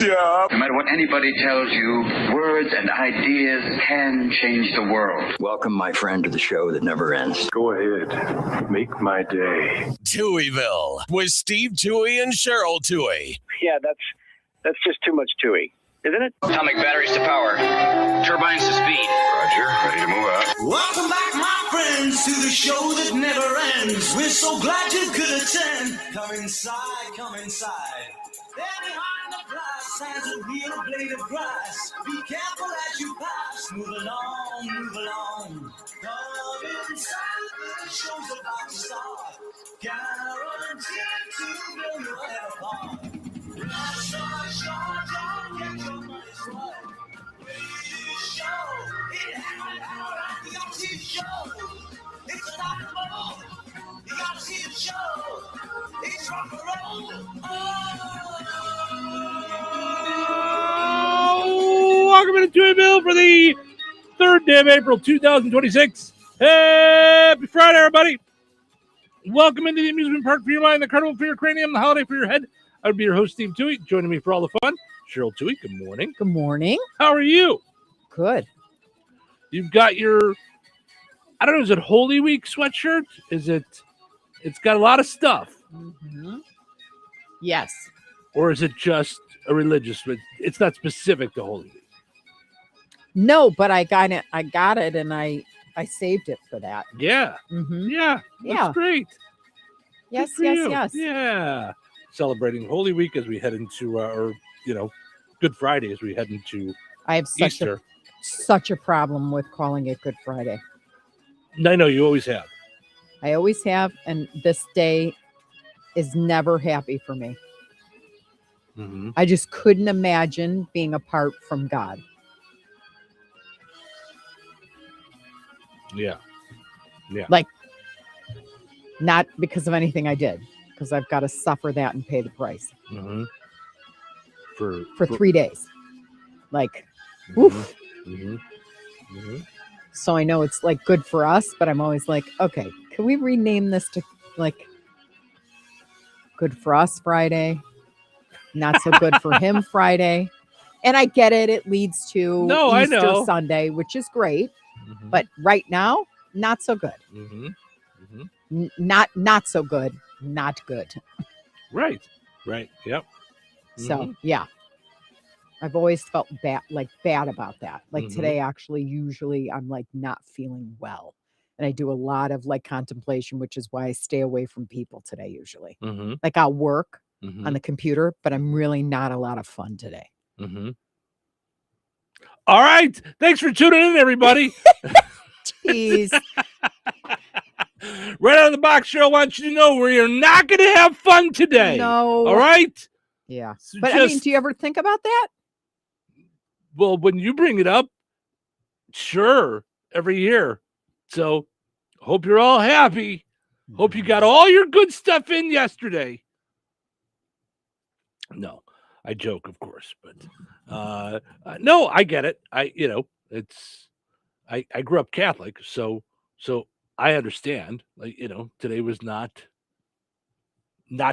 No matter what anybody tells you, words and ideas can change the world. Welcome, my friend, to the show that never ends. Go ahead. Make my day. Touhyville with Steve Touhy and Cheryl Touhy. Yeah, that's just too much Touhy, isn't it? Atomic batteries to power. Turbines to speed. Roger. Ready to move out. Welcome back, my friends, to the show that never ends. We're so glad you could attend. Come inside, come inside. There behind the glass stands a real blade of grass. Be careful as you pass. Move along, move along. Come inside, the show's about to start. Guaranteed to blow your head apart. Rush our short, don't get your money's worth. Radio show, it happened out at the OT show. It's a lot of fun. You gotta see the show. It's rock and roll. Oh, welcome to Touhyville for the 3rd day of April, 2026. Happy Friday, everybody. Welcome into the amusement park for your mind, the carnival for your cranium, the holiday for your head. I would be your host, Steve Touhy. Joining me for all the fun, Cheryl Touhy. Good morning. Good morning. How are you? Good. You've got your, I don't know, is it Holy Week sweatshirt? It's got a lot of stuff. Mm-hmm. Yes. Or is it just a religious, it's not specific to Holy Week? No, but I got it and I saved it for that. Yeah. Mm-hmm. Yeah. That's great. Yes, Good for you. yes. Yeah. Celebrating Holy Week as we head into Good Friday as we head into I have Easter. such a problem with calling it Good Friday. I know you always have. I always have, and this day is never happy for me. Mm-hmm. I just couldn't imagine being apart from God. Yeah. Yeah. Like, not because of anything I did, because I've got to suffer that and pay the price. Mm-hmm. For 3 days. Like, mm-hmm. oof. Mm-hmm. Mm-hmm. So I know it's like good for us, but I'm always like, okay, can we rename this to like Good for Us Friday? Not so good for him Friday. And I get it. It leads to Easter Sunday, which is great. Mm-hmm. But right now, not so good. Mm-hmm. Mm-hmm. Not so good. Not good. Right. Right. Yep. So yeah. I've always felt bad about that. Like today, actually, usually I'm like not feeling well. And I do a lot of like contemplation, which is why I stay away from people today, usually. Mm-hmm. Like I'll work Mm-hmm. on the computer, but I'm really not a lot of fun today. Mm-hmm. All right. Thanks for tuning in, everybody. Jeez. Right out of the box, Cheryl, I want you to know we are not going to have fun today. No. All right? Yeah. So but I mean, do you ever think about that? Well, when you bring it up, sure, every year. So hope you're all happy. Hope you got all your good stuff in yesterday. No, I joke, of course, but no, I get it. I grew up Catholic, so I understand. Like, today was not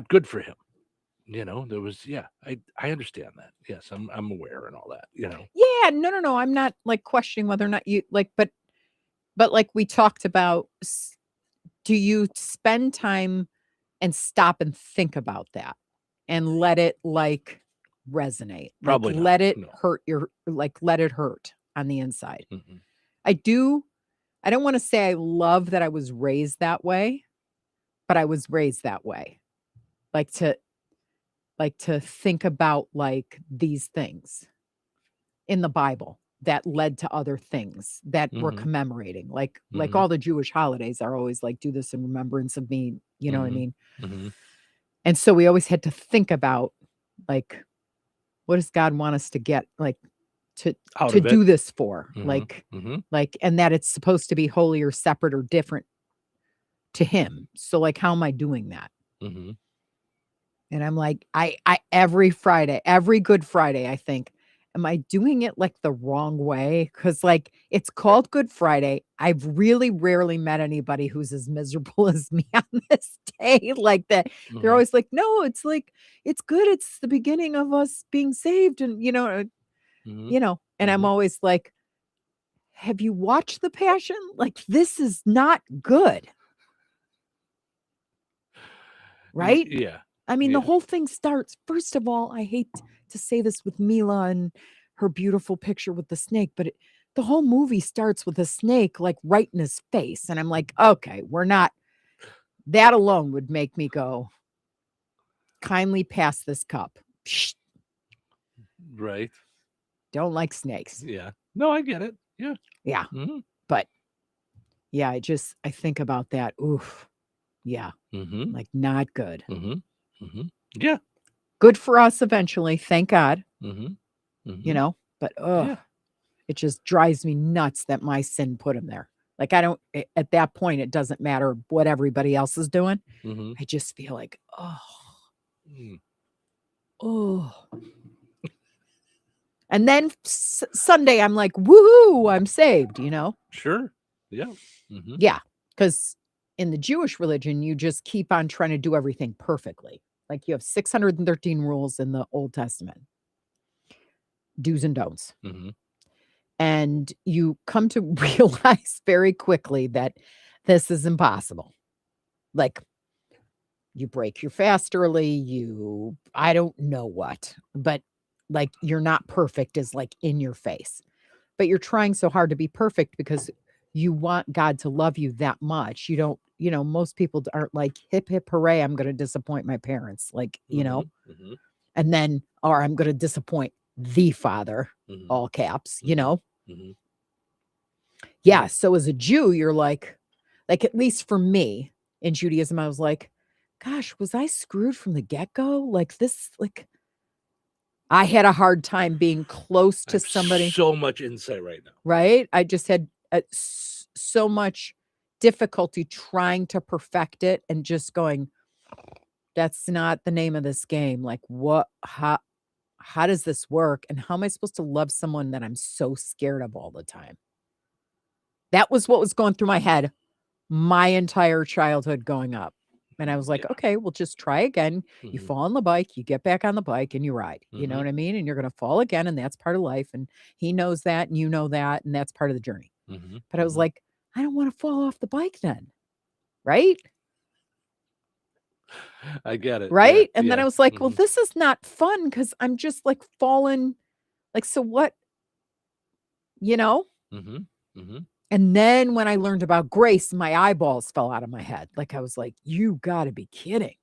good for him. There was, I understand that. Yes, I'm aware and all that, Yeah, no. I'm not like questioning whether or not you like, but like we talked about, do you spend time and stop and think about that and let it like resonate? Probably like, not, let it no. hurt let it hurt on the inside. Mm-mm. I don't want to say I love that I was raised that way, but I was raised that way. Like to think about like these things in the Bible that led to other things that we're commemorating. Like all the Jewish holidays are always like, do this in remembrance of me. You know what I mean? Mm-hmm. And so we always had to think about like, what does God want us to get? Like to do this for? Like, and that it's supposed to be holy or separate or different to him. So like, how am I doing that? Mm-hmm. And I'm like, I every Friday, every Good Friday, I think, am I doing it like the wrong way? Because like it's called Good Friday. I've really rarely met anybody who's as miserable as me on this day. Like that, they're always like, no, it's like it's good. It's the beginning of us being saved, and and I'm always like, have you watched The Passion? Like this is not good, right? Yeah. I mean, the whole thing starts. First of all, I hate to say this with Mila and her beautiful picture with the snake, but the whole movie starts with a snake like right in his face. And I'm like, okay, we're not, that alone would make me go, kindly pass this cup. Psh, Right. don't like snakes. Yeah. No, I get it. Yeah. Yeah. But yeah, I think about that. Oof. Yeah. Like not good. Yeah. Good for us eventually. Thank God. But it just drives me nuts that my sin put him there. Like at that point, it doesn't matter what everybody else is doing. I just feel like, and then Sunday, I'm like, woohoo, I'm saved, Sure. Yeah. Yeah. Because in the Jewish religion, you just keep on trying to do everything perfectly. Like you have 613 rules in the Old Testament, do's and don'ts. And you come to realize very quickly that this is impossible. Like you break your fast early, I don't know what, but like you're not perfect is like in your face. But you're trying so hard to be perfect because you want God to love you that much. You don't, most people aren't like hip, hip, hooray, I'm going to disappoint my parents. Like, and then, or I'm going to disappoint the Father, all caps, Yeah. So as a Jew, you're like at least for me in Judaism, I was like, gosh, was I screwed from the get-go? Like this, like I had a hard time being close to somebody. So much insight right now. Right. I just had so much difficulty trying to perfect it and just going, that's not the name of this game. Like how does this work? And how am I supposed to love someone that I'm so scared of all the time? That was what was going through my head my entire childhood going up. And I was like, okay, well, just try again. You fall on the bike, you get back on the bike and you ride. You know what I mean? And you're going to fall again. And that's part of life. And he knows that. And you know that. And that's part of the journey. But I was like, I don't want to fall off the bike then. Right? I get it. Right. And then I was like, well, this is not fun because I'm just like falling. Like, so what? And then when I learned about grace, my eyeballs fell out of my head. Like I was like, you got to be kidding.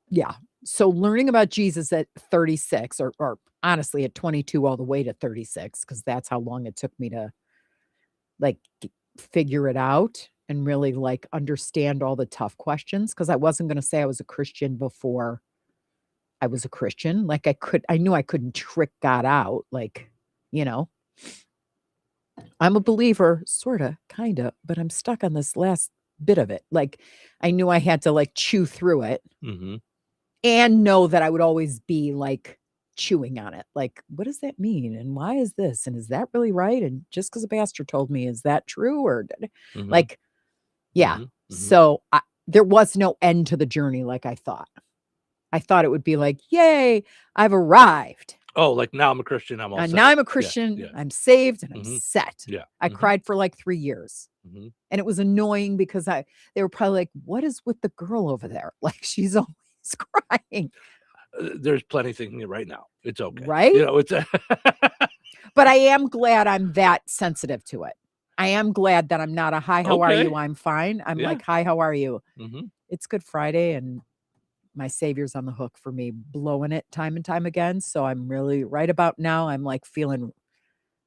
Yeah. So learning about Jesus at 36 or honestly at 22 all the way to 36, because that's how long it took me to like figure it out and really like understand all the tough questions. Because I wasn't going to say I was a Christian before I was a Christian. Like I knew I couldn't trick God out. Like, I'm a believer, sort of, kind of, but I'm stuck on this last bit of it. Like I knew I had to like chew through it and know that I would always be like chewing on it. Like, what does that mean? And why is this? And is that really right? And just because a pastor told me, is that true? Or like, yeah. So there was no end to the journey. Like I thought it would be like, yay, I've arrived. Oh, like now I'm a Christian. I'm all set. Now I'm a Christian. Yeah. I'm saved and I'm set. Yeah. I cried for like 3 years. And it was annoying because they were probably like, what is with the girl over there? Like she's always crying. There's plenty thinking right now. It's okay. Right. It's but I am glad I'm that sensitive to it. I am glad that I'm not a hi, how are you? I'm fine. I'm like, hi, how are you? It's Good Friday and my Savior's on the hook for me, blowing it time and time again. So I'm really right about now. I'm like feeling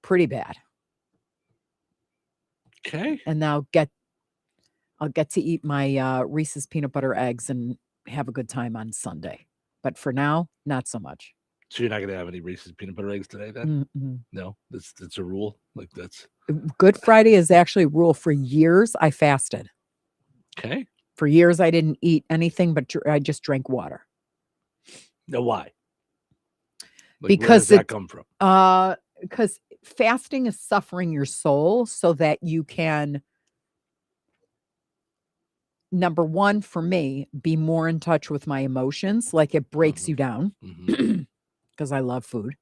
pretty bad. Okay. And now I'll get to eat my Reese's peanut butter eggs and have a good time on Sunday. But for now, not so much. So you're not going to have any Reese's peanut butter eggs today then? No, it's a rule. Like that's Good Friday is actually a rule. For years, I fasted. Okay. For years, I didn't eat anything, but I just drank water. Now, why? Like, where does that come from? Because fasting is suffering your soul so that you can, number one, for me, be more in touch with my emotions. Like it breaks you down because I love food.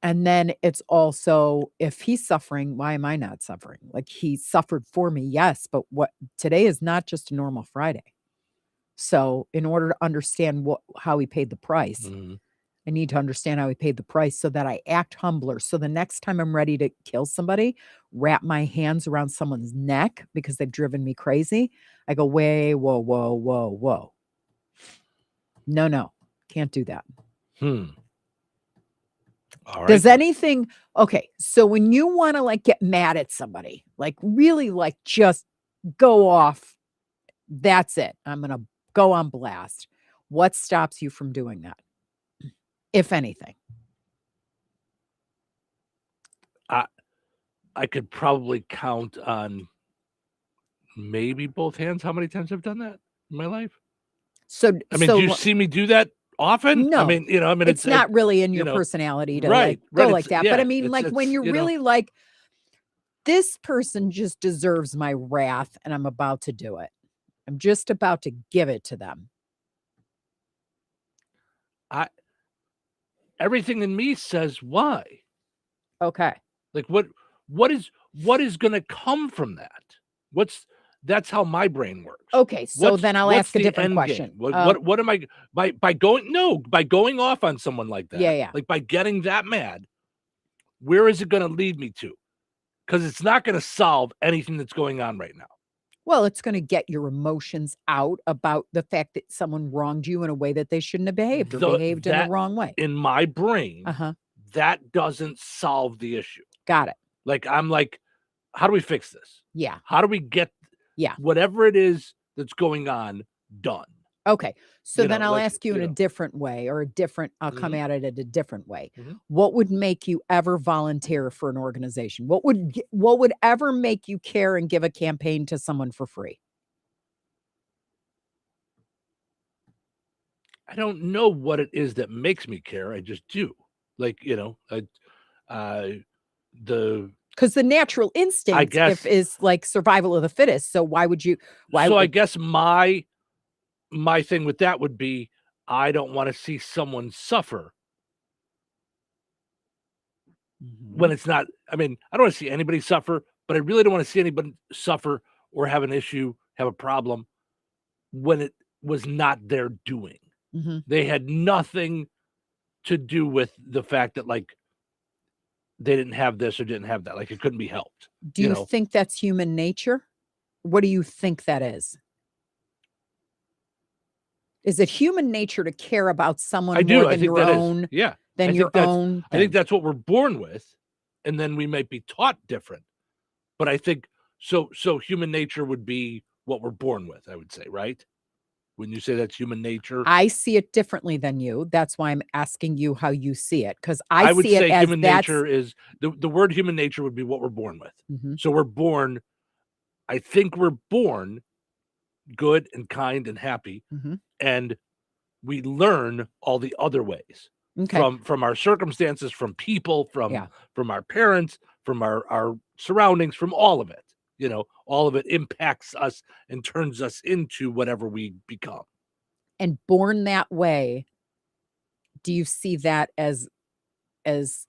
And then it's also, if he's suffering, why am I not suffering? Like he suffered for me, yes, but what today is not just a normal Friday. So in order to understand how he paid the price, I need to understand how he paid the price so that I act humbler. So the next time I'm ready to kill somebody, wrap my hands around someone's neck because they've driven me crazy. I go, whoa. No, can't do that. All right. Does anything, okay, so when you want to like get mad at somebody, like really like just go off, that's it. I'm going to go on blast. What stops you from doing that? If anything. I could probably count on maybe both hands how many times I've done that in my life. So I mean, do you see me do that often? No. I mean, it's not really in your personality to right, go like that. Yeah, but I mean, like when you're really like, this person just deserves my wrath and I'm about to do it. I'm just about to give it to them. Everything in me says why. Okay. Like what is going to come from that? That's how my brain works. Okay, so then I'll ask a different question. What am I by going off on someone like that? Yeah. Like by getting that mad, where is it going to lead me to? Because it's not going to solve anything that's going on right now. Well, it's going to get your emotions out about the fact that someone wronged you in a way that they shouldn't have behaved or behaved in the wrong way. In my brain, that doesn't solve the issue. Got it. Like, I'm like, how do we fix this? Yeah. How do we get whatever it is that's going on done? Okay. So then I'll ask you in a different way I'll come at it in a different way. What would make you ever volunteer for an organization? What would ever make you care and give a campaign to someone for free? I don't know what it is that makes me care. I just do. Like, because the natural instinct is like survival of the fittest. So why would you? I guess my thing with that would be, I don't want to see someone suffer when it's not. I mean, I don't want to see anybody suffer, but I really don't want to see anybody suffer or have an issue, have a problem when it was not their doing. They had nothing to do with the fact that like they didn't have this or didn't have that. Like it couldn't be helped. Do you think that's human nature? What do you think that is? Is it human nature to care about someone more than your own? Yeah. Than your own? I think that's what we're born with. And then we might be taught different. But I think so human nature would be what we're born with, I would say, right? When you say that's human nature. I see it differently than you. That's why I'm asking you how you see it. Because I would see it say as human nature is the word human nature would be what we're born with. So we're born, I think we're born good and kind and happy. And we learn all the other ways from our circumstances, from people, from our parents, from our surroundings, from all of it. All of it impacts us and turns us into whatever we become. And born that way, do you see that as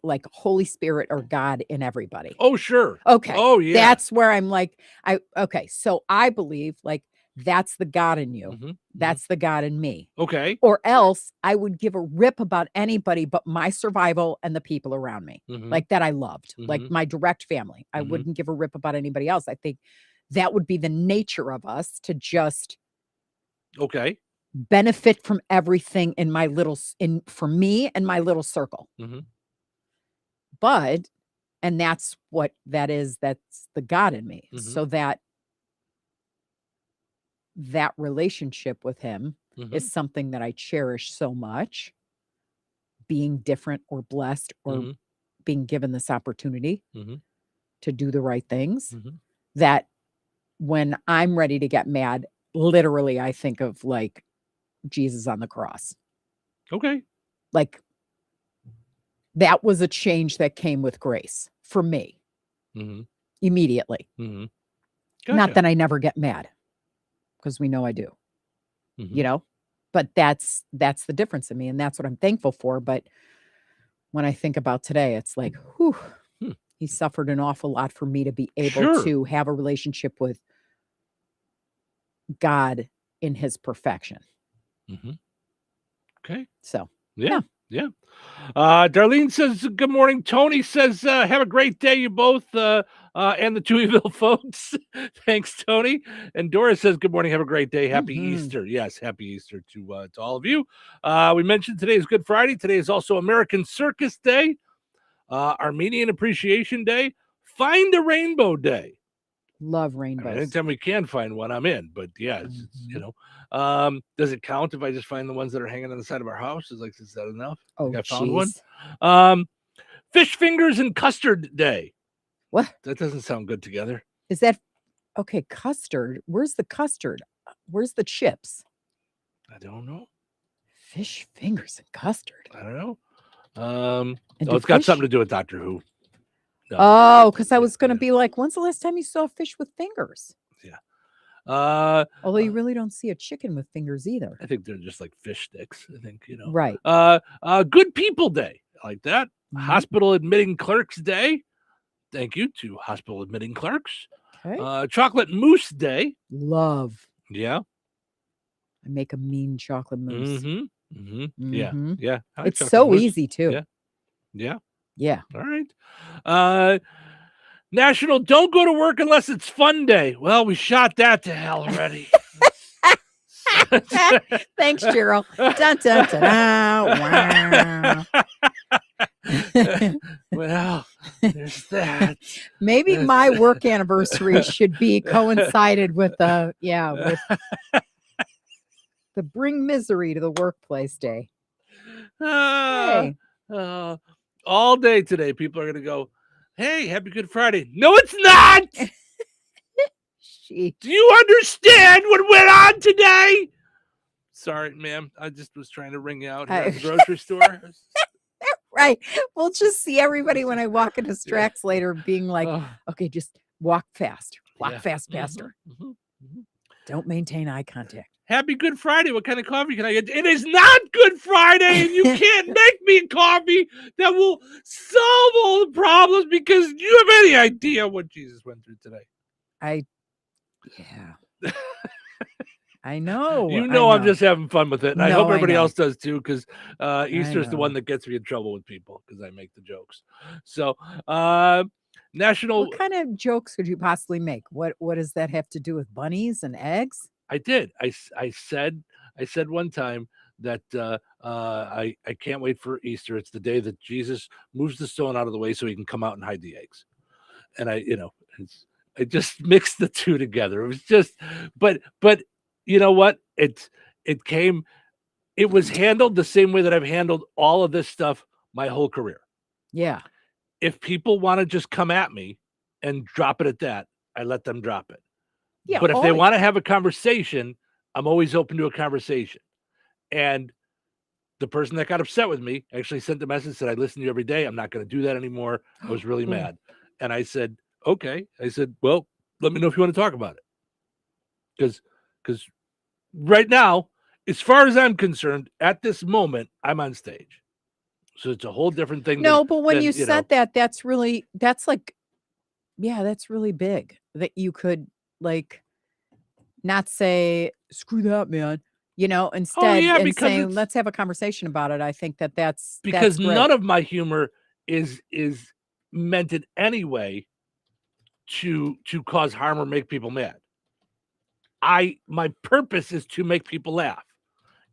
like Holy Spirit or God in everybody? Oh, sure. Okay. Oh, yeah. That's where I'm like, so I believe like that's the God in you. That's the God in me. Okay. Or else I would give a rip about anybody but my survival and the people around me, like that I loved, like my direct family. I wouldn't give a rip about anybody else. I think that would be the nature of us to just benefit from everything in my for me and my little circle. But, and that's what that is. That's the God in me. So that relationship with him is something that I cherish so much. Being different or blessed or being given this opportunity to do the right things, that when I'm ready to get mad, literally I think of like Jesus on the cross. Okay. Like that was a change that came with grace for me immediately. Gotcha. Not that I never get mad, because we know I do, you know, but that's the difference in me. And that's what I'm thankful for. But when I think about today, it's like, whew, he suffered an awful lot for me to be able to have a relationship with God in his perfection. Okay. So, yeah. Darlene says, good morning. Tony says, have a great day, you both, and the Touhyville folks. Thanks, Tony. And Doris says, good morning. Have a great day. Happy Easter. Yes, happy Easter to all of you. We mentioned today is Good Friday. Today is also American Circus Day, Armenian Appreciation Day, Find a Rainbow Day. Love rainbows. I mean, anytime we can find one, I'm in. But yeah, it's, you know, does it count if I just find the ones that are hanging on the side of our house? Is that enough? Oh, I found one. Fish fingers and custard day. What? That doesn't sound good together. Is that okay? Custard. Where's the custard? Where's the chips? I don't know. Fish fingers and custard. I don't know. It's got something to do with Doctor Who. No. Oh, because I was going to be like, when's the last time you saw a fish with fingers? Yeah. Although you really don't see a chicken with fingers either. I think they're just like fish sticks. I think, you know. Right. Good People Day. I like that. Hospital Admitting Clerks Day. Thank you to Hospital Admitting Clerks. Okay. Chocolate Mousse Day. Love. Yeah. I make a mean chocolate mousse. Yeah. Yeah. It's so easy too. Yeah. Yeah. All right. National Don't Go to Work Unless It's Fun Day. Well, we shot that to hell already. Thanks, Cheryl. Dun, dun, dun, wow. Well, there's that. Maybe my work anniversary should be coincided with the Bring Misery to the Workplace Day. Hey. All day today, people are going to go, hey, happy Good Friday. No, it's not. Do you understand what went on today? Sorry, ma'am. I just was trying to ring you out here at the grocery store. Right. We'll just see everybody when I walk into Strax later being like, okay, just walk fast. Walk fast past her. Don't maintain eye contact. Happy Good Friday. What kind of coffee can I get? It is not Good Friday, and you can't make me a coffee that will solve all the problems because you have any idea what Jesus went through today. I know. You know I'm just having fun with it, and I hope everybody else does too, because Easter is the one that gets me in trouble with people because I make the jokes. So, National. What kind of jokes could you possibly make? What does that have to do with bunnies and eggs? I did. I said one time that I can't wait for Easter. It's the day that Jesus moves the stone out of the way so he can come out and hide the eggs. And I just mixed the two together. It was just, but you know what? It was handled the same way that I've handled all of this stuff my whole career. Yeah. If people want to just come at me and drop it at that, I let them drop it. Yeah, but if they want to have a conversation, I'm always open to a conversation. And the person that got upset with me actually sent a message, said, I listen to you every day. I'm not going to do that anymore. I was really mad. And I said, okay. I said, well, let me know if you want to talk about it. Because right now, as far as I'm concerned, at this moment, I'm on stage. So it's a whole different thing. No, but when you said that, that's really big that you could like not say screw that, man, instead and saying let's have a conversation about it. I think that's because none of my humor is meant in any way to cause harm or make people mad. My purpose is to make people laugh.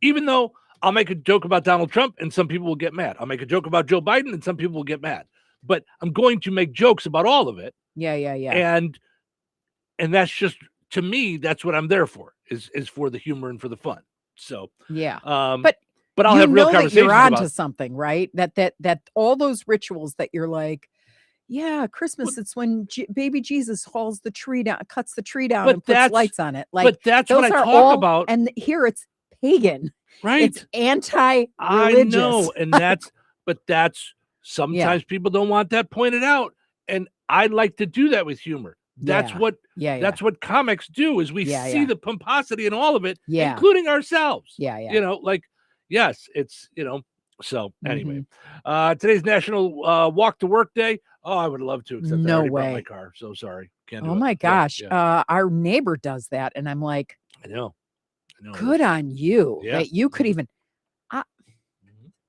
Even though I'll make a joke about Donald Trump and some people will get mad. I'll make a joke about Joe Biden and some people will get mad. But I'm going to make jokes about all of it. Yeah. And that's just, to me, that's what I'm there for, is for the humor and for the fun. So yeah. But I'll have real conversations. You're onto something, right? That all those rituals that you're like, yeah, Christmas. It's when baby Jesus hauls the tree down, cuts the tree down, and puts lights on it. Like, but that's what I talk about. And here it's pagan, right? It's anti-religious. I know, and that's Sometimes people don't want that pointed out. And I like to do that with humor. That's Yeah. what comics do is we see the pomposity in all of it, including ourselves. Yeah. You know, like, yes, it's, you know, so anyway, today's National Walk to Work Day. Oh, I would love to, except I already brought my car. So sorry. Can't do it. Oh my gosh. Our neighbor does that. And I'm like, I know. Good on you. Yeah. That you could even,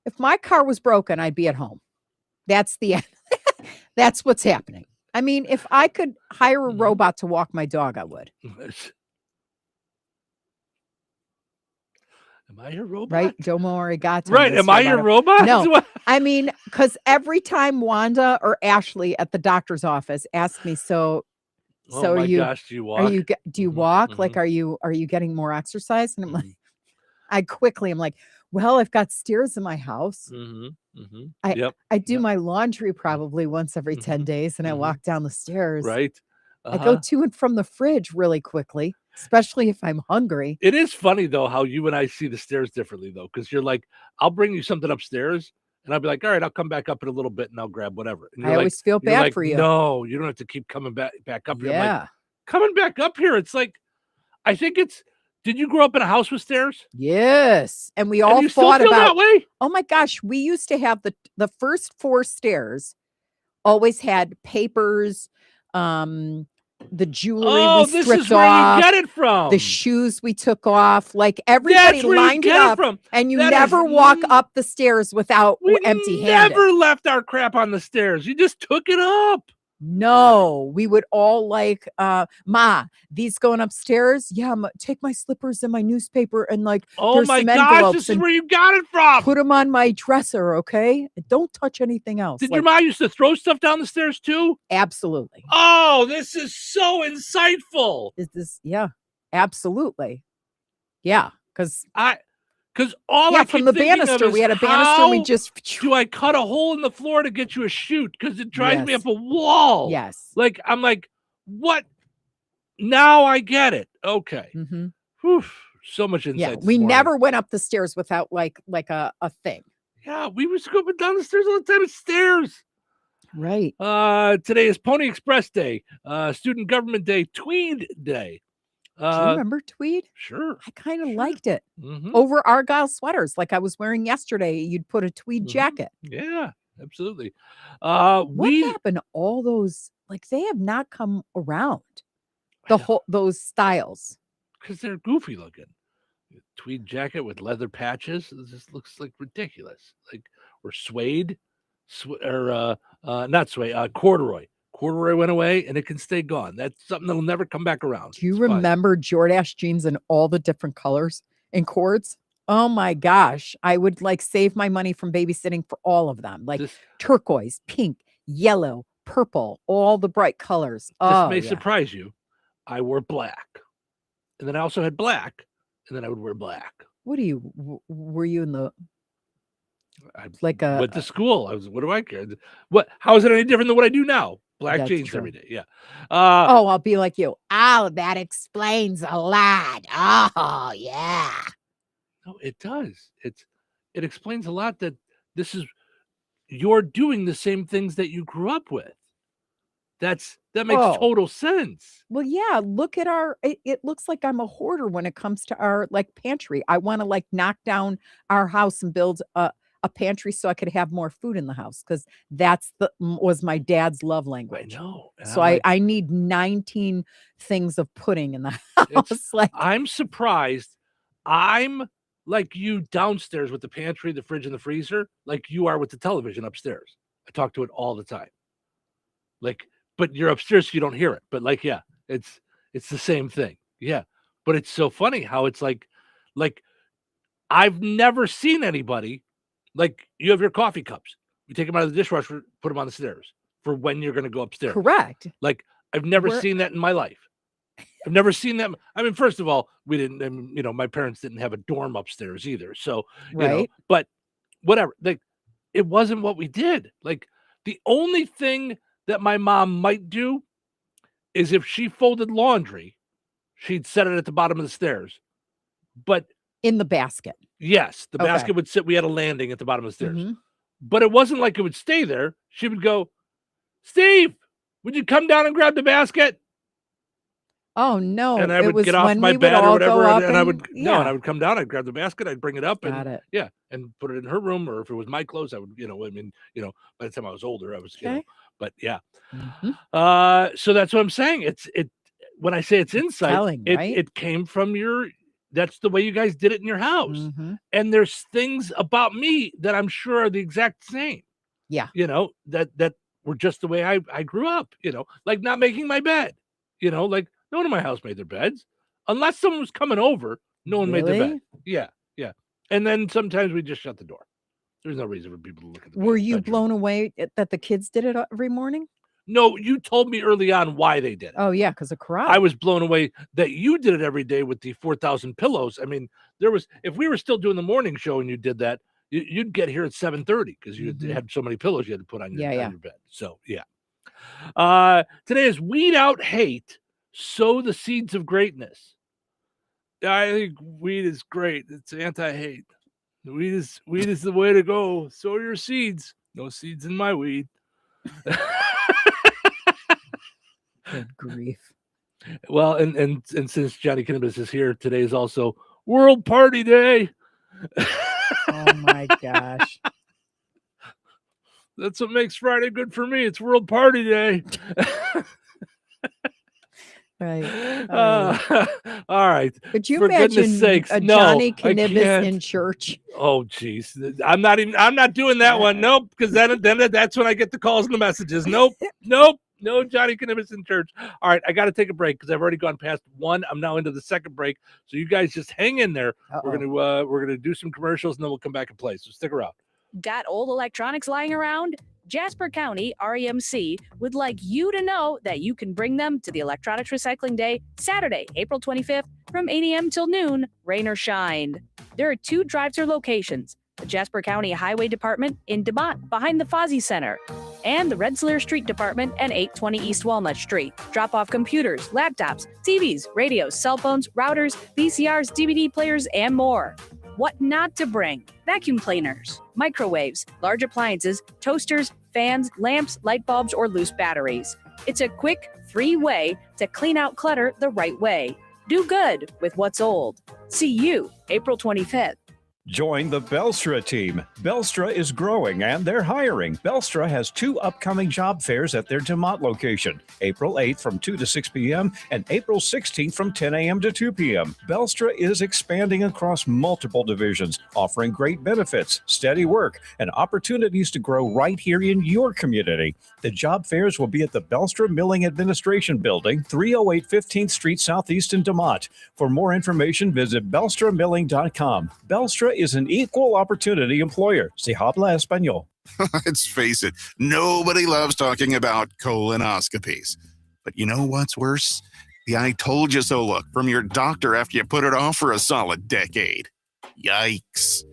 if my car was broken, I'd be at home. That's the end. That's what's happening. I mean, if I could hire a robot to walk my dog, I would. Am I your robot? Right? Domo arigato. Right. Am I your robot? No. I mean, because every time Wanda or Ashley at the doctor's office ask me, so oh my gosh, do you walk? Do you walk? Like, are you getting more exercise? And I'm like, I'm like, well, I've got stairs in my house. I do my laundry probably once every 10 days and I walk down the stairs. Right. I go to and from the fridge really quickly, especially if I'm hungry. It is funny, though, how you and I see the stairs differently, though, because you're like, I'll bring you something upstairs and I'll be like, all right, I'll come back up in a little bit and I'll grab whatever. And I always feel bad for you. No, you don't have to keep coming back up here. Yeah. I'm like, coming back up here. It's like, I think did you grow up in a house with stairs? Yes. And we all you thought still feel about that way? Oh my gosh, we used to have the first 4 stairs always had papers, the jewelry we stripped this is where off, you get it from. the shoes we took off, like everybody lined it up, and you never walk up the stairs without empty-handed. Never left our crap on the stairs. You just took it up. No, we would all like, Ma, these going upstairs? Yeah, take my slippers and my newspaper and like, oh my gosh, this is where you got it from. Put them on my dresser, okay? Don't touch anything else. Did your mom used to throw stuff down the stairs too? Absolutely. Oh, this is so insightful. Yeah, absolutely. Yeah, because all I from the banister, we had a banister. We just do I cut a hole in the floor to get you a chute because it drives me up a wall. Yes, like I'm like, what? Now I get it. Okay. Whew, so much insight. Yeah, we never went up the stairs without like a thing. Yeah, we were going down the stairs all the time. It's stairs. Right. Today is Pony Express Day, Student Government Day, Tweed Day. Do you remember tweed? Sure. I kind of liked it over Argyle sweaters like I was wearing yesterday. You'd put a tweed jacket. Yeah, absolutely. What happened to all those? Like they have not come around. Those styles. Because they're goofy looking. Tweed jacket with leather patches. This looks like ridiculous. Like, or suede, not suede, corduroy. Corduroy went away and it can stay gone. That's something that'll never come back around. Do you remember Jordache jeans in all the different colors and cords? Oh my gosh. I would like save my money from babysitting for all of them. Like turquoise, pink, yellow, purple, all the bright colors. This may surprise you. I wore black. And then I also had black. And then I would wear black. Were you in the went to school. What do I care? How is it any different than what I do now? Black jeans every day. Yeah. I'll be like you. Oh, that explains a lot. Oh, yeah. No, it does. It explains a lot that you're doing the same things that you grew up with. That makes total sense. Well, yeah. Look at it looks like I'm a hoarder when it comes to our like pantry. I want to like knock down our house and build a pantry so I could have more food in the house because was my dad's love language. I know. So I need 19 things of pudding in the house. I'm surprised. I'm like you downstairs with the pantry, the fridge, and the freezer, like you are with the television upstairs. I talk to it all the time. But you're upstairs, so you don't hear it. But yeah, it's the same thing. Yeah. But it's so funny how it's like I've never seen anybody. Like you have your coffee cups. You take them out of the dishwasher, put them on the stairs for when you're going to go upstairs. Correct. Like I've never seen that in my life. I've never seen them. I mean, first of all, we didn't, my parents didn't have a dorm upstairs either. So, but whatever, it wasn't what we did. Like the only thing that my mom might do is if she folded laundry, she'd set it at the bottom of the stairs, but in the basket. Yes, the basket would sit. We had a landing at the bottom of the stairs. But it wasn't like it would stay there. She would go, Steve, would you come down and grab the basket? Oh no! And I would get off my bed or whatever, and I would and I would come down. I'd grab the basket, I'd bring it up, and put it in her room. Or if it was my clothes, I would, by the time I was older, I was, but yeah. Mm-hmm. So that's what I'm saying. It when I say it's insight, telling, right? It came from that's the way you guys did it in your house. Mm-hmm. And there's things about me that I'm sure are the exact same. Yeah. That were just the way I grew up, like not making my bed, like no one in my house made their beds unless someone was coming over. No one made their bed. Yeah. Yeah. And then sometimes we just shut the door. There's no reason for people to look at the Were you blown away that the kids did it every morning? No, you told me early on why they did it. Oh, yeah, because of crowd. I was blown away that you did it every day with the 4,000 pillows. I mean, if we were still doing the morning show and you did that, you'd get here at 7:30 because you had so many pillows you had to put on your bed. So, yeah. Today is Weed Out Hate, Sow the Seeds of Greatness. I think weed is great. It's anti-hate. Weed is the way to go. Sow your seeds. No seeds in my weed. Good grief. Well, and since Johnny Cannabis is here, today is also World Party Day. Oh my gosh. That's what makes Friday good for me. It's World Party Day. Right. All right. Could you For imagine sakes, a no, Johnny I Cannabis can't. in church? Oh, geez. I'm not doing that one. Nope. Because then that's when I get the calls and the messages. Nope. No Johnny Cannabis in church. All right. I got to take a break because I've already gone past one. I'm now into the second break. So you guys just hang in there. We're going to do some commercials and then we'll come back and play. So stick around. Got old electronics lying around? Jasper County REMC would like you to know that you can bring them to the Electronics Recycling Day, Saturday, April 25th, from 8 a.m. till noon, rain or shine. There are 2 drive-thru locations, the Jasper County Highway Department in DeMont behind the Fozzie Center, and the Rensselaer Street Department at 820 East Walnut Street. Drop off computers, laptops, TVs, radios, cell phones, routers, VCRs, DVD players, and more. What not to bring? Vacuum cleaners, microwaves, large appliances, toasters, fans, lamps, light bulbs, or loose batteries. It's a quick 3-way to clean out clutter the right way. Do good with what's old. See you April 25th. Join the Belstra team. Belstra is growing and they're hiring. Belstra has 2 upcoming job fairs at their DeMont location, April 8th from 2 to 6 p.m. and April 16th from 10 a.m. to 2 p.m. Belstra is expanding across multiple divisions, offering great benefits, steady work, and opportunities to grow right here in your community. The job fairs will be at the Belstra Milling Administration Building, 308 15th Street Southeast in DeMont. For more information, visit belstramilling.com. Belstra is an equal opportunity employer. Se habla español. Let's face it, nobody loves talking about colonoscopies. But you know what's worse? The I told you so look from your doctor after you put it off for a solid decade. Yikes.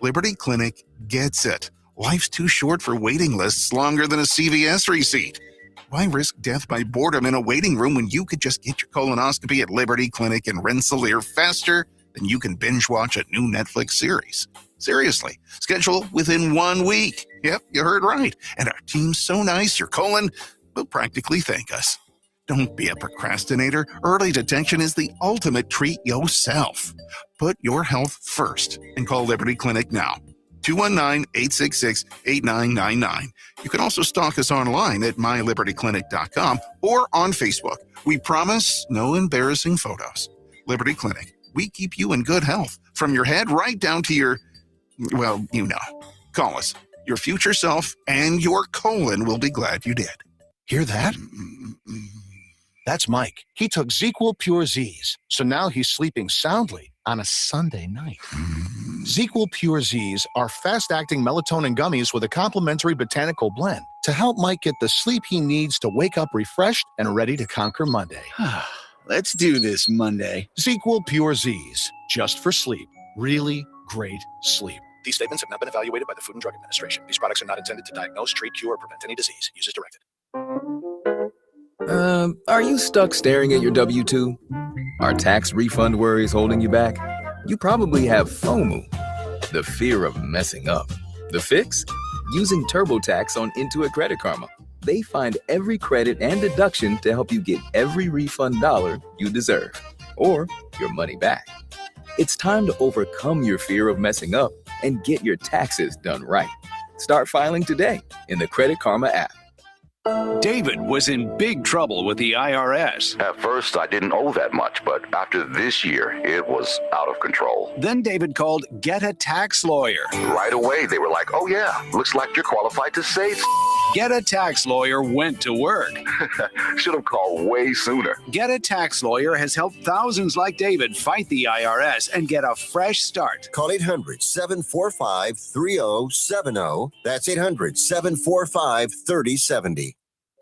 Liberty Clinic gets it. Life's too short for waiting lists longer than a CVS receipt. Why risk death by boredom in a waiting room when you could just get your colonoscopy at Liberty Clinic in Rensselaer faster than you can binge watch a new Netflix series? Seriously, schedule within 1 week. Yep, you heard right. And our team's so nice, your colon will practically thank us. Don't be a procrastinator. Early detection is the ultimate treat yourself. Put your health first and call Liberty Clinic now. 219-866-8999. You can also stalk us online at mylibertyclinic.com or on Facebook. We promise no embarrassing photos. Liberty Clinic. We keep you in good health from your head right down to your, well, you know. Call us. Your future self and your colon will be glad you did. Hear that? That's Mike. He took ZQL Pure Z's, so now he's sleeping soundly on a Sunday night. ZQL Pure Z's are fast-acting melatonin gummies with a complementary botanical blend to help Mike get the sleep he needs to wake up refreshed and ready to conquer Monday. Let's do this Monday. ZQL Pure Z's, just for sleep. Really great sleep. These statements have not been evaluated by the Food and Drug Administration. These products are not intended to diagnose, treat, cure, or prevent any disease. Use as directed. Are you stuck staring at your W-2? Are tax refund worries holding you back? You probably have FOMO, the fear of messing up. The fix? using TurboTax on Intuit Credit Karma. They find every credit and deduction to help you get every refund dollar you deserve, or your money back. It's time to overcome your fear of messing up and get your taxes done right. Start filing today in the Credit Karma app. David was in big trouble with the IRS. At first, I didn't owe that much, but after this year, it was out of control. Then David called Get a Tax Lawyer. Right away, they were like, oh yeah, looks like you're qualified to save. Get a Tax Lawyer went to work. Should have called way sooner. Get a Tax Lawyer has helped thousands like David fight the IRS and get a fresh start. Call 800-745-3070. That's 800-745-3070.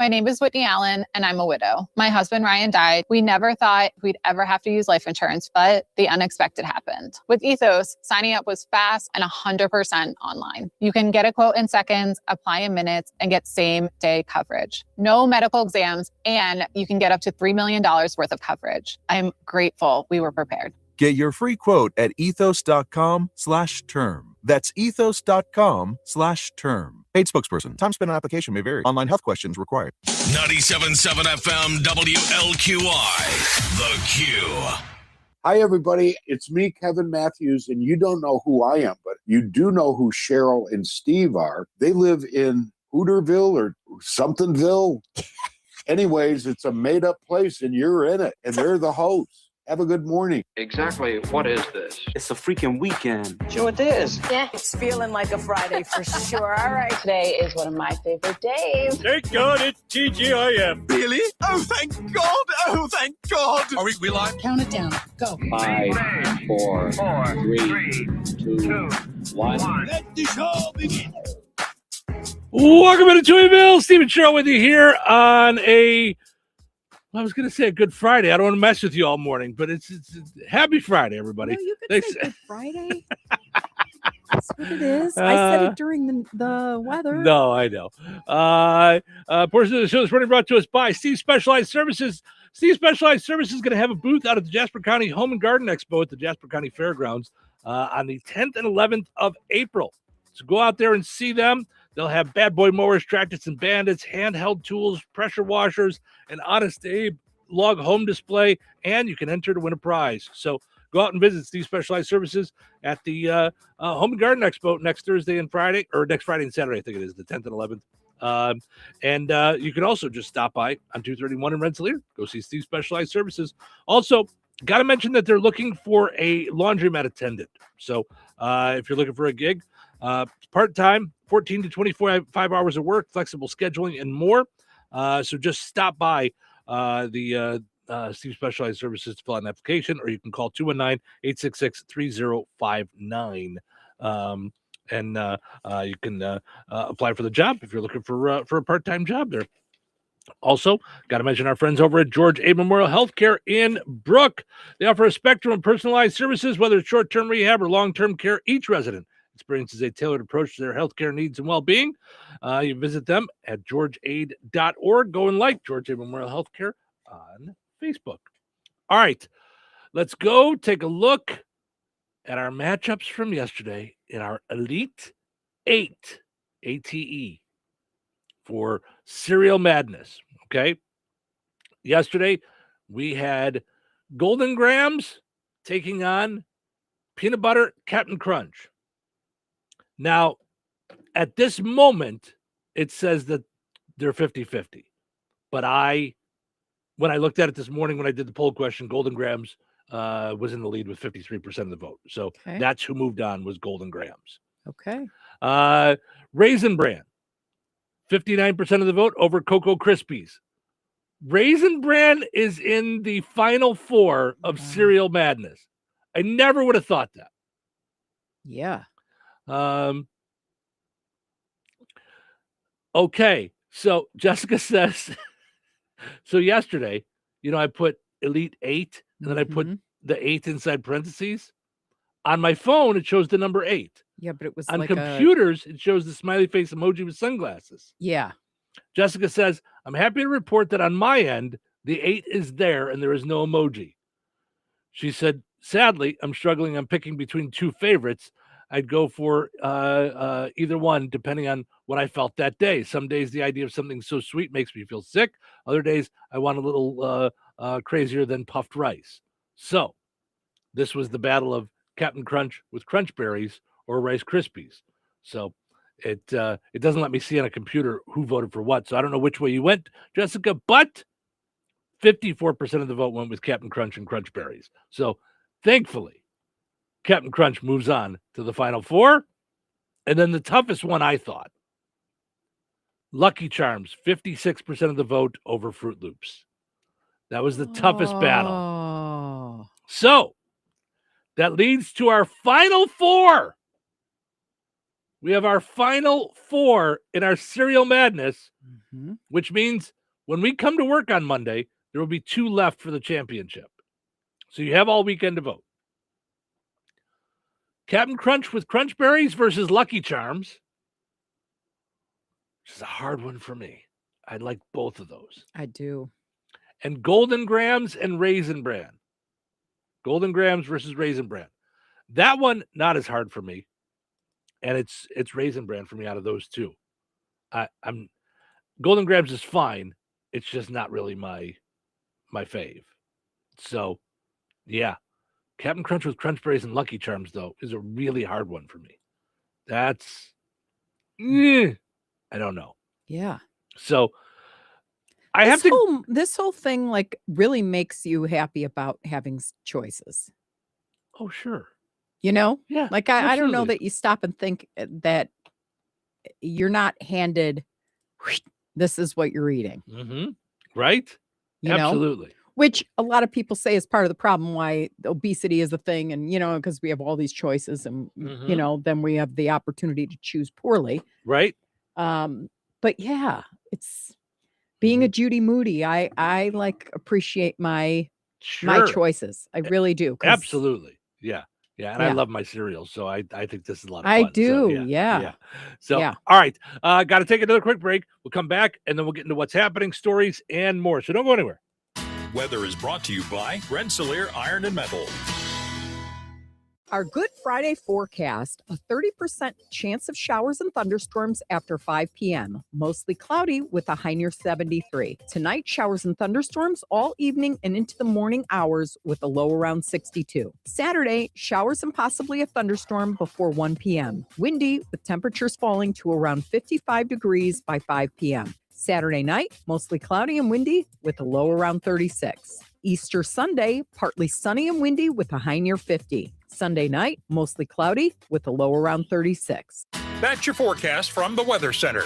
My name is Whitney Allen, and I'm a widow. My husband, Ryan, died. We never thought we'd ever have to use life insurance, but the unexpected happened. With Ethos, signing up was fast and 100% online. You can get a quote in seconds, apply in minutes, and get same-day coverage. No medical exams, and you can get up to $3 million worth of coverage. I'm grateful we were prepared. Get your free quote at ethos.com/term. That's ethos.com/term. Paid spokesperson. Time spent on application may vary. Online health questions required. 97.7 FM WLQI, The Q. Hi, everybody. It's me, Kevin Matthews, and you don't know who I am, but you do know who Cheryl and Steve are. They live in Hooterville or somethingville. Anyways, it's a made-up place, and you're in it, and they're the hosts. Have a good morning. Exactly. What is this? It's a freaking weekend. Sure it is. Yeah, it's feeling like a Friday for sure. All right. Today is one of my favorite days. Thank God it's TGIF. Really? Oh, thank God. Oh, thank God. Are we live? Count it down. Go. 5, 4, 3, 2, 1. Let the show begin. Welcome to Touhyville. Steve and Cheryl with you here on I was going to say a good Friday. I don't want to mess with you all morning, but it's happy Friday, everybody. No, you could say good Friday. That's what it is. I said it during the weather. No, I know. Portion of the show is brought to us by Steve Specialized Services. Steve Specialized Services is going to have a booth out at the Jasper County Home and Garden Expo at the Jasper County Fairgrounds on the 10th and 11th of April. So go out there and see them. They'll have bad boy mowers, tractors and bandits, handheld tools, pressure washers, an Honest Abe log home display, and you can enter to win a prize. So go out and visit Steve Specialized Services at the Home and Garden Expo next Thursday and Friday, or next Friday and Saturday, I think it is, the 10th and 11th. And you can also just stop by on 231 in Rensselaer. Go see Steve Specialized Services. Also, got to mention that they're looking for a laundromat attendant. So if you're looking for a gig, part-time, 14 to 25 hours of work, flexible scheduling, and more. So just stop by the Steve Specialized Services to fill out an application, or you can call 219-866-3059. And you can apply for the job if you're looking for a part-time job there. Also, got to mention our friends over at George A. Memorial Healthcare in Brook. They offer a spectrum of personalized services, whether it's short-term rehab or long-term care. Each resident experiences a tailored approach to their healthcare needs and well-being. You visit them at georgeaid.org. Go and like George A. Memorial Healthcare on Facebook. All right, let's go take a look at our matchups from yesterday in our Elite 8 ATE for Cereal Madness. Okay, yesterday we had Golden Grams taking on Peanut Butter Captain Crunch. Now, at this moment, it says that they're 50-50. But when I looked at it this morning, when I did the poll question, Golden Grams was in the lead with 53% of the vote. So that's who moved on, was Golden Grams. Okay. Raisin Bran, 59% of the vote over Cocoa Krispies. Raisin Bran is in the final four of Cereal Madness. I never would have thought that. Yeah. Okay, so Jessica says, so yesterday, I put Elite 8, and then I put the 8 inside parentheses. On my phone, it shows the number 8. Yeah, but it was on like computers, it shows the smiley face emoji with sunglasses. Yeah. Jessica says, I'm happy to report that on my end, the 8 is there and there is no emoji. She said, sadly, I'm struggling. I'm picking between two favorites. I'd go for either one, depending on what I felt that day. Some days the idea of something so sweet makes me feel sick. Other days I want a little crazier than puffed rice. So this was the battle of Captain Crunch with Crunch Berries or Rice Krispies. So it doesn't let me see on a computer who voted for what. So I don't know which way you went, Jessica, but 54% of the vote went with Captain Crunch and Crunch Berries. So thankfully, Captain Crunch moves on to the final four. And then the toughest one, I thought, Lucky Charms, 56% of the vote over Fruit Loops. That was the toughest battle. So that leads to our final four. We have our final four in our cereal madness, which means when we come to work on Monday, there will be two left for the championship. So you have all weekend to vote. Captain Crunch with Crunch Berries versus Lucky Charms, which is a hard one for me. I like both of those. I do. And Golden Grams and Raisin Bran. Golden Grams versus Raisin Bran. That one, not as hard for me. And it's Raisin Bran for me out of those two. I'm Golden Grams is fine. It's just not really my fave. So, yeah. Captain Crunch with Crunch Berries and Lucky Charms, though, is a really hard one for me. That's, I don't know. Yeah. So, this whole thing like really makes you happy about having choices. Oh, sure. You know? Yeah. Like I don't know absolutely. that you stop and think that you're not handed this is what you're eating. Mm-hmm. Right? You know? Absolutely. Which a lot of people say is part of the problem why obesity is a thing. And, because we have all these choices and, then we have the opportunity to choose poorly. Right. But yeah, it's being a Judy Moody. I like appreciate my choices. I really do. Absolutely. Yeah. Yeah. And I Yeah. love my cereals. So I think this is a lot of I fun. do. So, Yeah. So, Yeah. all right. Got to take another quick break. We'll come back and then we'll get into what's happening, stories, and more. So don't go anywhere. Weather is brought to you by Rensselaer Iron and Metal. Our Good Friday forecast, a 30% chance of showers and thunderstorms after 5 p.m. Mostly cloudy with a high near 73. Tonight, showers and thunderstorms all evening and into the morning hours with a low around 62. Saturday, showers and possibly a thunderstorm before 1 p.m. Windy with temperatures falling to around 55 degrees by 5 p.m. Saturday night, mostly cloudy and windy with a low around 36. Easter Sunday, partly sunny and windy with a high near 50. Sunday night, mostly cloudy with a low around 36. That's your forecast from the Weather Center.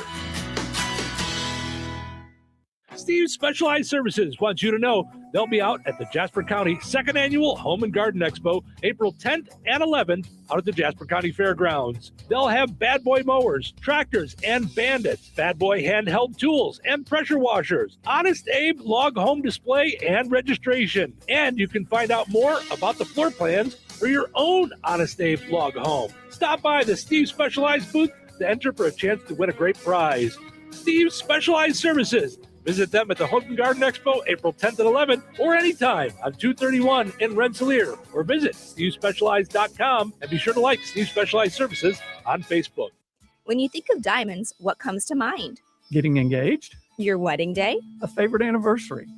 Steve's Specialized Services wants you to know they'll be out at the Jasper County 2nd Annual Home and Garden Expo, April 10th and 11th, out at the Jasper County Fairgrounds. They'll have Bad Boy mowers, tractors, and Bandits, Bad Boy handheld tools, and pressure washers, Honest Abe log home display and registration. And you can find out more about the floor plans for your own Honest Abe log home. Stop by the Steve's Specialized booth to enter for a chance to win a great prize. Steve's Specialized Services. Visit them at the Home and Garden Expo, April 10th and 11th, or anytime on 231 in Rensselaer, or visit stevespecialized.com and be sure to like Steve Specialized Services on Facebook. When you think of diamonds, what comes to mind? Getting engaged, Your wedding day? a favorite anniversary.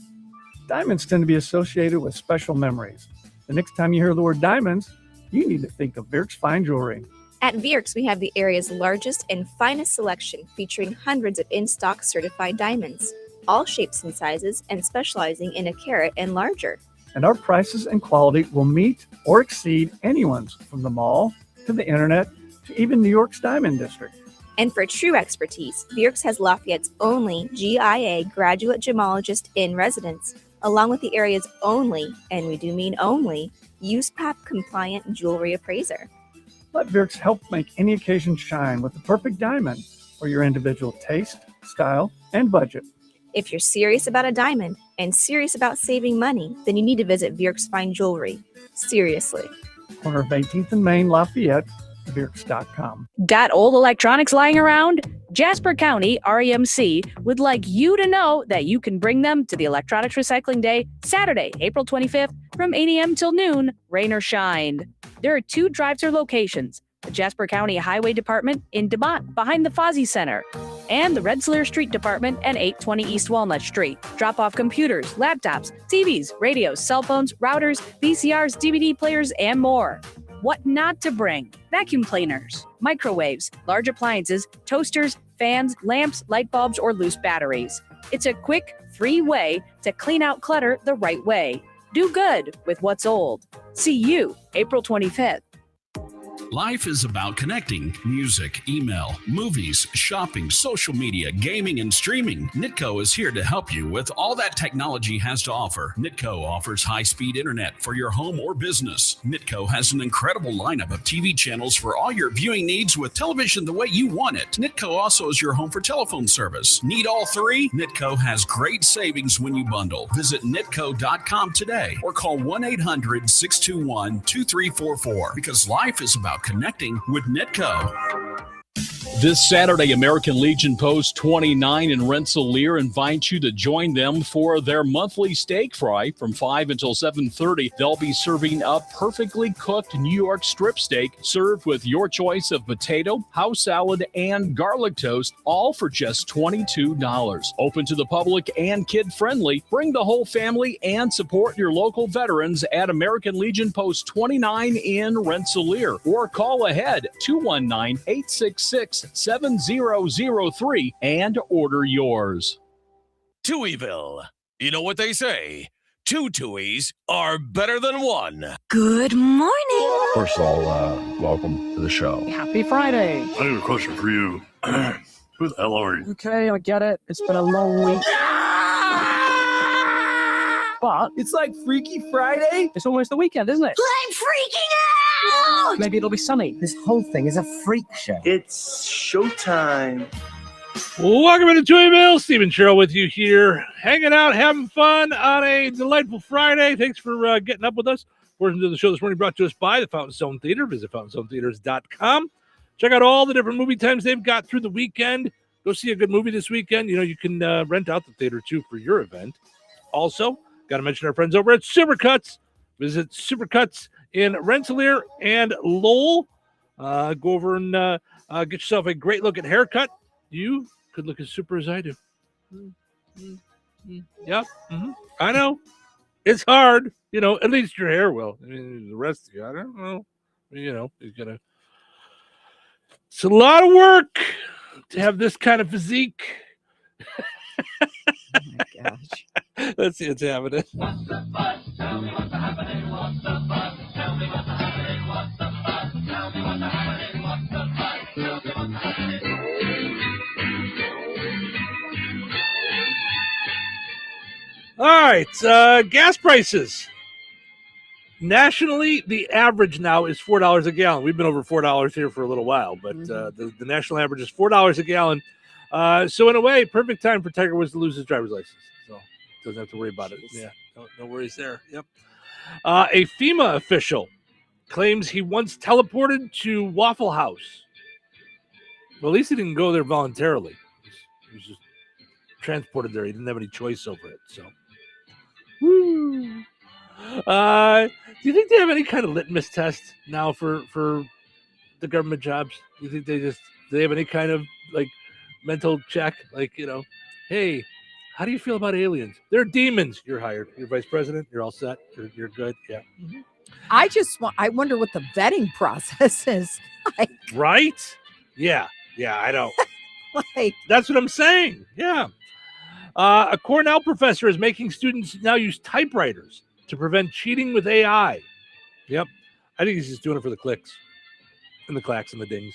Diamonds tend to be associated with special memories. The next time you hear the word diamonds, you need to think of Virks Fine Jewelry. At Virks, we have the area's largest and finest selection featuring hundreds of in-stock certified diamonds, all shapes and sizes, and specializing in a carat and larger. And our prices and quality will meet or exceed anyone's from the mall to the internet to even New York's Diamond District. And for true expertise, Virks has Lafayette's only GIA graduate gemologist in residence, along with the area's only, and we do mean only, USPAP compliant jewelry appraiser. Let Virks help make any occasion shine with the perfect diamond for your individual taste, style, and budget. If you're serious about a diamond and serious about saving money, then you need to visit Virks Fine Jewelry. Seriously. Corner of 18th and Main, Lafayette, Virks.com. Got old electronics lying around? Jasper County REMC would like you to know that you can bring them to the Electronics Recycling Day, Saturday, April 25th, from 8 a.m. till noon, rain or shine. There are 2 drive-thru locations, the Jasper County Highway Department in DeMont behind the Fozzie Center, and the Rensselaer Street Department at 820 East Walnut Street. Drop off computers, laptops, TVs, radios, cell phones, routers, VCRs, DVD players, and more. What not to bring: vacuum cleaners, microwaves, large appliances, toasters, fans, lamps, light bulbs, or loose batteries. It's a quick, free way to clean out clutter the right way. Do good with what's old. See you April 25th. Life is about connecting. Music, email, movies, shopping, social media, gaming, and streaming. Nitco is here to help you with all that technology has to offer. Nitco offers high-speed internet for your home or business. Nitco has an incredible lineup of TV channels for all your viewing needs with television the way you want it. Nitco also is your home for telephone service. Need all three? Nitco has great savings when you bundle. Visit nitco.com today or call 1-800-621-2344 because life is about connecting with Nitco. This Saturday, American Legion Post 29 in Rensselaer invites you to join them for their monthly steak fry from 5 until 7:30. They'll be serving up perfectly cooked New York strip steak served with your choice of potato, house salad, and garlic toast, all for just $22. Open to the public and kid-friendly. Bring the whole family and support your local veterans at American Legion Post 29 in Rensselaer. Or call ahead 219-866-7003 and order yours. Touhyville. You know what they say? Two Touhies are better than one. Good morning. First of all, welcome to the show. Happy Friday. I have a question for you. Who the hell are you? Okay, I get it. It's been a long week. But it's like Freaky Friday. It's almost the weekend, isn't it? I'm freaking out! Maybe it'll be sunny. This whole thing is a freak show. It's showtime. Welcome to Touhyville. Steve and Cheryl with you here, hanging out, having fun on a delightful Friday. Thanks for getting up with us. Portion of the show this morning brought to us by the Fountain Stone Theater. Visit fountainstonetheaters.com. Check out all the different movie times they've got through the weekend. Go see a good movie this weekend. You know, you can rent out the theater, too, for your event. Also, got to mention our friends over at Supercuts. Visit Supercuts in Rensselaer and Lowell. Go over and get yourself a great looking haircut. You could look as super as I do. Yep. I know. It's hard. You know, at least your hair will. I mean, the rest of you, I don't know. You know, it's a lot of work to have this kind of physique. Oh my gosh. Let's see what's happening. What's the buzz? Tell me what's happening. What's the buzz? Tell me what's happening. What's the buzz? Tell me what's happening. What's the buzz? Tell me what's happening. All right, gas prices. Nationally, the average now is $4 a gallon. We've been over $4 here for a little while, but the national average is $4 a gallon. So in a way, perfect time for Tiger Woods to lose his driver's license. So doesn't have to worry about it. Yeah, no worries there. Yep. A FEMA official claims he once teleported to Waffle House. Well, at least he didn't go there voluntarily. He was just transported there. He didn't have any choice over it. So, woo. Do you think they have any kind of litmus test now for the government jobs? Do you think do they have any kind of like mental check? Like, you know, hey, how do you feel about aliens? They're demons. You're hired. You're vice president. You're all set. You're good. Yeah. Mm-hmm. I wonder what the vetting process is like. Right? Yeah. Yeah, I don't. Like, that's what I'm saying. Yeah. A Cornell professor is making students now use typewriters to prevent cheating with AI. Yep. I think he's just doing it for the clicks and the clacks and the dings.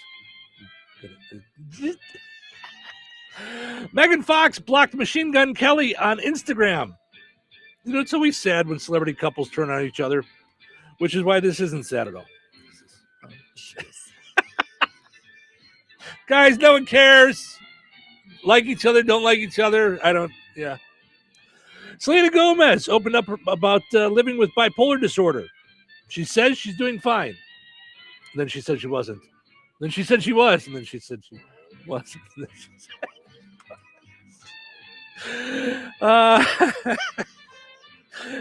Megan Fox blocked Machine Gun Kelly on Instagram. You know, it's always sad when celebrity couples turn on each other, which is why this isn't sad at all. Guys, no one cares. Like each other, don't like each other. I don't, yeah. Selena Gomez opened up about living with bipolar disorder. She says she's doing fine. And then she said she wasn't. Then she said she was. And then she said she wasn't. And then she said...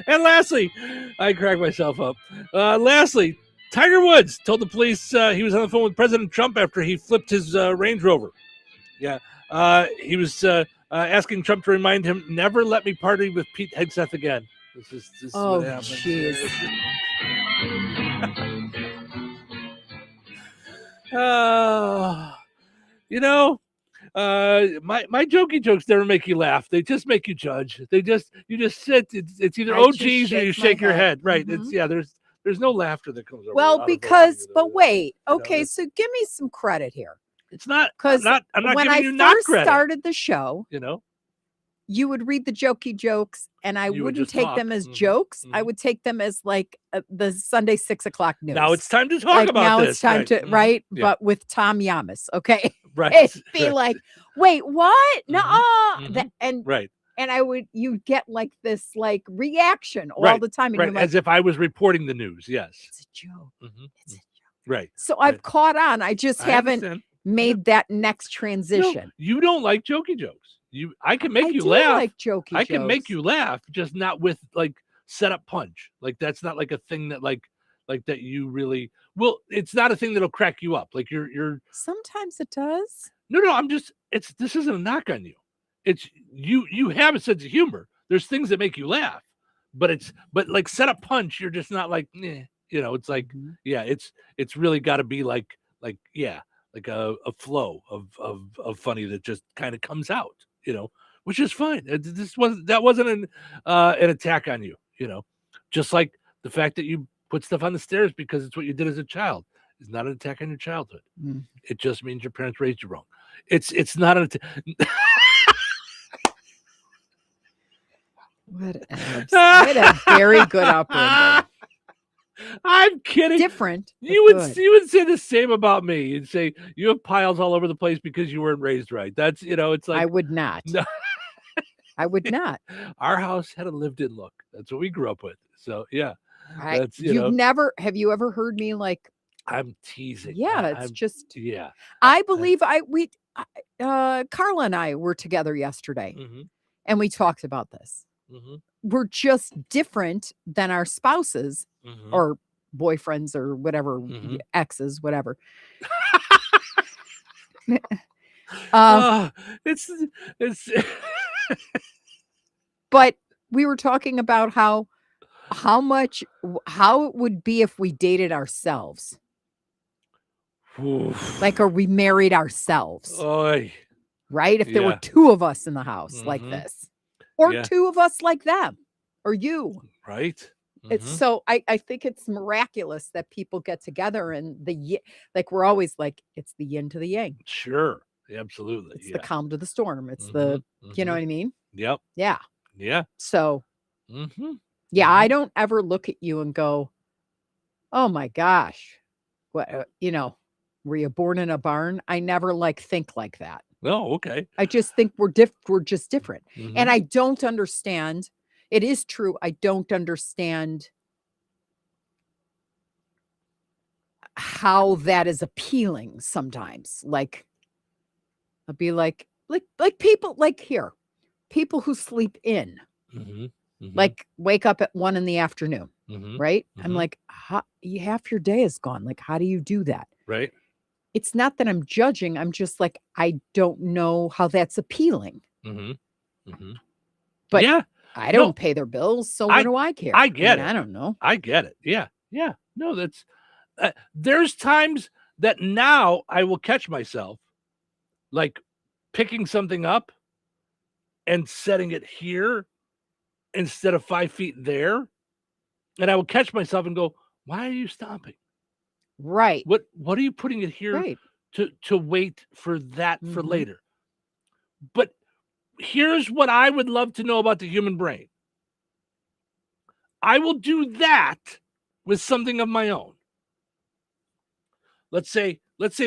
and lastly, I crack myself up. Lastly, Tiger Woods told the police he was on the phone with President Trump after he flipped his Range Rover. Yeah. He was asking Trump to remind him, never let me party with Pete Hegseth again. This is what happened. Jeez. My jokey jokes never make you laugh. They just make you judge. You just sit. It's either I just OGs or you shake my shake your head. Right. Mhm. There's no laughter that comes over. Well, but wait. Okay, it's- so give me some credit here. It's not Because I'm not when giving I you not first credit. started the show, You you would read the jokey jokes, and I You would wouldn't just take them talk. as jokes. I would take them as like the Sunday 6:00 news. Now it's time to talk like, about now this. it's time Right. to Mhm. right, Yeah. but with Tom Yamas. Okay, Right. It'd be Right. like, wait, what? No, Mhm. and Right. and you'd get like this like reaction all Right. the time, and Right. you're like, As if I was reporting the news. Yes. it's a joke. Mhm. It's a joke. Right. So I've caught on. I just I haven't understand. made that next No, transition. you don't like jokey jokes. I can make I you do laugh. like jokey I can make jokes. you laugh, just not with like set up punch. Like that's not like a thing that like that you really well. It's not a thing that'll crack you up. Like you're Sometimes it does. no. I'm just. This isn't a knock on you. It's you have a sense of humor. There's things that make you laugh, but like set up punch. You're just not like It's like yeah. It's really got to be like yeah. Like a flow of funny that just kind of comes out, which is fine. That wasn't an attack on you, just like the fact that you put stuff on the stairs because it's what you did as a child is not an attack on your childhood. Mm. It just means your parents raised you wrong. It's not an attack. What I had a very good upbringing. I'm kidding. Different. but You would good. say the same about me. You'd say you have piles all over the place because you weren't raised right. That's it's like I would not. No. I would not. Our house had a lived-in look. That's what we grew up with. So yeah, that's Have you ever heard me like? I'm teasing. Yeah, it's I'm- just. yeah. I believe Carla and I were together yesterday, Mm-hmm. and we talked about this. Mm-hmm. We're just different than our spouses Mhm. or boyfriends or whatever, Mhm. exes, whatever. It's But we were talking about how it would be if we dated ourselves, Oof. like, or we married ourselves, Oy. right? If there were Yeah. two of us in the house like Mhm. this, or Yeah. two of us like them, or you. Right. It's Mhm. so I think it's miraculous that people get together and like we're always like it's the yin to the yang. Sure. Absolutely. It's yeah. the calm to the storm. It's the you know Mhm. what I mean? Yep. Yeah. Yeah. So Mm-hmm. yeah, I don't ever look at you and go, "Oh my gosh, what were you born in a barn?" I never think like that. Oh, okay. I just think we're just different. Mhm. And I don't understand. It is true. I don't understand how that is appealing sometimes. Like I'll be like people like here, people who sleep in, Mhm. Mhm. like wake up at 1 PM, Mhm. right? I'm Mhm. like, half your day is gone. Like, how do you do that? Right. It's not that I'm judging. I'm just like, I don't know how that's appealing. Mm-hmm. Mm-hmm. But yeah, I don't pay their bills, so what do I care? I get mean, it. I don't know. I get it. Yeah. Yeah. No, that's there's times that now I will catch myself like picking something up and setting it here instead of 5 feet there. And I will catch myself and go, why are you stomping? Right. What are you putting it here Right. to wait for that for Mhm. later? But here's what I would love to know about the human brain. I will do that with something of my own. Let's say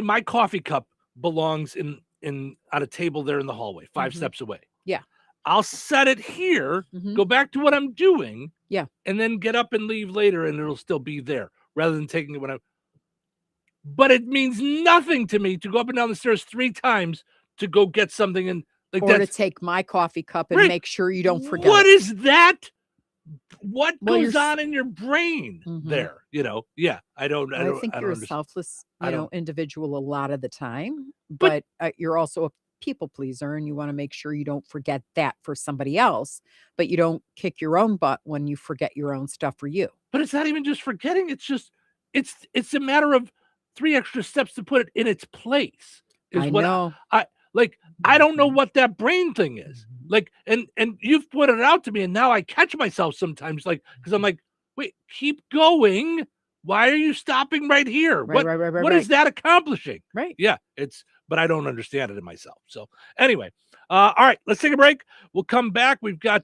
my coffee cup belongs in on a table there in the hallway, 5 Mhm. steps away. Yeah. I'll set it here, Mhm. go back to what I'm doing, Yeah. and then get up and leave later, and it'll still be there rather than taking it when I'm. But it means nothing to me to go up and down the stairs 3 times to go get something and like Or to that's take my coffee cup and Right. make sure you don't forget. what it. is that what goes on in your brain there? Yeah, I don't I think you're a understand. selfless, I don't- individual a lot of the time, but you're also a people pleaser, and you want to make sure you don't forget that for somebody else, but you don't kick your own butt when you forget your own stuff for you. But it's not even just forgetting. It's just it's a matter of 3 extra steps to put it in its place. Is I what know. I don't know what that brain thing is. Like, and you've pointed it out to me, and now I catch myself sometimes, like, because I'm like, wait, keep going. Why are you stopping right here? Right, What is that accomplishing? Right. Yeah, but I don't understand it in myself. So anyway, all right, let's take a break. We'll come back. We've got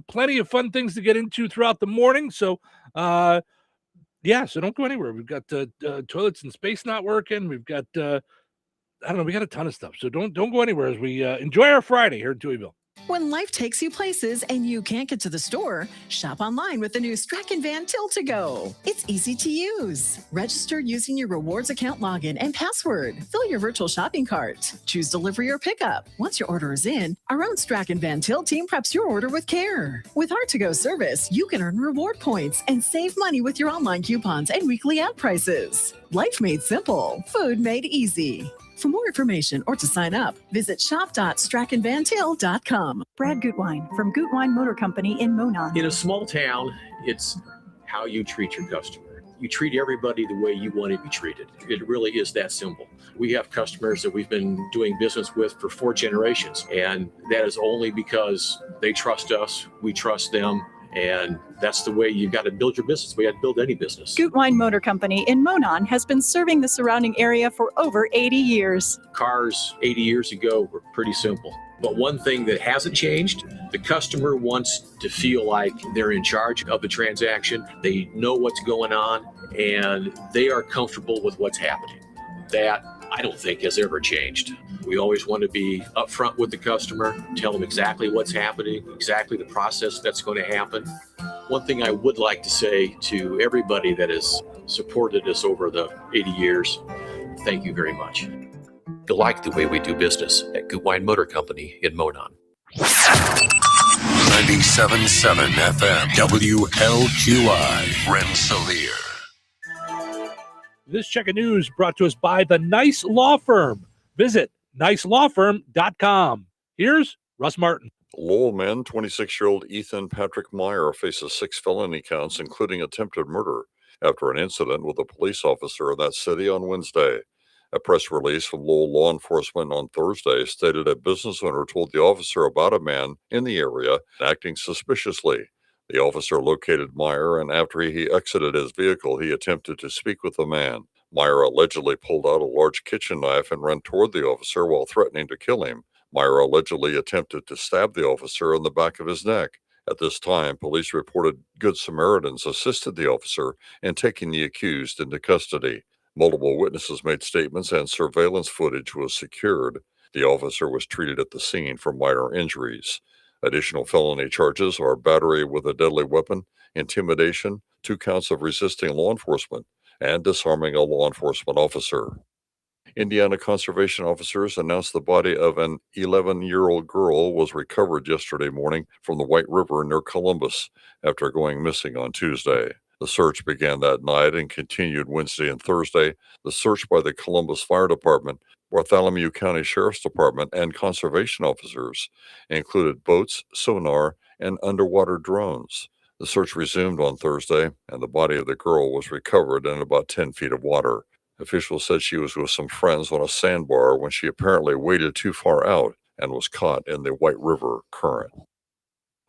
plenty of fun things to get into throughout the morning. So so don't go anywhere. We've got toilets in space not working. We've got I don't know, we got a ton of stuff. So don't go anywhere as we enjoy our Friday here in Touhyville. When life takes you places and you can't get to the store, shop online with the new Strachan Van Till to Go. It's easy to use. Register using your rewards account login and password. Fill your virtual shopping cart. Choose delivery or pickup. Once your order is in, our own Strachan Van Till team preps your order with care. With our to-go service, you can earn reward points and save money with your online coupons and weekly ad prices. Life made simple. Food made easy. For more information or to sign up, visit shop.strachanvantil.com. Brad Gutwein from Gutwein Motor Company in Monon. In a small town, it's how you treat your customer. You treat everybody the way you want to be treated. It really is that simple. We have customers that we've been doing business with for 4 generations, and that is only because they trust us, we trust them, and that's the way you've got to build your business. We got to build any business. Gutwein Motor Company in Monon has been serving the surrounding area for over 80 years. Cars 80 years ago were pretty simple. But one thing that hasn't changed, the customer wants to feel like they're in charge of the transaction. They know what's going on, and they are comfortable with what's happening. That, I don't think, has ever changed. We always want to be upfront with the customer, tell them exactly what's happening, exactly the process that's going to happen. One thing I would like to say to everybody that has supported us over the 80 years, thank you very much. You like the way we do business at Gutwein Motor Company in Monon. 97.7 FM, WLQI, Rensselaer. This check of news brought to us by the Nice Law Firm. Visit nicelawfirm.com. Here's Russ Martin. Lowell man, 26-year-old Ethan Patrick Meyer faces 6 felony counts, including attempted murder, after an incident with a police officer in that city on Wednesday. A press release from Lowell law enforcement on Thursday stated a business owner told the officer about a man in the area acting suspiciously. The officer located Meyer, and after he exited his vehicle, he attempted to speak with the man. Meyer allegedly pulled out a large kitchen knife and ran toward the officer while threatening to kill him. Meyer allegedly attempted to stab the officer in the back of his neck. At this time, police reported Good Samaritans assisted the officer in taking the accused into custody. Multiple witnesses made statements and surveillance footage was secured. The officer was treated at the scene for minor injuries. Additional felony charges are battery with a deadly weapon, intimidation, 2 counts of resisting law enforcement, and disarming a law enforcement officer. Indiana conservation officers announced the body of an 11-year-old girl was recovered yesterday morning from the White River near Columbus after going missing on Tuesday. The search began that night and continued Wednesday and Thursday. The search by the Columbus Fire Department, Bartholomew County Sheriff's Department, and conservation officers included boats, sonar, and underwater drones. The search resumed on Thursday, and the body of the girl was recovered in about 10 feet of water. Officials said she was with some friends on a sandbar when she apparently waded too far out and was caught in the White River current.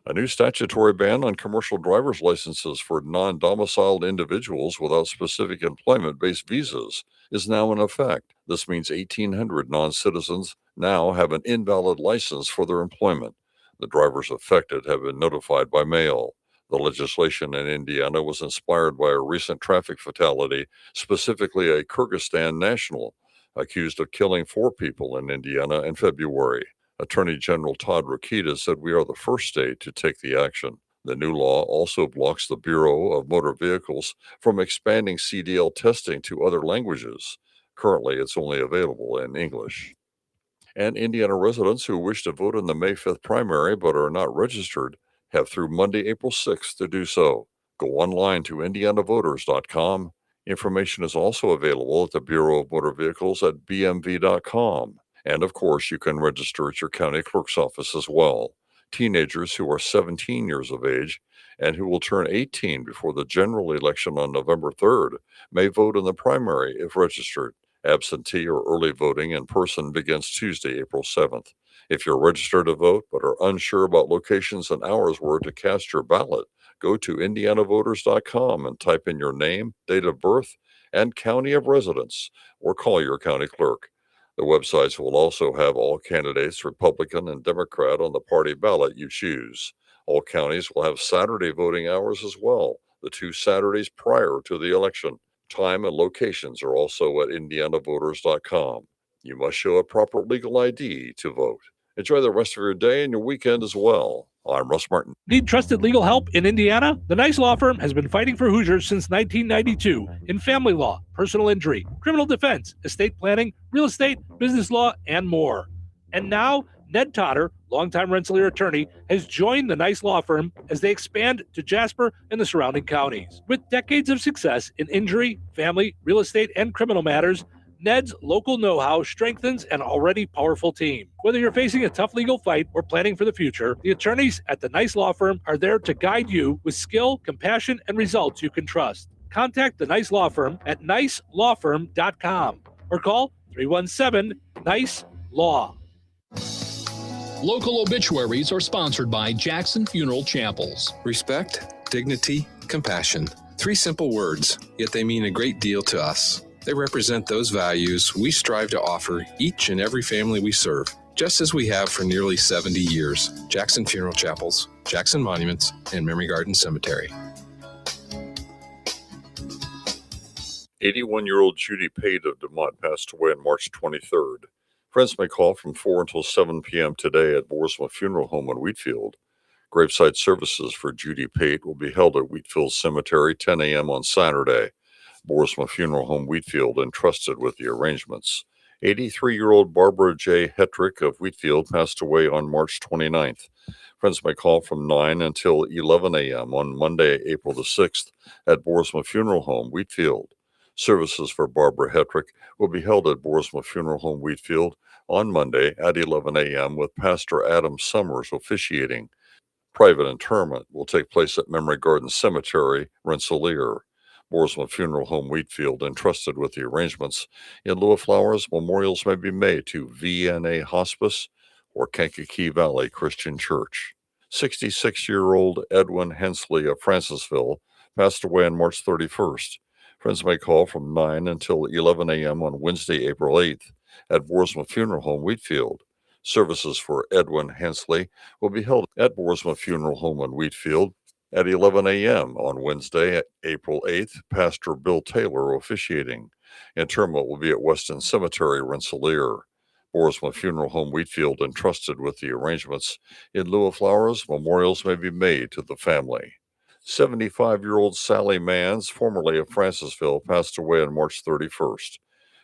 A new statutory ban on commercial driver's licenses for non-domiciled individuals without specific employment-based visas is now in effect. This means 1,800 non-citizens now have an invalid license for their employment. The drivers affected have been notified by mail. The legislation in Indiana was inspired by a recent traffic fatality, specifically a Kyrgyzstan national, accused of killing 4 people in Indiana in February. Attorney General Todd Rokita said we are the first state to take the action. The new law also blocks the Bureau of Motor Vehicles from expanding CDL testing to other languages. Currently, it's only available in English. And Indiana residents who wish to vote in the May 5th primary but are not registered have through Monday, April 6th to do so. Go online to indianavoters.com. Information is also available at the Bureau of Motor Vehicles at bmv.com. And of course, you can register at your county clerk's office as well. Teenagers who are 17 years of age and who will turn 18 before the general election on November 3rd may vote in the primary if registered. Absentee or early voting in person begins Tuesday, April 7th. If you're registered to vote but are unsure about locations and hours where to cast your ballot, go to indianavoters.com and type in your name, date of birth, and county of residence, or call your county clerk. The websites will also have all candidates, Republican and Democrat, on the party ballot you choose. All counties will have Saturday voting hours as well, the 2 Saturdays prior to the election. Time and locations are also at indianavoters.com. You must show a proper legal ID to vote. Enjoy the rest of your day and your weekend as well. I'm Russ Martin. Need trusted legal help in Indiana? The Nice Law Firm has been fighting for Hoosiers since 1992 in family law, personal injury, criminal defense, estate planning, real estate, business law, and more. And now, Ned Totter, longtime Rensselaer attorney, has joined the Nice Law Firm as they expand to Jasper and the surrounding counties. With decades of success in injury, family, real estate, and criminal matters, Ned's local know-how strengthens an already powerful team. Whether you're facing a tough legal fight or planning for the future, the attorneys at the Nice Law Firm are there to guide you with skill, compassion, and results you can trust. Contact the Nice Law Firm at nicelawfirm.com or call 317-NICE-LAW. Local obituaries are sponsored by Jackson Funeral Chapels. Respect, dignity, compassion. 3 simple words, yet they mean a great deal to us. They represent those values we strive to offer each and every family we serve, just as we have for nearly 70 years. Jackson Funeral Chapels, Jackson Monuments, and Memory Garden Cemetery. 81-year-old Judy Pate of DeMont passed away on March 23rd. Friends may call from 4 until 7 p.m. today at Boersma Funeral Home in Wheatfield. Graveside services for Judy Pate will be held at Wheatfield Cemetery 10 a.m. on Saturday. Boersma Funeral Home Wheatfield entrusted with the arrangements. 83-year-old Barbara J. Hetrick of Wheatfield passed away on March 29th. Friends may call from 9 until 11 a.m. on Monday, April the 6th at Boersma Funeral Home Wheatfield. Services for Barbara Hetrick will be held at Boersma Funeral Home Wheatfield on Monday at 11 a.m. with Pastor Adam Summers officiating. Private interment will take place at Memory Garden Cemetery, Rensselaer. Boersma Funeral Home Wheatfield entrusted with the arrangements. In lieu of flowers, memorials may be made to VNA Hospice or Kankakee Valley Christian Church. 66-year-old Edwin Hensley of Francisville passed away on March 31st. Friends may call from 9 until 11 a.m. on Wednesday, April 8th at Boersma Funeral Home Wheatfield. Services for Edwin Hensley will be held at Boersma Funeral Home in Wheatfield at 11 a.m. on Wednesday, April 8th. Pastor Bill Taylor officiating. Interment will be at Weston Cemetery, Rensselaer. Boersma Funeral Home Wheatfield entrusted with the arrangements. In lieu of flowers, memorials may be made to the family. 75-year-old Sally Manns, formerly of Francisville, passed away on March 31st.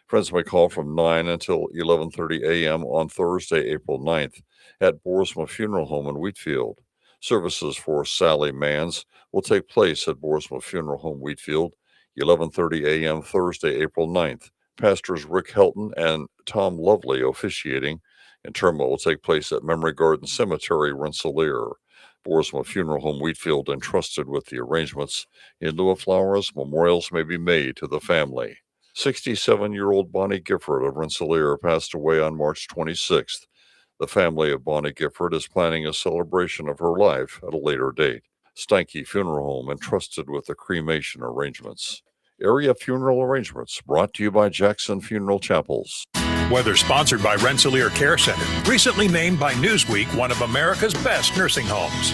Friends may call from 9 until 11:30 a.m. on Thursday, April 9th at Boersma Funeral Home in Wheatfield. Services for Sally Manns will take place at Boersma Funeral Home Wheatfield, 11:30 a.m. Thursday, April 9th. Pastors Rick Helton and Tom Lovely officiating. Interment will take place at Memory Garden Cemetery, Rensselaer. Boersma Funeral Home Wheatfield entrusted with the arrangements. In lieu of flowers, memorials may be made to the family. 67-year-old Bonnie Gifford of Rensselaer passed away on March 26th. The family of Bonnie Gifford is planning a celebration of her life at a later date. Steinke Funeral Home entrusted with the cremation arrangements. Area funeral arrangements brought to you by Jackson Funeral Chapels. Weather sponsored by Rensselaer Care Center, recently named by Newsweek one of America's best nursing homes.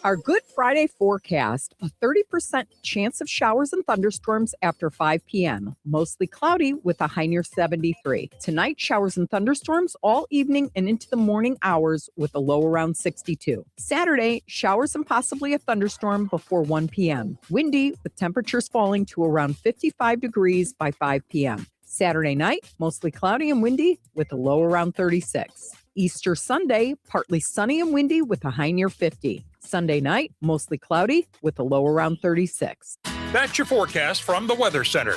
Our Good Friday forecast, a 30% chance of showers and thunderstorms after 5 p.m. Mostly cloudy with a high near 73. Tonight, showers and thunderstorms all evening and into the morning hours with a low around 62. Saturday, showers and possibly a thunderstorm before 1 p.m. Windy with temperatures falling to around 55 degrees by 5 p.m. Saturday night, mostly cloudy and windy with a low around 36. Easter Sunday, partly sunny and windy with a high near 50. Sunday night, mostly cloudy with a low around 36. That's your forecast from the Weather Center.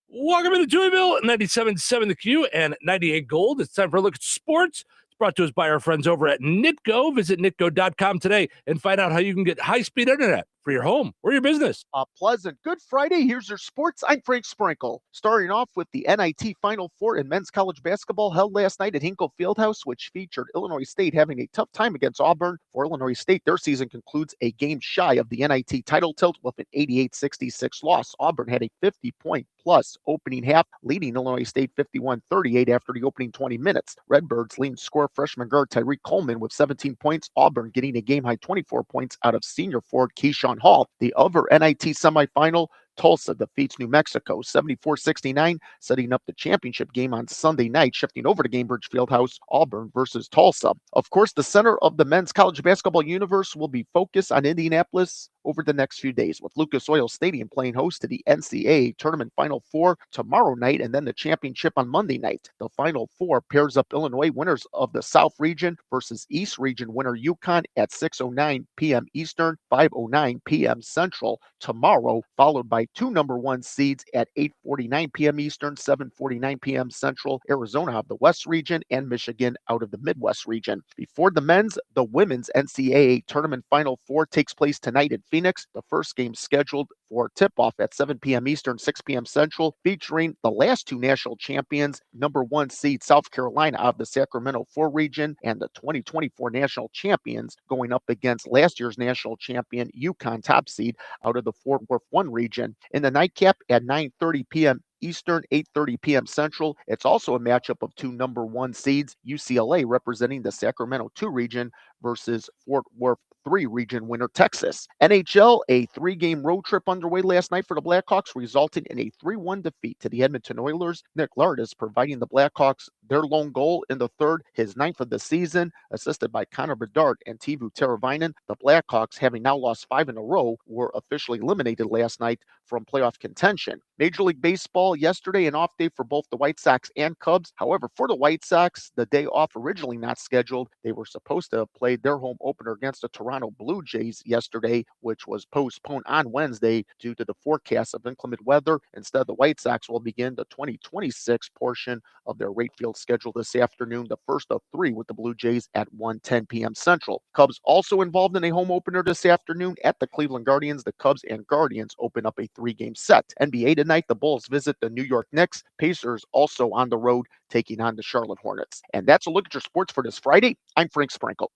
Welcome to Touhyville, 97.7 The Q and 98 Gold. It's time for a look at sports. It's brought to us by our friends over at Nitco. Visit nitco.com today and find out how you can get high-speed internet for your home or your business. A pleasant Good Friday. Here's your sports. I'm Frank Sprinkle. Starting off with the NIT Final Four in men's college basketball held last night at Hinkle Fieldhouse, which featured Illinois State having a tough time against Auburn. For Illinois State, their season concludes a game shy of the NIT title tilt with an 88-66 loss. Auburn had a 50-point plus opening half, leading Illinois State 51-38 after the opening 20 minutes. Redbirds leading scorer freshman guard Tyreek Coleman with 17 points. Auburn getting a game-high 24 points out of senior forward Keyshawn Hall. The other NIT semifinal, Tulsa defeats New Mexico 74-69, setting up the championship game on Sunday night, shifting over to Gainbridge Fieldhouse, Auburn versus Tulsa. Of course, the center of the men's college basketball universe will be focused on Indianapolis over the next few days, with Lucas Oil Stadium playing host to the NCAA Tournament Final Four tomorrow night and then the championship on Monday night. The Final Four pairs up Illinois winners of the South Region versus East Region winner UConn at 6:09 p.m. Eastern, 5:09 p.m. Central tomorrow, followed by two number one seeds at 8:49 p.m. Eastern, 7:49 p.m. Central. Arizona out of the West Region and Michigan out of the Midwest Region. Before the men's, the women's NCAA Tournament Final Four takes place tonight in Phoenix. The first game scheduled for tip-off at 7 p.m. Eastern, 6 p.m. Central, featuring the last two national champions, number one seed South Carolina out of the Sacramento 4 region and the 2024 national champions going up against last year's national champion UConn top seed out of the Fort Worth 1 region. In the nightcap at 9:30 p.m. Eastern, 8:30 p.m. Central. It's also a matchup of two number one seeds, UCLA representing the Sacramento 2 region versus Fort Worth 3 region winner Texas. NHL, a 3-game road trip underway last night for the Blackhawks, resulting in a 3-1 defeat to the Edmonton Oilers. Nick Lardis providing the Blackhawks their lone goal in the third, his 9th of the season, assisted by Connor Bedard and Teuvo Teravainen. The Blackhawks, having now lost 5 in a row, were officially eliminated last night from playoff contention. Major League Baseball yesterday, an off day for both the White Sox and Cubs. However, for the White Sox, the day off originally not scheduled. They were supposed to have played their home opener against the Toronto Blue Jays yesterday, which was postponed on Wednesday due to the forecast of inclement weather. Instead, the White Sox will begin the 2026 portion of their right field schedule this afternoon, the first of 3 with the Blue Jays at 1:10 p.m. Central. Cubs also involved in a home opener this afternoon at the Cleveland Guardians. The Cubs and Guardians open up a 3-game set. NBA tonight, the Bulls visit the New York Knicks. Pacers also on the road taking on the Charlotte Hornets. And that's a look at your sports for this Friday. I'm Frank Sprinkle.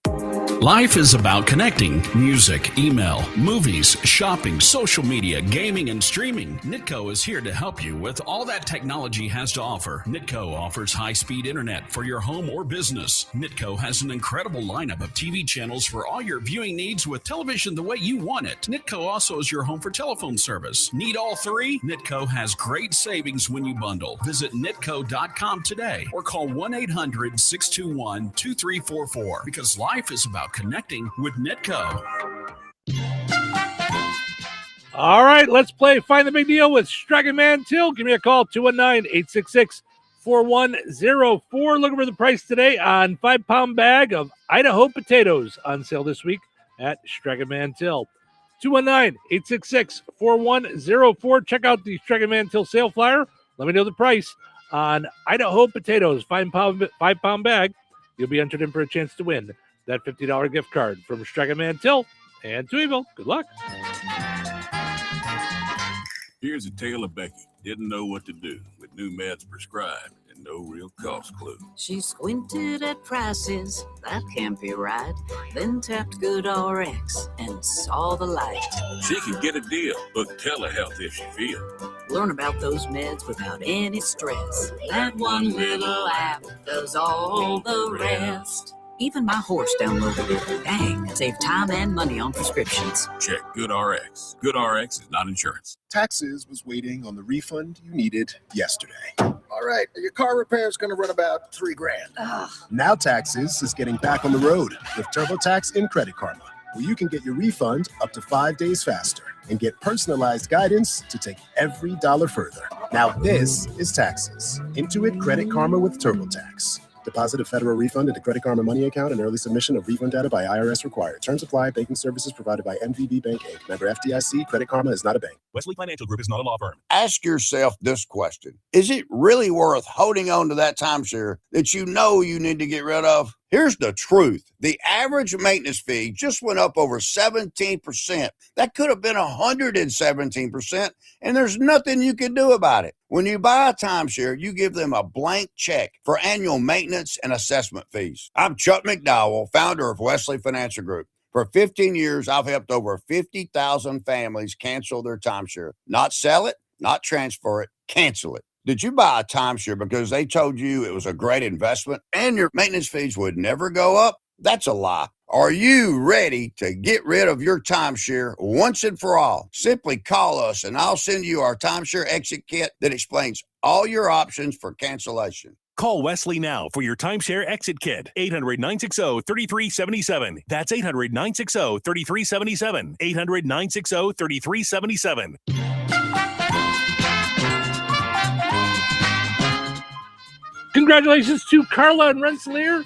Life is about connecting. Music, email, movies, shopping, social media, gaming, and streaming. Nitco is here to help you with all that technology has to offer. Nitco offers high-speed internet for your home or business. Nitco has an incredible lineup of TV channels for all your viewing needs with television the way you want it. Nitco also is your home for telephone service. Need all 3? Nitco has great savings when you bundle. Visit nitco.com today or call 1-800-621-2344 because life is about connecting with Nitco. All right, let's play Find the Big Deal with Striking Man Till. Give me a call, 219-866-4104. Looking for the price today on 5-pound bag of Idaho potatoes on sale this week at Striking Man Till. 219-866-4104. Check out the Striking Man Till sale flyer. Let me know the price on Idaho potatoes, 5-pound bag. You'll be entered in for a chance to win that $50 gift card from Striking Man Till and Touhyville. Good luck. Here's a tale of Becky. Didn't know what to do with new meds prescribed and no real cost clue. She squinted at prices, that can't be right. Then tapped GoodRx and saw the light. She can get a deal. Book telehealth if she feels. Learn about those meds without any stress. That one little app does all the rest. Even my horse downloaded it. Dang, it saved time and money on prescriptions. Check GoodRx. GoodRx is not insurance. Taxes was waiting on the refund you needed yesterday. All right, your car repair is going to run about $3,000. Ugh. Now Taxes is getting back on the road with TurboTax and Credit Karma, where you can get your refund up to 5 days faster and get personalized guidance to take every dollar further. Now this is taxes. Intuit Credit Karma with TurboTax. Deposit a federal refund into Credit Karma Money account and early submission of refund data by IRS required. Terms apply. Banking services provided by MVB Bank Inc. Member FDIC. Credit Karma is not a bank. Wesley Financial Group is not a law firm. Ask yourself this question. Is it really worth holding on to that timeshare that you know you need to get rid of? Here's the truth. The average maintenance fee just went up over 17%. That could have been 117%, and there's nothing you can do about it. When you buy a timeshare, you give them a blank check for annual maintenance and assessment fees. I'm Chuck McDowell, founder of Wesley Financial Group. For 15 years, I've helped over 50,000 families cancel their timeshare. Not sell it, not transfer it, cancel it. Did you buy a timeshare because they told you it was a great investment and your maintenance fees would never go up? That's a lie. Are you ready to get rid of your timeshare once and for all? Simply call us and I'll send you our timeshare exit kit that explains all your options for cancellation. Call Wesley now for your timeshare exit kit. 800-960-3377. That's 800-960-3377. 800-960-3377. Congratulations to Carla and Rensselaer.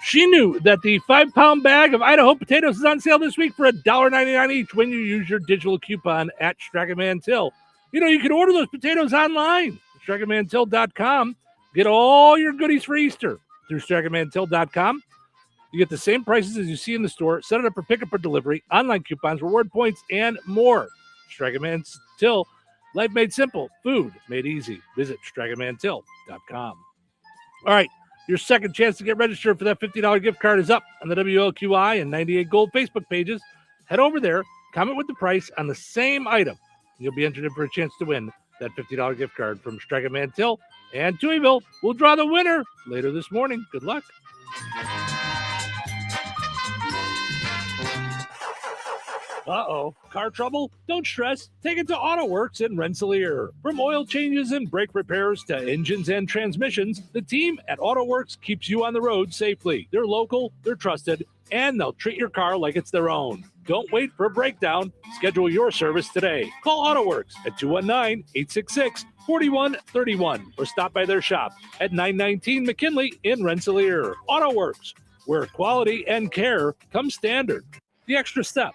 She knew that the 5-pound bag of Idaho potatoes is on sale this week for $1.99 each when you use your digital coupon at Strachan Till. You know, you can order those potatoes online at StrachanTill.com. Get all your goodies for Easter through StrachanTill.com. You get the same prices as you see in the store. Set it up for pickup or delivery, online coupons, reward points, and more. Strachan Till. Life made simple. Food made easy. Visit StrachanTill.com. All right, your second chance to get registered for that $50 gift card is up on the WLQI and 98 Gold Facebook pages. Head over there, comment with the price on the same item. You'll be entered in for a chance to win that $50 gift card from Strachan Till and Touhyville. We'll draw the winner later this morning. Good luck. Uh-oh, car trouble? Don't stress. Take it to AutoWorks in Rensselaer. From oil changes and brake repairs to engines and transmissions, the team at AutoWorks keeps you on the road safely. They're local, they're trusted, and they'll treat your car like it's their own. Don't wait for a breakdown. Schedule your service today. Call AutoWorks at 219-866-4131 or stop by their shop at 919 McKinley in Rensselaer. AutoWorks, where quality and care come standard. The extra step.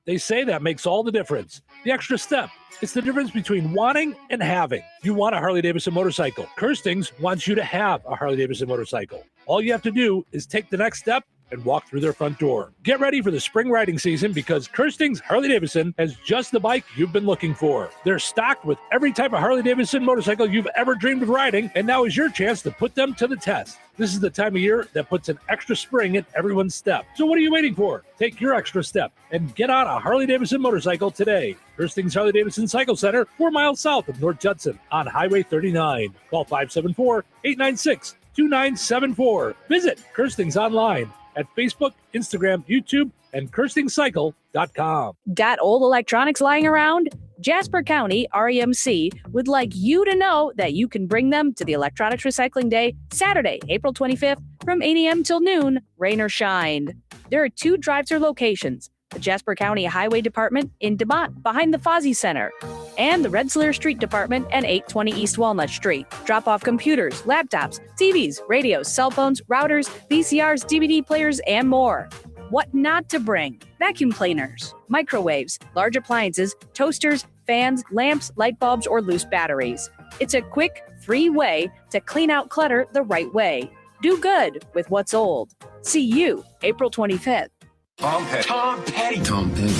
They say that makes all the difference. The extra step. It's the difference between wanting and having. You want a Harley-Davidson motorcycle. Kirstings wants you to have a Harley-Davidson motorcycle. All you have to do is take the next step and walk through their front door. Get ready for the spring riding season because Kirstings Harley-Davidson has just the bike you've been looking for. They're stocked with every type of Harley-Davidson motorcycle you've ever dreamed of riding, and now is your chance to put them to the test. This is the time of year that puts an extra spring in everyone's step. So what are you waiting for? Take your extra step and get on a Harley-Davidson motorcycle today. Kirstings Harley-Davidson Cycle Center, 4 miles south of North Judson on Highway 39. Call 574-896-2974. Visit Kirstings online at Facebook, Instagram, YouTube, and KirstingCycle.com. Got old electronics lying around? Jasper County REMC would like you to know that you can bring them to the Electronics Recycling Day, Saturday, April 25th, from 8 a.m. till noon, rain or shine. There are 2 drive-thru locations, the Jasper County Highway Department in DeMont behind the Fozzie Center, and the Rensselaer Street Department and 820 East Walnut Street. Drop off computers, laptops, TVs, radios, cell phones, routers, VCRs, DVD players, and more. What not to bring? Vacuum cleaners, microwaves, large appliances, toasters, fans, lamps, light bulbs, or loose batteries. It's a quick, free way to clean out clutter the right way. Do good with what's old. See you April 25th. Tom Petty. Tom Petty. Tom Petty.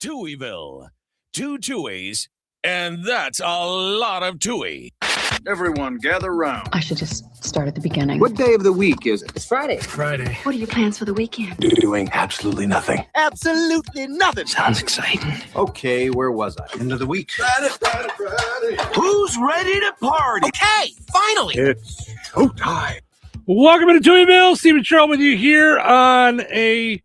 Touhyville. 2 Touhies, and that's a lot of Touhy. Everyone, gather round. I should just start at the beginning. What day of the week is it? It's Friday. Friday. What are your plans for the weekend? Doing absolutely nothing. Absolutely nothing. Sounds exciting. Okay, where was I? End of the week. Friday. Who's ready to party? Okay, finally. It's showtime. Welcome to Touhyville. Stephen Sherrill with you here on a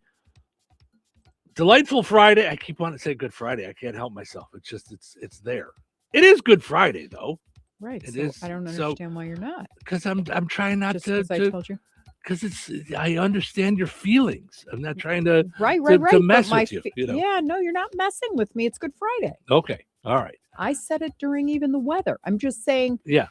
delightful Friday. I keep wanting to say Good Friday. I can't help myself. It's just, it's there. It is Good Friday, though. Right. It so is. I don't So understand why you're not. because I'm trying not Just to. because I told you. Because I understand your feelings. I'm not trying to Right. to But mess my with you. You know. yeah, no, you're not messing with me. It's Good Friday. Okay. All right. I said it during even the weather. I'm just saying. Yeah.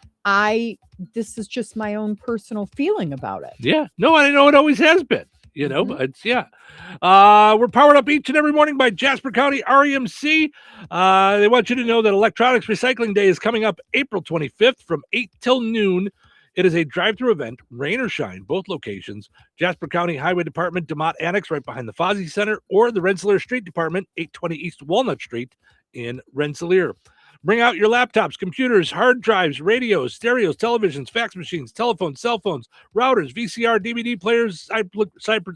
This is just my own personal feeling about it. Yeah. No, I know it always has been. You know, but it's we're powered up each and every morning by Jasper County REMC. They want you to know that Electronics Recycling Day is coming up April 25th from 8 till noon. It is a drive-through event, rain or shine, both locations. Jasper County Highway Department, DeMott Annex, right behind the Fozzie Center, or the Rensselaer Street Department, 820 East Walnut Street in Rensselaer. Bring out your laptops, computers, hard drives, radios, stereos, televisions, fax machines, telephones, cell phones, routers, VCR, DVD players,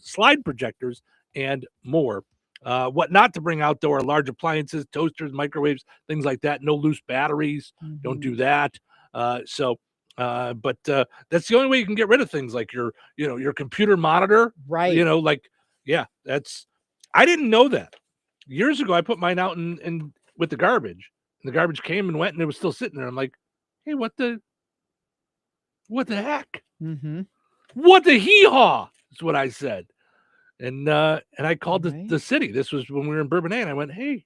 slide projectors, and more. What not to bring out, though, are large appliances, toasters, microwaves, things like that. No loose batteries. Don't do that. But that's the only way you can get rid of things like your computer monitor. Right. I didn't know that. Years ago, I put mine out in with the garbage. The garbage came and went, and it was still sitting there. I'm like, hey, what the heck? Mm-hmm. What the hee-haw is what I said. And I called the city. This was when we were in Bourbonnais, and I went, hey,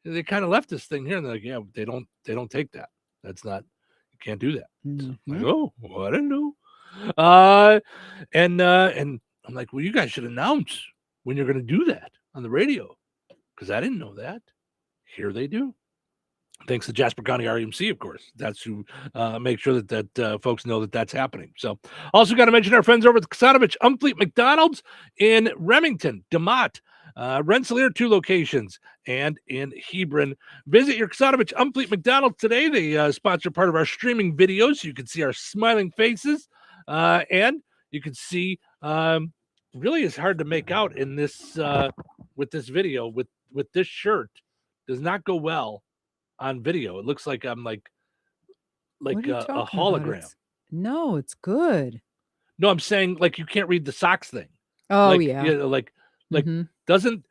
they kind of left this thing here. And they're like, yeah, they don't take that. That's not, you can't do that. So I'm like, oh, well, I didn't know. And I'm like, well, you guys should announce when you're going to do that on the radio, because I didn't know that. Here they do. Thanks to Jasper County REMC, of course. That's who make sure that folks know that that's happening. So, also got to mention our friends over at the Kasanovich Umfleet McDonald's in Remington, DeMott, Rensselaer, 2 locations, and in Hebron. Visit your Kasanovich Umfleet McDonald's today. They sponsor part of our streaming videos, so you can see our smiling faces, and you can see. Really, is hard to make out in this with this video with this shirt. Does not go well on video. It looks like I'm like What are you a talking hologram. about? No, it's good. No, I'm saying like you can't read the socks thing. Oh, like, yeah. like doesn't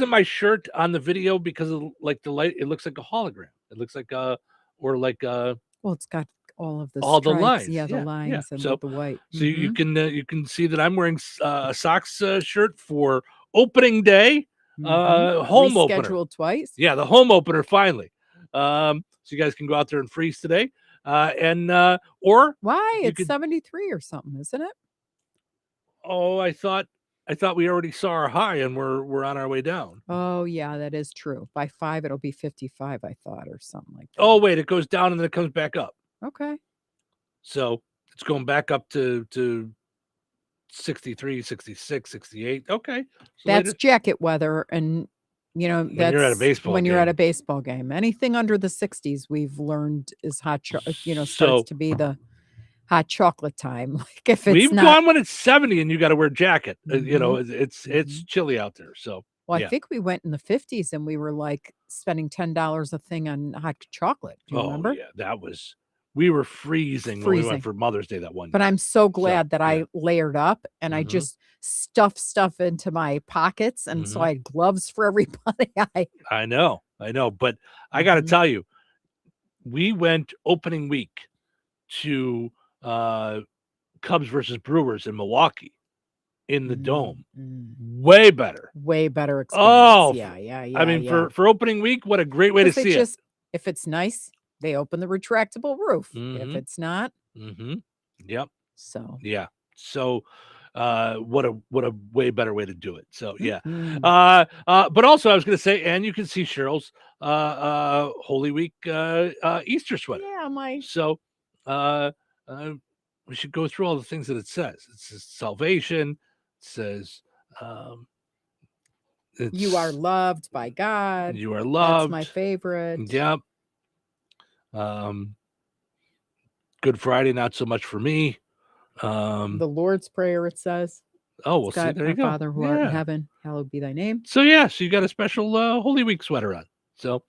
my shirt on the video, because of like the light, it looks like a hologram. It looks like well, it's got all of the all the stripes. lines. Yeah, the lines and So with the white. So you can see that I'm wearing a socks shirt for opening day, home opener. Rescheduled twice. Yeah, the home opener finally. So you guys can go out there and freeze today. Or why? It's 73 or something, isn't it? Oh, I thought we already saw our high and we're on our way down. Oh, yeah, that is true. By 5, it'll be 55, I thought, or something like that. Oh, wait, it goes down and then it comes back up. Okay. So it's going back up to 63, 66, 68. Okay. So That's jacket weather. And, that's when you're at a baseball when game. you're at a baseball game. Anything under the 60s, we've learned is hot, starts to be the hot chocolate time. Like if it's we've not, gone when it's 70 and you got to wear a jacket. It's chilly out there. So, well, I think we went in the 50s and we were like spending $10 a thing on hot chocolate. Do you remember? Yeah, we were freezing when we went for Mother's Day that one year. But I'm so glad that I layered up and I just stuffed stuff into my pockets. And so I had gloves for everybody. I know. But I got to tell you, we went opening week to Cubs versus Brewers in Milwaukee in the Dome. Way better experience. Oh, yeah. I mean, for opening week, what a great way to see it. If it's nice, they open the retractable roof. If it's not, yep. So yeah. So what a way better way to do it. So yeah. But also I was going to say, and you can see Cheryl's Holy Week Easter sweater. Yeah, So we should go through all the things that it says. It says salvation. It says you are loved by God. You are loved. That's my favorite. Yep. Good Friday, not so much for me. The Lord's Prayer, it says. Oh, we'll see. There you go. Father who art in heaven, hallowed be thy name. So yeah, so you got a special Holy Week sweater on. So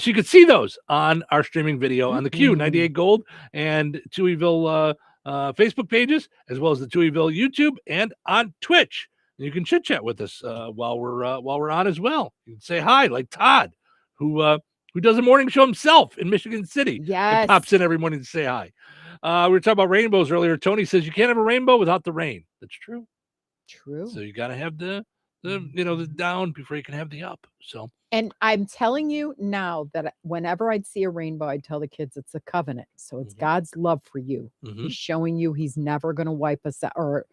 you can see those on our streaming video on the Q98 Gold and Touhyville Facebook pages, as well as the Touhyville YouTube and on Twitch. And you can chit chat with us while we're on as well. You can say hi, like Todd, who who does a morning show himself in Michigan City. Yes. And pops in every morning to say hi. We were talking about rainbows earlier. Tony says you can't have a rainbow without the rain. That's true. True. So you got to have the down before you can have the up. So, and I'm telling you now that whenever I'd see a rainbow, I'd tell the kids it's a covenant. So it's God's love for you. He's showing you he's never going to wipe us out or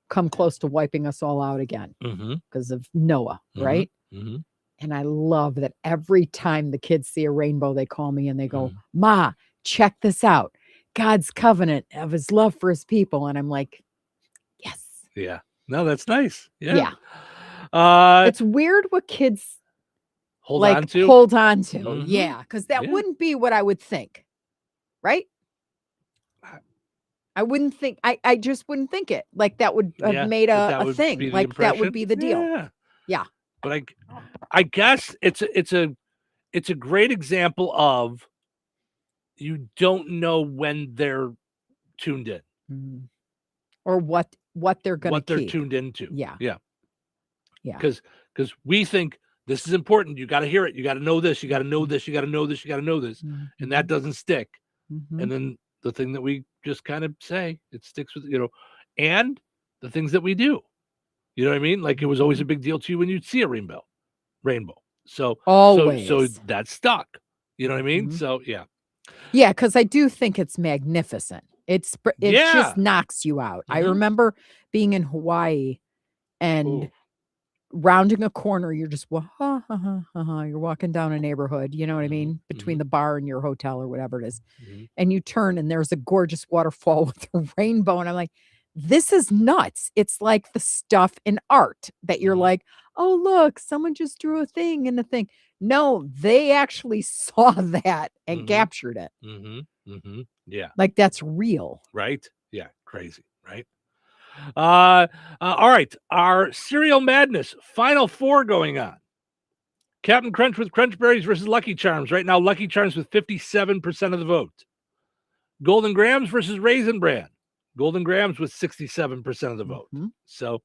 come close to wiping us all out again because of Noah, right? And I love that every time the kids see a rainbow, they call me and they go, Ma, check this out. God's covenant of his love for his people. And I'm like, yes. Yeah. No, that's nice. Yeah. Yeah. It's weird what kids hold on to. Hold on to. Yeah. Because that wouldn't be what I would think. Right? I wouldn't think, I just wouldn't think it. Like that would have made a thing. Like that would be the deal. Yeah. But I guess it's a great example of you don't know when they're tuned in. Or what they're going to what they're tuned into. Yeah. Yeah. Yeah. Because we think this is important. You got to hear it. You got to know this. You got to know this. You got to know this. You got to know this. And that doesn't stick. And then the thing that we just kind of say, it sticks with, and the things that we do. You know what I mean? Like it was always a big deal to you when you'd see a rainbow. So always. So that stuck. You know what I mean? So yeah. Yeah, because I do think it's magnificent. It just knocks you out. I remember being in Hawaii and rounding a corner, you're just you're walking down a neighborhood, you know what I mean? Between the bar and your hotel or whatever it is. And you turn and there's a gorgeous waterfall with a rainbow. And I'm like, this is nuts. It's like the stuff in art that you're like, oh, look, someone just drew a thing in the thing. No, they actually saw that and captured it. Yeah. Like that's real. Right? Yeah. Crazy. Right? All right. Our cereal madness final four going on. Captain Crunch with Crunch Berries versus Lucky Charms. Right now, Lucky Charms with 57% of the vote. Golden Grams versus Raisin Bran. Golden Grams with 67% of the vote. So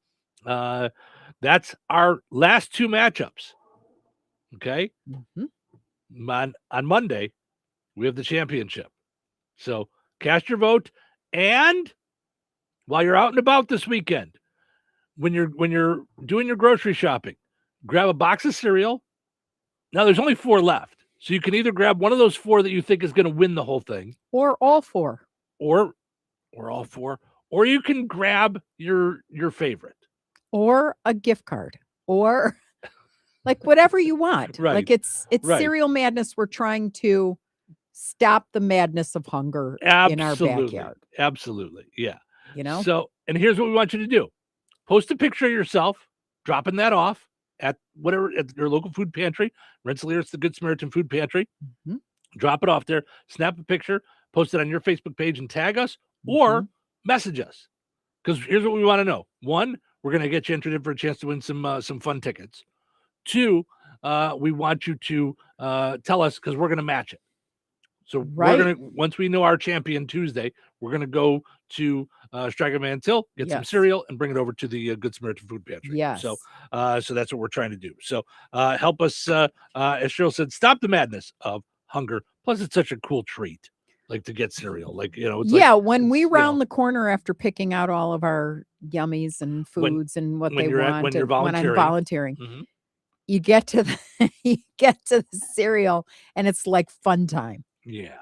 that's our last two matchups. Okay. On Monday, we have the championship. So cast your vote. And while you're out and about this weekend, when you're doing your grocery shopping, grab a box of cereal. Now there's only 4 left. So you can either grab one of those 4 that you think is going to win the whole thing. Or all 4. Or all 4. Or you can grab your favorite. Or a gift card. Or like whatever you want. Right. Like it's cereal madness. We're trying to stop the madness of hunger in our backyard. Absolutely. Yeah. So, and here's what we want you to do. Post a picture of yourself dropping that off at your local food pantry. Rensselaer, it's the Good Samaritan Food Pantry. Drop it off there. Snap a picture. Post it on your Facebook page and tag us or message us. Because here's what we want to know. 1, we're going to get you entered in for a chance to win some fun tickets. 2, we want you to tell us because we're going to match it. So we're going to, once we know our champion Tuesday, we're going to go to Striker Man Till, get some cereal, and bring it over to the Good Samaritan Food Pantry. Yes. So that's what we're trying to do. So help us, as Cheryl said, stop the madness of hunger. Plus, it's such a cool treat, like to get cereal. Like, it's when we round the corner after picking out all of our yummies and foods and what they want, when I'm volunteering, you get to the cereal and it's like fun time. Yeah.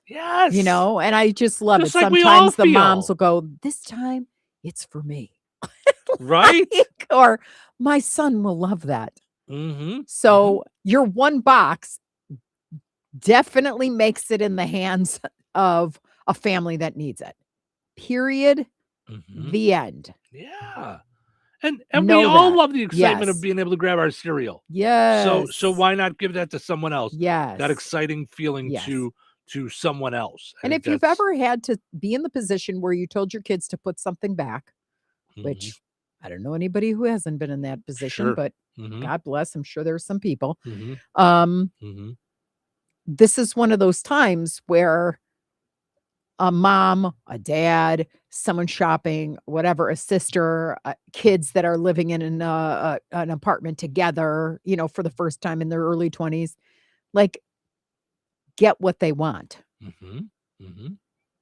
Yes. And I just love it. Like sometimes the moms will go, this time it's for me. Right. Or my son will love that. So your one box definitely makes it in the hands of a family that needs it. Period. The end. Yeah. And we all love the excitement of being able to grab our cereal. Yes. So why not give that to someone else? Yes. That exciting feeling to someone else. And if you've ever had to be in the position where you told your kids to put something back, which I don't know anybody who hasn't been in that position, but God bless, I'm sure there's some people. This is one of those times where a mom, a dad, someone shopping, whatever, a sister, kids that are living in an apartment together, for the first time in their early 20s. Like get what they want. Mm-hmm. Mm-hmm.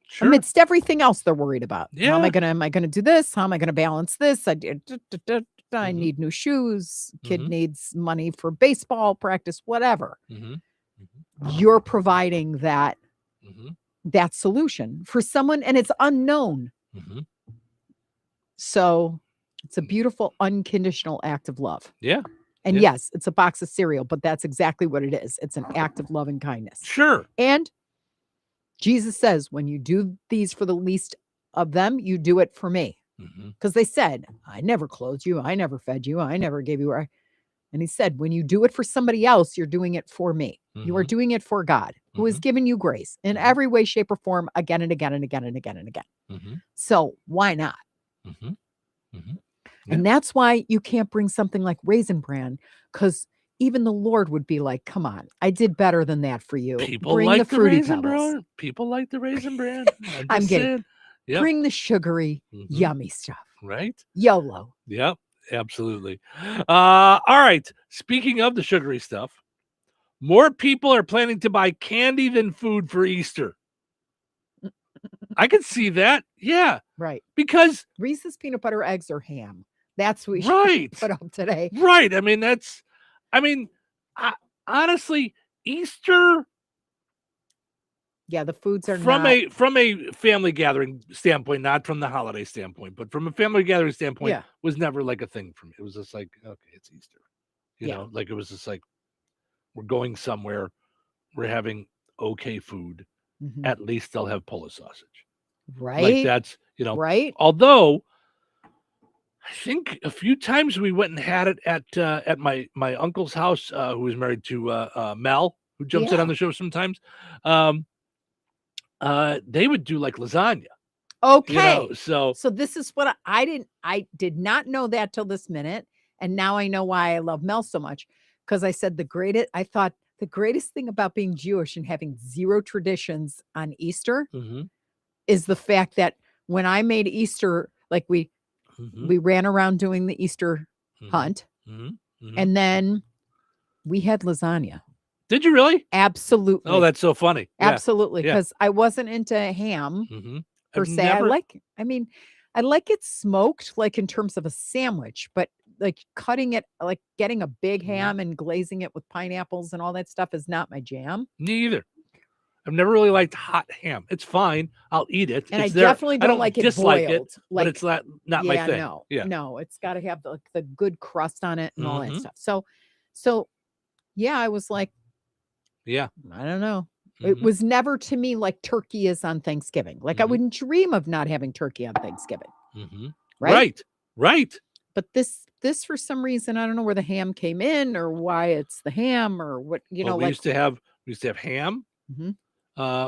Sure. Amidst everything else they're worried about. Yeah. How am I gonna do this? How am I gonna balance this? I Mm-hmm. need new shoes. Kid Mhm. needs money for baseball practice, whatever. Mm-hmm. You're providing that Mm-hmm. that solution for someone, and it's unknown. Mm-hmm. So it's a beautiful, unconditional act of love. Yeah. And Yeah. yes, it's a box of cereal, but that's exactly what it is. It's an act of love and kindness. Sure. And Jesus says, when you do these for the least of them, you do it for me. Mm-hmm. Because they said, I never clothed you. I never fed you. I never gave you. And he said, when you do it for somebody else, you're doing it for me. You are Mhm. doing it for God, who has given you grace in every way, shape, or form again and again and again and again and again. Mm-hmm. So why not? Mm-hmm. Mm-hmm. And that's why you can't bring something like Raisin Bran, because even the Lord would be like, come on, I did better than that for you. People Bring like the fruity Raisin pebbles. Bran. People like the Raisin Bran. I'm just kidding. saying. Yep. Bring the sugary, Mhm. yummy stuff. Right? YOLO. Yep. Absolutely. All right. Speaking of the sugary stuff, more people are planning to buy candy than food for Easter. I can see that. Yeah. Right. Because Reese's peanut butter eggs or ham. That's what we should right. put up today. Right. Honestly, Easter Yeah, the foods are from not. from a family gathering standpoint, not from the holiday standpoint, but from a family gathering standpoint, Yeah. was never like a thing for me. It was just like, okay, it's Easter. You Yeah. know, like it was just like we're going somewhere, we're having okay food. Mhm. At least they'll have Polish sausage. Right. Like that's, you know, right. although I think a few times we went and had it at my uncle's house, who was married to Mel, who jumps in Yeah. on the show sometimes. They would do like lasagna. Okay. So this is what I did not know that till this minute. And now I know why I love Mel so much. Because I said I thought the greatest thing about being Jewish and having zero traditions on Easter Mhm. is the fact that when I made Easter, like we ran around doing the Easter hunt, Mhm. Mhm. and then we had lasagna. Did you really? Absolutely. Oh, that's so funny. Yeah. Absolutely. Yeah. Because I wasn't into ham Mhm. per I've se. never- I like it smoked, like in terms of a sandwich, but like cutting it, like getting a big ham and glazing it with pineapples and all that stuff is not my jam. Me either. I've never really liked hot ham. It's fine. I'll eat it. And It's I there. definitely I don't like it dislike boiled. it, Like, but it's not my thing. No, Yeah. no, it's got to have the good crust on it and all that Mhm. stuff. So yeah, I was like, Yeah. I don't know. It Mhm. was never to me like turkey is on Thanksgiving. Like I Mhm. wouldn't dream of not having turkey on Thanksgiving. Mhm. Right? Right. But this for some reason, I don't know where the ham came in or why it's the ham or what, Well, we like used to have ham. Mhm.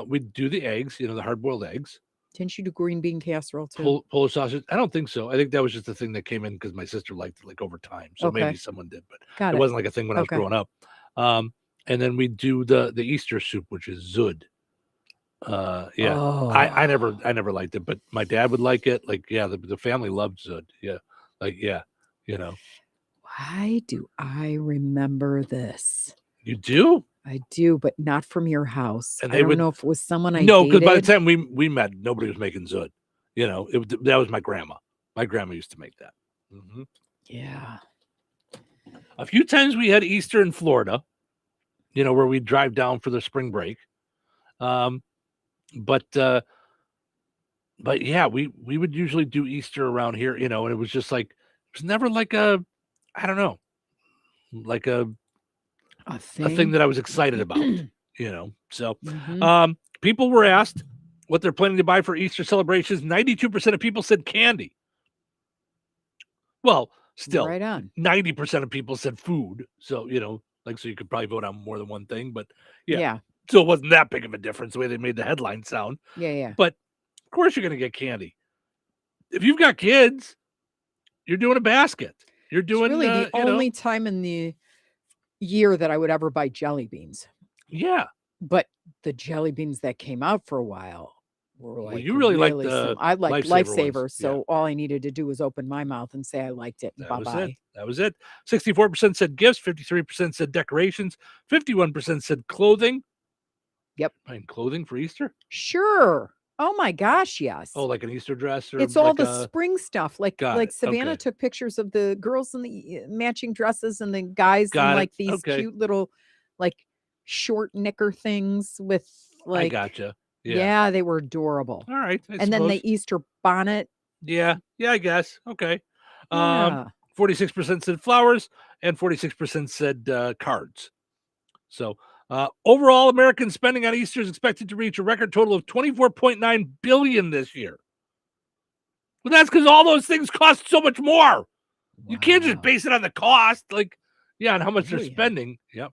We'd do the eggs, the hard-boiled eggs. Didn't you do green bean casserole too? Polish sausage. I don't think so. I think that was just a thing that came in because my sister liked it like over time. So maybe Okay. someone did, but Got it it. wasn't like a thing when I was Okay. growing up. And then we do the Easter soup, which is zud. Yeah. Oh. I never liked it, but my dad would like it. Like, yeah, the family loved zud. Yeah. Like, yeah, Why do I remember this? You do? I do, but not from your house. And I they don't would- know if it was someone I No, because by the dated. time we met, nobody was making zud. That was my grandma. My grandma used to make that. Mhm. Yeah. A few times we had Easter in Florida, where we'd drive down for the spring break. But yeah, we would usually do Easter around here, and it was just like, it was never like I don't know, like a thing that I was excited about, So, Mhm. people were asked what they're planning to buy for Easter celebrations. 92% of people said candy. Well, still, Right on. 90% of people said food. So, so you could probably vote on more than one thing, but yeah. Yeah. So it wasn't that big of a difference the way they made the headline sound. Yeah. But of course you're going to get candy. If you've got kids, you're doing a basket. You're doing It's really the only time in the year that I would ever buy jelly beans. Yeah. But the jelly beans that came out for a while were like you really liked the I liked Lifesaver Lifesaver, ones. so Yeah. all I needed to do was open my mouth and say I liked it. That Bye was bye. it. That was it. 64% said gifts, 53% said decorations, 51% said clothing. Yep. Buying clothing for Easter? Sure. Oh my gosh, yes. Oh, like an Easter dress or It's all like the spring stuff. Like Got it. Savannah Okay. took pictures of the girls in the matching dresses and the guys in Got it. like these Okay. cute little like short knicker things with I like gotcha. yeah. Yeah. They were adorable. All right. I And then suppose. the Easter bonnet. Yeah, I guess. Okay. Yeah. 46% said flowers and 46% said cards. So overall, American spending on Easter is expected to reach a record total of $24.9 billion this year. Well, that's because all those things cost so much more. You can't just base it on the cost, like, on how much they're spending. Yep.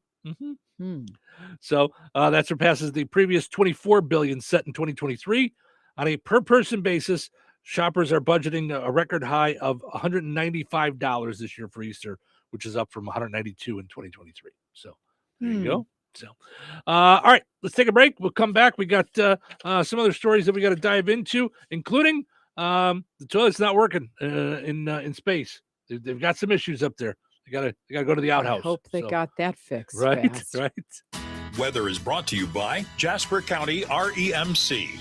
So that surpasses the previous $24 billion set in 2023. On a per-person basis, shoppers are budgeting a record high of $195 this year for Easter, which is up from $192 in 2023. So there you go. So, all right, let's take a break. We'll come back. We got some other stories that we got to dive into, including the toilet's not working in space. They've got some issues up there. They gotta go to the outhouse. I hope they got that fixed. Right, fast. right. Weather is brought to you by Jasper County REMC.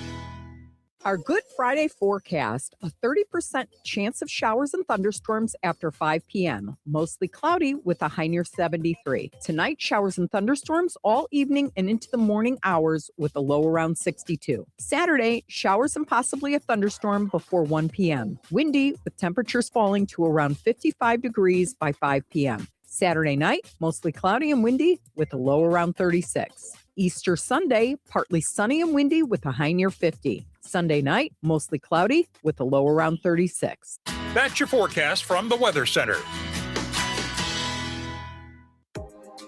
Our Good Friday forecast, a 30% chance of showers and thunderstorms after 5 p.m. Mostly cloudy with a high near 73. Tonight, showers and thunderstorms all evening and into the morning hours with a low around 62. Saturday, showers and possibly a thunderstorm before 1 p.m. Windy with temperatures falling to around 55 degrees by 5 p.m. Saturday night, mostly cloudy and windy with a low around 36. Easter Sunday, partly sunny and windy with a high near 50. Sunday night, mostly cloudy with a low around 36. That's your forecast from the Weather Center.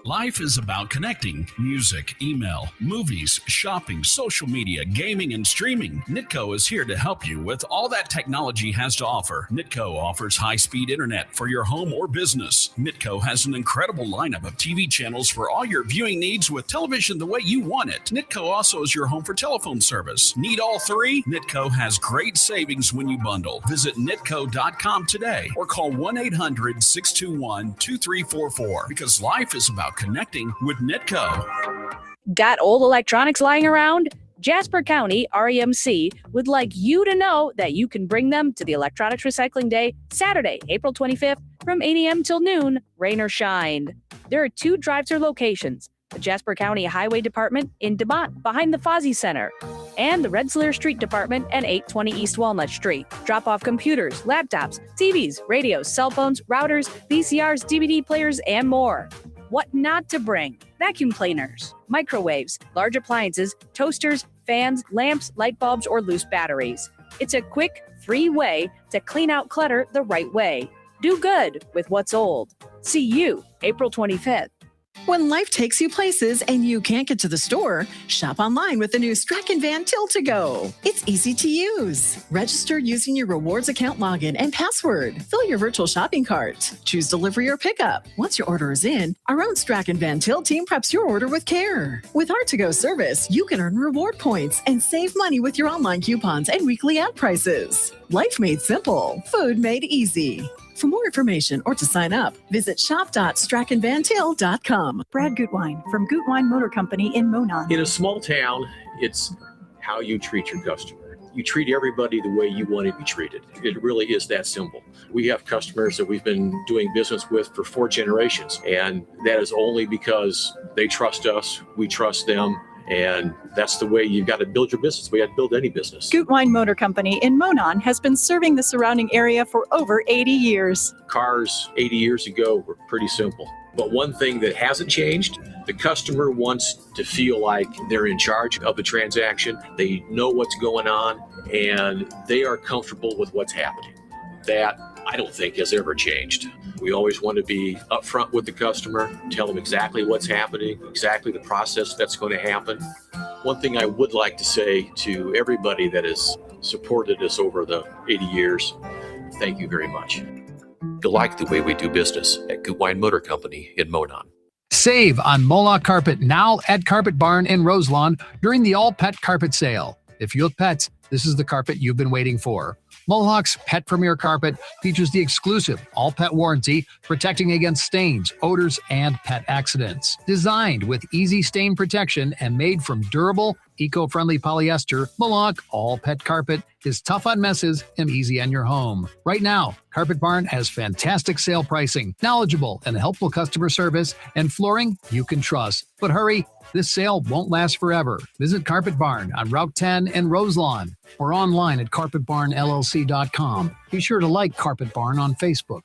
Life is about connecting. Music, email, movies, shopping, social media, gaming, and streaming. Nitco is here to help you with all that technology has to offer. Nitco offers high-speed internet for your home or business. Nitco has an incredible lineup of TV channels for all your viewing needs with television the way you want it. Nitco also is your home for telephone service. Need all three? Nitco has great savings when you bundle. Visit nitco.com today or call 1-800-621-2344 because life is about connecting with Nitco. Got old electronics lying around? Jasper County REMC would like you to know that you can bring them to the Electronics Recycling Day, Saturday, April 25th from 8 a.m. till noon, rain or shine. There are 2 drive-thru locations, the Jasper County Highway Department in DeMont behind the Fozzie Center, and the Rensselaer Street Department at 820 East Walnut Street. Drop off computers, laptops, TVs, radios, cell phones, routers, VCRs, DVD players, and more. What not to bring? Vacuum cleaners, microwaves, large appliances, toasters, fans, lamps, light bulbs, or loose batteries. It's a quick, free way to clean out clutter the right way. Do good with what's old. See you April 25th. When life takes you places and you can't get to the store, shop online with the new Strachan Van Till to Go. It's easy to use. Register using your rewards account login and password. Fill your virtual shopping cart. Choose delivery or pickup. Once your order is in, our own Strachan Van Till team preps your order with care. With our to-go service, you can earn reward points and save money with your online coupons and weekly ad prices. Life made simple. Food made easy. For more information or to sign up, visit shop.strachanvantil.com. Brad Gutwein from Gutwein Motor Company in Monon. In a small town, it's how you treat your customer. You treat everybody the way you want to be treated. It really is that simple. We have customers that we've been doing business with for 4 generations, and that is only because they trust us, we trust them, and that's the way you've got to build your business. We got to build any business. Gutwein Motor Company in Monon has been serving the surrounding area for over 80 years. Cars 80 years ago were pretty simple. But one thing that hasn't changed, the customer wants to feel like they're in charge of the transaction. They know what's going on, and they are comfortable with what's happening. That, I don't think, has ever changed. We always want to be upfront with the customer, tell them exactly what's happening, exactly the process that's going to happen. One thing I would like to say to everybody that has supported us over the 80 years, thank you very much. You like the way we do business at Gutwein Motor Company in Monon. Save on Moloch Carpet now at Carpet Barn in Roselawn during the all-pet carpet sale. If you have pets, this is the carpet you've been waiting for. Mohawk's Pet Premier Carpet features the exclusive all-pet warranty, protecting against stains, odors, and pet accidents. Designed with easy stain protection and made from durable, eco-friendly polyester, Mohawk all-pet carpet is tough on messes and easy on your home. Right now, Carpet Barn has fantastic sale pricing, knowledgeable and helpful customer service, and flooring you can trust. But hurry, this sale won't last forever. Visit Carpet Barn on Route 10 and Roselawn or online at carpetbarnllc.com. Be sure to like Carpet Barn on Facebook.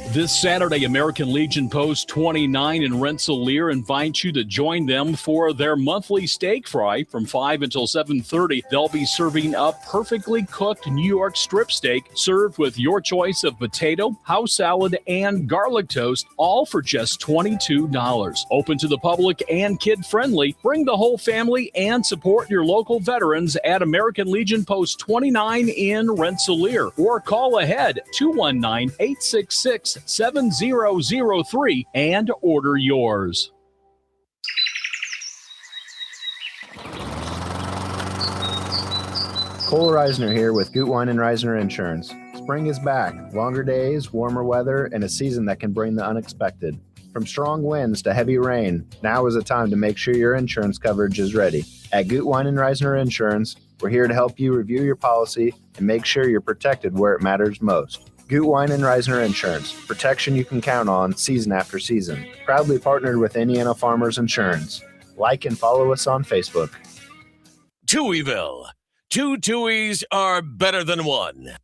This Saturday, American Legion Post 29 in Rensselaer invites you to join them for their monthly steak fry from 5 until 7:30. They'll be serving up perfectly cooked New York strip steak served with your choice of potato, house salad, and garlic toast, all for just $22. Open to the public and kid-friendly. Bring the whole family and support your local veterans at American Legion Post 29 in Rensselaer. Or call ahead 219-866-7003 and order yours. Cole Reisner here with Gutwein and Reisner Insurance. Spring is back. Longer days, warmer weather, and a season that can bring the unexpected. From strong winds to heavy rain, now is the time to make sure your insurance coverage is ready. At Gutwein and Reisner Insurance, we're here to help you review your policy and make sure you're protected where it matters most. Gutwein and Reisner Insurance, protection you can count on season after season. Proudly partnered with Indiana Farmers Insurance. Like and follow us on Facebook. Touhyville. Two Tuohys are better than one.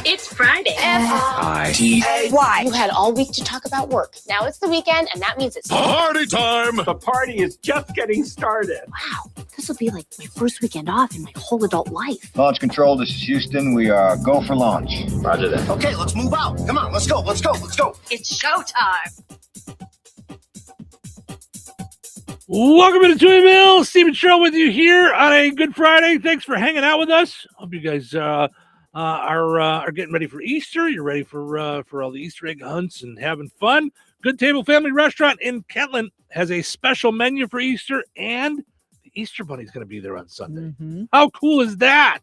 It's Friday. F-I-T-A-Y. You had all week to talk about work. Now it's the weekend, and that means it's Party time! The party is just getting started. Wow, this will be like my first weekend off in my whole adult life. Launch control, this is Houston. We are go for launch. Roger that. Okay, let's move out. Come on, let's go. It's showtime. Welcome to Touhyville. Stephen Sherrill with you here on a Good Friday. Thanks for hanging out with us. Hope you guys are getting ready for Easter. You're ready for all the Easter egg hunts and having fun. Good Table Family Restaurant in Kentland has a special menu for Easter, and the Easter Bunny's going to be there on Sunday. Mm-hmm. How cool is that?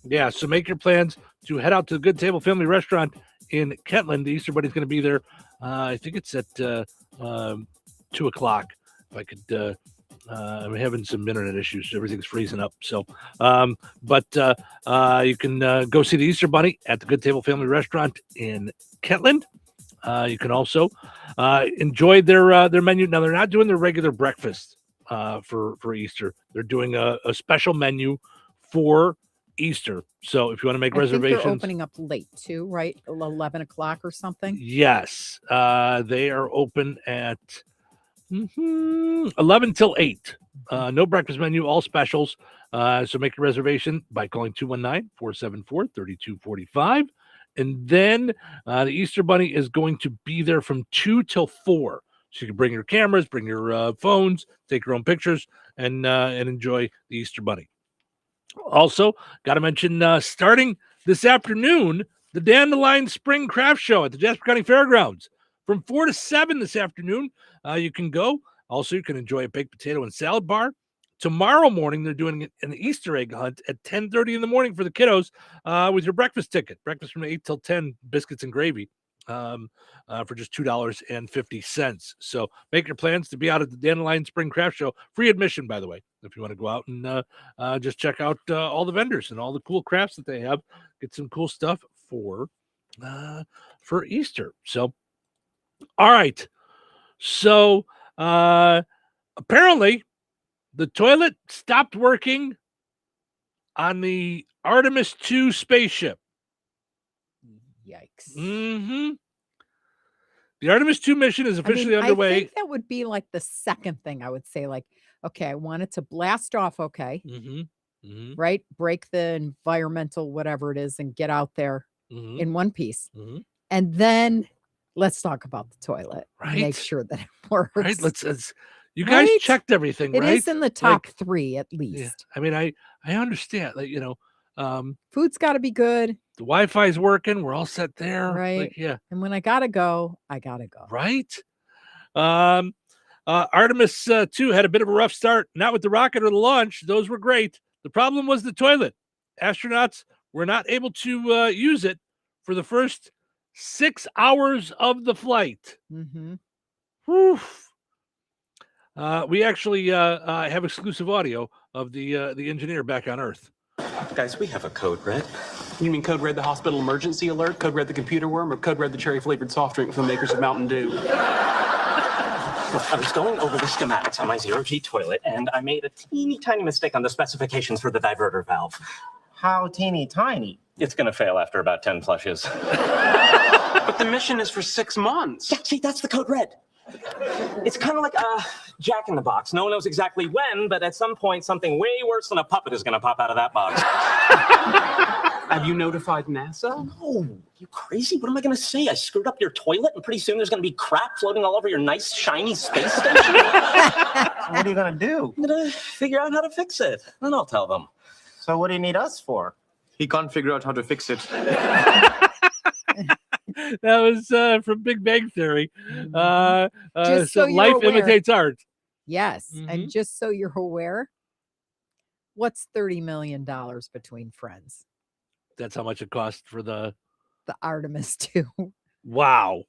Yeah, so make your plans to head out to the Good Table Family Restaurant in Kentland. The Easter Bunny's going to be there. I think it's at 2 o'clock. If I could, I'm having some internet issues. Everything's freezing up. So, but you can go see the Easter Bunny at the Good Table Family Restaurant in Kentland. You can also enjoy their menu. Now, they're not doing their regular breakfast for Easter. They're doing a special menu for Easter. So if you want to make reservations, they're opening up late too, right? 11 o'clock or something. Yes, they are open at 11 till 8. No breakfast menu, all specials. So make your reservation by calling 219-474-3245. And then the Easter Bunny is going to be there from 2 till 4. So you can bring your cameras, bring your phones, take your own pictures, and enjoy the Easter Bunny. Also, got to mention, starting this afternoon, the Dandelion Spring Craft Show at the Jasper County Fairgrounds. From 4 to 7 this afternoon, you can go. Also, you can enjoy a baked potato and salad bar. Tomorrow morning, they're doing an Easter egg hunt at 10:30 in the morning for the kiddos with your breakfast ticket. Breakfast from 8 till 10, biscuits and gravy for just $2.50. So make your plans to be out at the Dandelion Spring Craft Show. Free admission, by the way, if you want to go out and just check out all the vendors and all the cool crafts that they have. Get some cool stuff for Easter. So, all right. So apparently the toilet stopped working on the Artemis II spaceship. Yikes. Mm-hmm. The Artemis II mission is officially underway. I think that would be like the second thing I would say. Like, okay, I want it to blast off. Okay. Right. Break the environmental, whatever it is, and get out there in one piece. And then let's talk about the toilet. Right. Make sure that it works. Right. You guys checked everything, right? It is in the top 3 at least. Yeah. I mean, I understand that, food's got to be good. The Wi-Fi is working. We're all set there. Right. Like, yeah. And when I gotta go, I gotta go. Right. Artemis 2 had a bit of a rough start, not with the rocket or the launch. Those were great. The problem was the toilet. Astronauts were not able to use it for the first 6 hours of the flight. Mm-hmm. Whew. We actually have exclusive audio of the engineer back on Earth. Guys, we have a code red. You mean code red the hospital emergency alert, code red the computer worm, or code red the cherry flavored soft drink from the makers of Mountain Dew? I was going over the schematics on my zero-G toilet, and I made a teeny tiny mistake on the specifications for the diverter valve. How teeny tiny? It's going to fail after about 10 flushes. But the mission is for 6 months. Yeah, see, that's the code red. It's kind of like a Jack in the Box. No one knows exactly when, but at some point, something way worse than a puppet is going to pop out of that box. Have you notified NASA? No, you crazy? What am I going to say? I screwed up your toilet, and pretty soon there's going to be crap floating all over your nice, shiny space station? So what are you going to do? I'm going to figure out how to fix it, and I'll tell them. So what do you need us for? He can't figure out how to fix it. That was from Big Bang Theory. Just so so you're life aware. imitates art. Yes. Mhm. And just so you're aware, what's $30 million between friends? That's how much it cost for the Artemis 2. wow.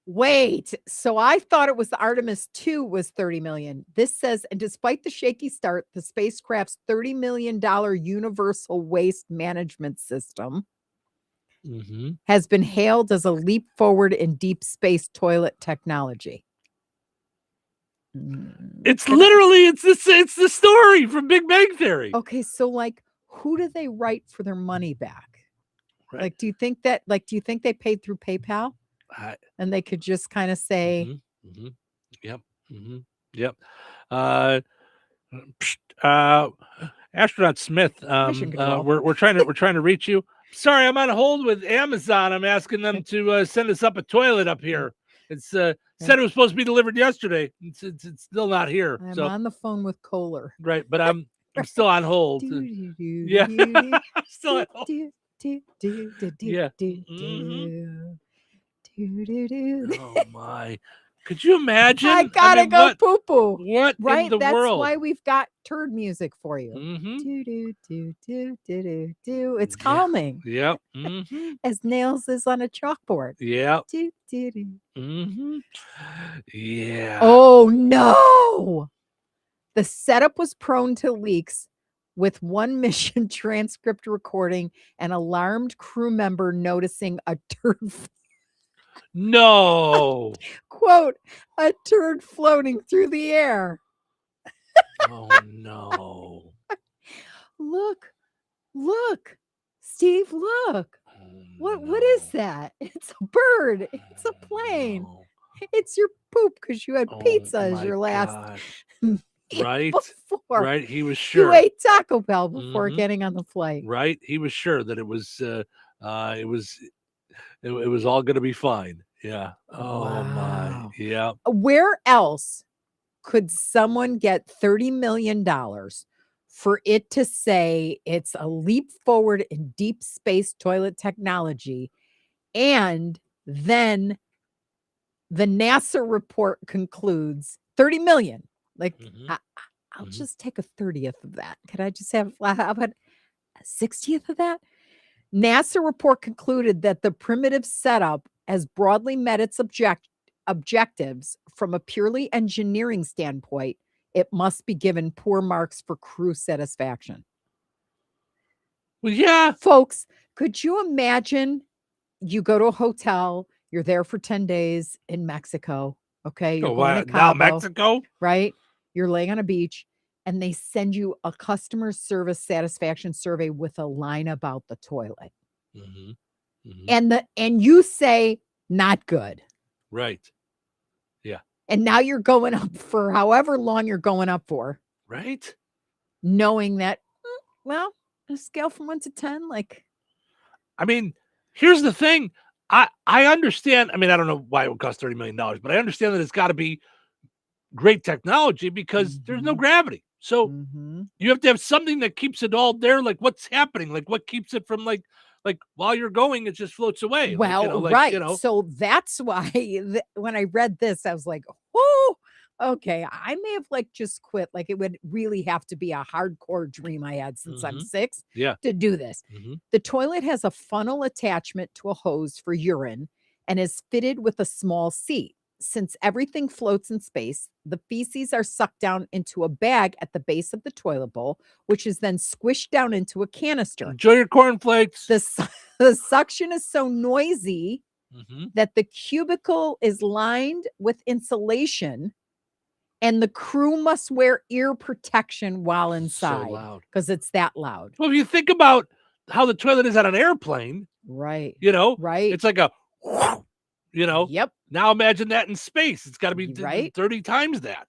Wait. So I thought it was the Artemis 2 was 30 million. This says, and despite the shaky start, the spacecraft's $30 million universal waste management system Mm-hmm. has been hailed as a leap forward in deep space toilet technology. It's literally it's the story from Big Bang Theory. Okay, so like who do they write for their money back? Right. Like do you think they paid through PayPal? And they could just kind of say, Yep. Yep. Astronaut Smith, Mission control. we're trying to reach you. Sorry, I'm on hold with Amazon. I'm asking them to send us up a toilet up here. It's said it was supposed to be delivered yesterday. It's still not here. I'm so on the phone with Kohler. right, but I'm still on hold. Yeah, still on hold. Yeah. Oh my! Could you imagine? I gotta go what- poo poo. What Right? in the That's world? why we've got turd music for you. Do. It's calming. Yep. As nails is on a chalkboard. Yep. Do. Yeah. Oh no. The setup was prone to leaks with one mission transcript recording an alarmed crew member noticing a turd No. quote, a turd floating through the air. Oh no. Look, Steve, look. What is that? It's a bird. It's a plane. It's your poop because you had pizza as your last meal Right. before. Right. He was sure. You ate Taco Bell before Mhm. getting on the flight. Right. He was sure that it was all going to be fine. Yeah. Oh my. Yeah. Where else could someone get $30 million for it to say it's a leap forward in deep space toilet technology? And then the NASA report concludes 30 million. Like, I'll just take a 30th of that. Could I just have, how about a 60th of that? NASA report concluded that the primitive setup has broadly met its objectives from a purely engineering standpoint. It must be given poor marks for crew satisfaction. Well, yeah. Folks, could you imagine you go to a hotel, you're there for 10 days in Mexico, okay? You're going to now Cabo, Mexico? right? You're laying on a beach and they send you a customer service satisfaction survey with a line about the toilet. And you say not good. Right. Yeah. And now you're going up for however long you're going up for, Right. knowing that, well, a scale from 1 to 10, like, I mean, here's the thing. I understand. I mean, I don't know why it would cost $30 million, but I understand that it's got to be great technology because there's no gravity. So you have to have something that keeps it all there. Like what's happening? Like what keeps it from like while you're going, it just floats away. well, like, right. So that's why when I read this, I was like, oh, okay, I may have like just quit. Like it would really have to be a hardcore dream I had since I'm 6 Yeah. to do this. Mm-hmm. The toilet has a funnel attachment to a hose for urine and is fitted with a small seat. Since everything floats in space, the feces are sucked down into a bag at the base of the toilet bowl, which is then squished down into a canister. Enjoy your cornflakes. The suction is so noisy Mm-hmm. that the cubicle is lined with insulation and the crew must wear ear protection while inside loud. because it's that loud. Well, if you think about how the toilet is on an airplane, Right. right? It's like a, Yep. Now imagine that in space. It's got to be Right. 30 times that,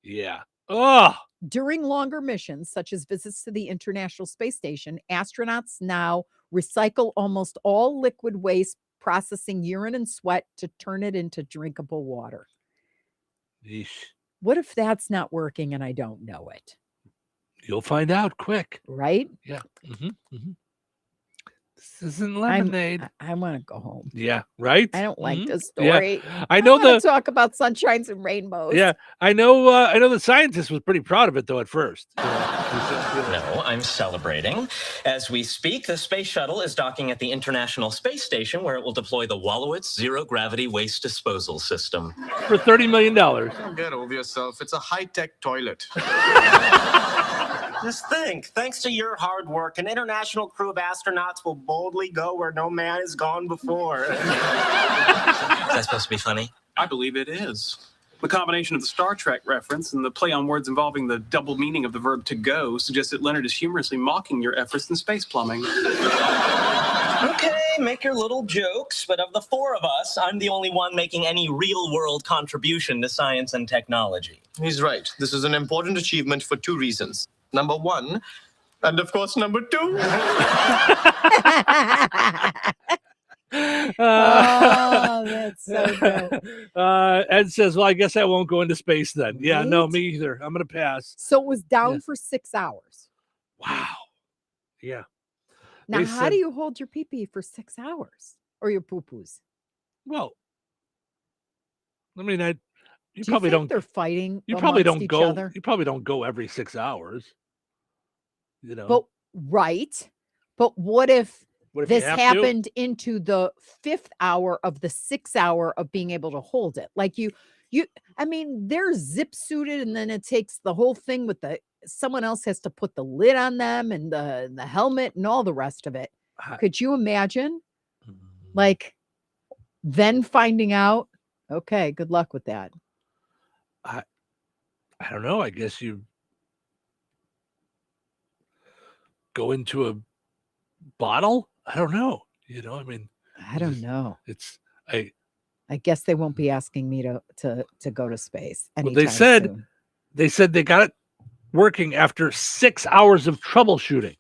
Yeah. Oh, During longer missions, such as visits to the International Space Station, astronauts now recycle almost all liquid waste, processing urine and sweat to turn it into drinkable water. yeesh. What if that's not working and I don't know it? You'll find out quick. Right? Yeah. Mm-hmm. Mm-hmm. This isn't lemonade. I want to go home. Yeah, right? I don't like Mhm. this Yeah. story. I know wanna talk about sunshines and rainbows. Yeah, I know the scientist was pretty proud of it though at first. No, I'm celebrating. As we speak, the space shuttle is docking at the International Space Station, where it will deploy the Wallowitz zero-gravity waste disposal system. For $30 million. Don't get over yourself. It's a high-tech toilet. Just think, thanks to your hard work, an international crew of astronauts will boldly go where no man has gone before. Is that supposed to be funny? I believe it is. The combination of the Star Trek reference and the play on words involving the double meaning of the verb to go suggests that Leonard is humorously mocking your efforts in space plumbing. Okay, make your little jokes, but of the four of us, I'm the only one making any real-world contribution to science and technology. He's right. This is an important achievement for two reasons. Number one, and of course, number two. That's so good. Ed says, well, I guess I won't go into space then. Yeah, no, Right? me either. I'm going to pass. So it was down for 6 hours. Wow. Yeah. Now, They how said- do you hold your pee-pee for 6 hours? Or your poo-poos? Well, I mean, Do you probably think don't. they're fighting You probably amongst don't each go. other? You probably don't go every 6 hours. But right. But what if What if you this have to? happened into the 5th hour of the 6th hour of being able to hold it? Like I mean, they're zip suited, and then it takes the whole thing with someone else has to put the lid on them and the helmet and all the rest of it. Could you imagine? Like then finding out, okay, good luck with that. I don't know. I guess you go into a bottle. I don't know. I mean, I don't know. It's I guess they won't be asking me to go to space. Well, they anytime said soon. they got it working after 6 hours of troubleshooting.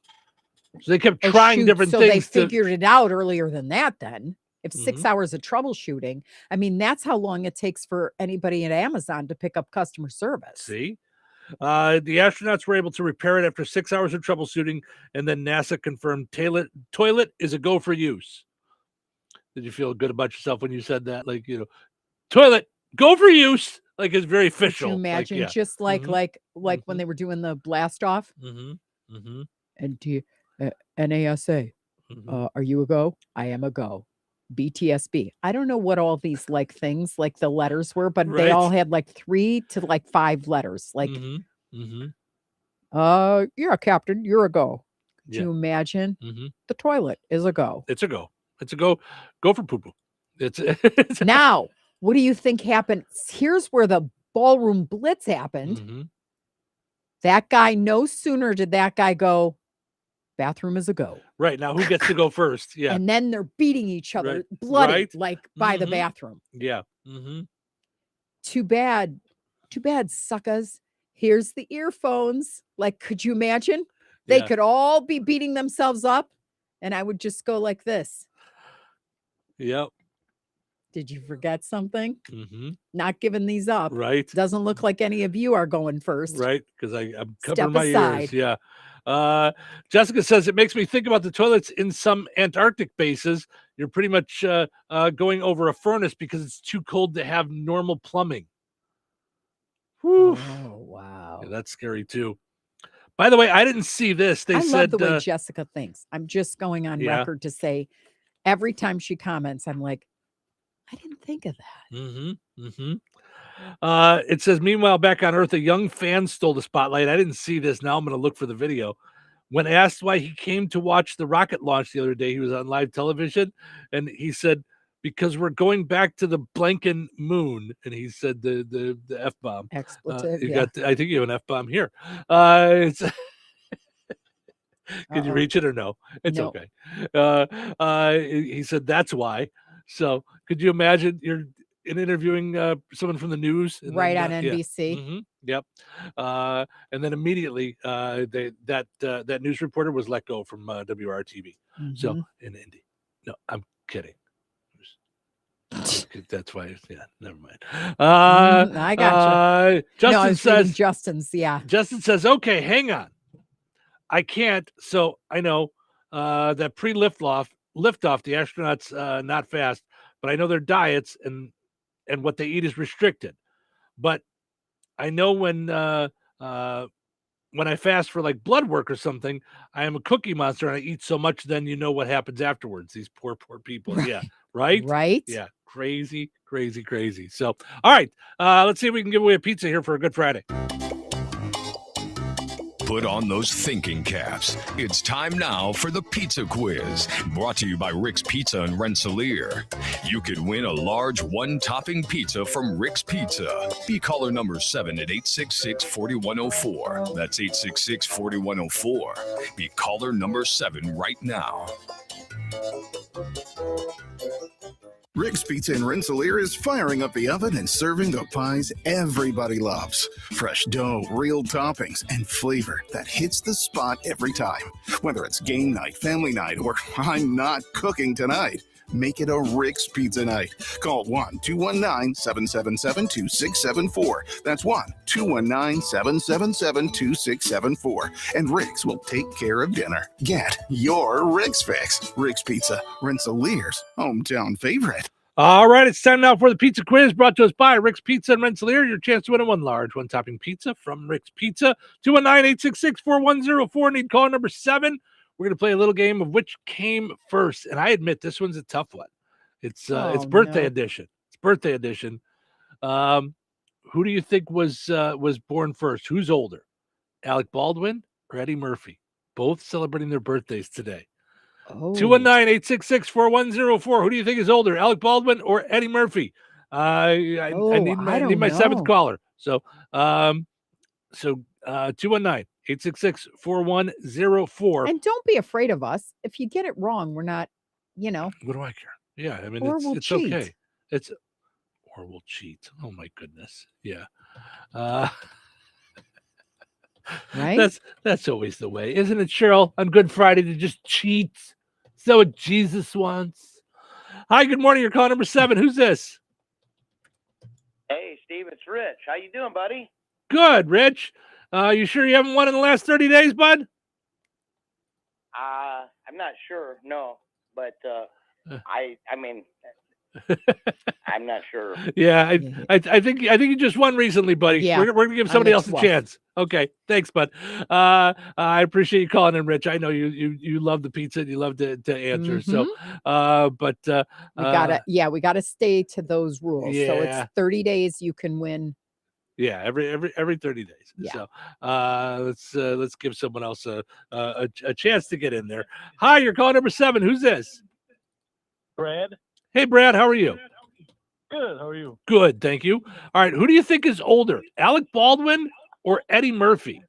So they kept Oh, trying shoot, different so things. they figured it out earlier than that then. If 6 Mhm. hours of troubleshooting, I mean, that's how long it takes for anybody at Amazon to pick up customer service. See, the astronauts were able to repair it after 6 hours of troubleshooting, and then NASA confirmed toilet is a go for use. Did you feel good about yourself when you said that? Like, toilet go for use. Like it's very official. Could you imagine yeah. just like Mhm. when they were doing the blast off? Mm-hmm. Mm-hmm. And NASA, are you a go? I am a go. BTSB. I don't know what all these like things like the letters were, but they all Right. had like 3 to like 5 letters. Like, Mm-hmm. yeah, Captain, you're a go. Could Yeah. you imagine? Mhm. The toilet is a go. It's a go. It's a go. Go for poo poo. It's Now, what do you think happened? Here's where the ballroom blitz happened. Mm-hmm. That guy, no sooner did that guy go, bathroom is a go. Right now. Who gets to go first? Yeah. And then they're beating each other, Right. bloody, Right. like by the Mhm. bathroom. Yeah. Mm-hmm. Too bad, suckers. Here's the earphones. Like, could you imagine? They Yeah. could all be beating themselves up, and I would just go like this. Yep. Did you forget something? Mm-hmm. Not giving these up. Right. Doesn't look like any of you are going first. Right. Because I'm Step covering my aside. ears. Yeah. Jessica says it makes me think about the toilets in some Antarctic bases. You're pretty much going over a furnace because it's too cold to have normal plumbing. Whew. Oh, wow. Yeah, that's scary too. By the way, I didn't see this. They I said love the way Jessica thinks. I'm just going on Yeah. record to say every time she comments, I'm like, I didn't think of that. Mm-hmm. It says, meanwhile, back on Earth, a young fan stole the spotlight. I didn't see this. Now I'm going to look for the video. When asked why he came to watch the rocket launch the other day, he was on live television, and he said, because we're going back to the blanking moon. And he said the F-bomb. Expletive, You yeah. got, I think you have an F-bomb here. It's Can you Uh-oh. reach it or no? It's No. okay. He said that's why. So could you imagine you're interviewing someone from the news and Right then, on yeah. NBC. Mhm, yep. And then immediately that news reporter was let go from WRTV. So Mhm. in Indy. No, I'm kidding. That's why. Yeah, never mind. I gotcha. Justin No, I was reading says. Justin's. Yeah. Justin says, "Okay, hang on. I can't. So I know that liftoff, the astronauts not fast, but I know their diets and what they eat is restricted. But I know when I fast for like blood work or something, I am a cookie monster and I eat so much. Then you know what happens afterwards. These poor people. Right. Yeah, right. Right. Yeah, crazy. So, all right, let's see if we can give away a pizza here for a Good Friday." Put on those thinking caps. It's time now for the pizza quiz, brought to you by Rick's Pizza in Rensselaer. You could win a large one-topping pizza from Rick's Pizza. Be caller number 7 at 866-4104. That's 866-4104. Be caller number 7 right now. Rick's Pizza in Rensselaer is firing up the oven and serving the pies everybody loves. Fresh dough, real toppings, and flavor that hits the spot every time. Whether it's game night, family night, or I'm not cooking tonight, make it a Rick's Pizza night. Call 1-219-777-2674. That's 1-219-777-2674. And Rick's will take care of dinner. Get your Rick's fix. Rick's Pizza, Rensselaer's hometown favorite. All right, it's time now for the pizza quiz brought to us by Rick's Pizza in Rensselaer. Your chance to win a one large, one-topping pizza from Rick's Pizza. 219-866-4104. Need call number 7. We're going to play a little game of which came first. And I admit this one's a tough one. It's birthday edition. It's birthday edition. Who do you think was born first? Who's older? Alec Baldwin or Eddie Murphy? Both celebrating their birthdays today. 219-866-4104. Who do you think is older, Alec Baldwin or Eddie Murphy? I need my 7th caller. So 219-866-4104. And don't be afraid of us. If you get it wrong, we're not, What do I care? Yeah, I mean, Or it's we'll it's cheat. okay. Or we'll cheat. Oh my goodness. Yeah. Right? That's always the way, isn't it, Cheryl? On Good Friday to just cheat. Is that what Jesus wants? Hi, good morning. You're calling number 7. Who's this? Hey, Steve, it's Rich. How you doing, buddy? Good, Rich. You sure you haven't won in the last 30 days, bud? I'm not sure, no, but I mean, I'm not sure. Yeah, I think you just won recently, buddy. Yeah, We're gonna give on somebody the else a 12th. chance. Okay, thanks, bud. I appreciate you calling in, Rich. I know you love the pizza and you love to answer. So, but we gotta stay to those rules. So yeah. it's 30 days you can win. Yeah, every 30 days. Yeah. So let's give someone else a chance to get in there. Hi, you're calling number 7. Who's this? Brad. Hey, Brad, how are you? Good. How are you? Good, thank you. All right, who do you think is older, Alec Baldwin or Eddie Murphy?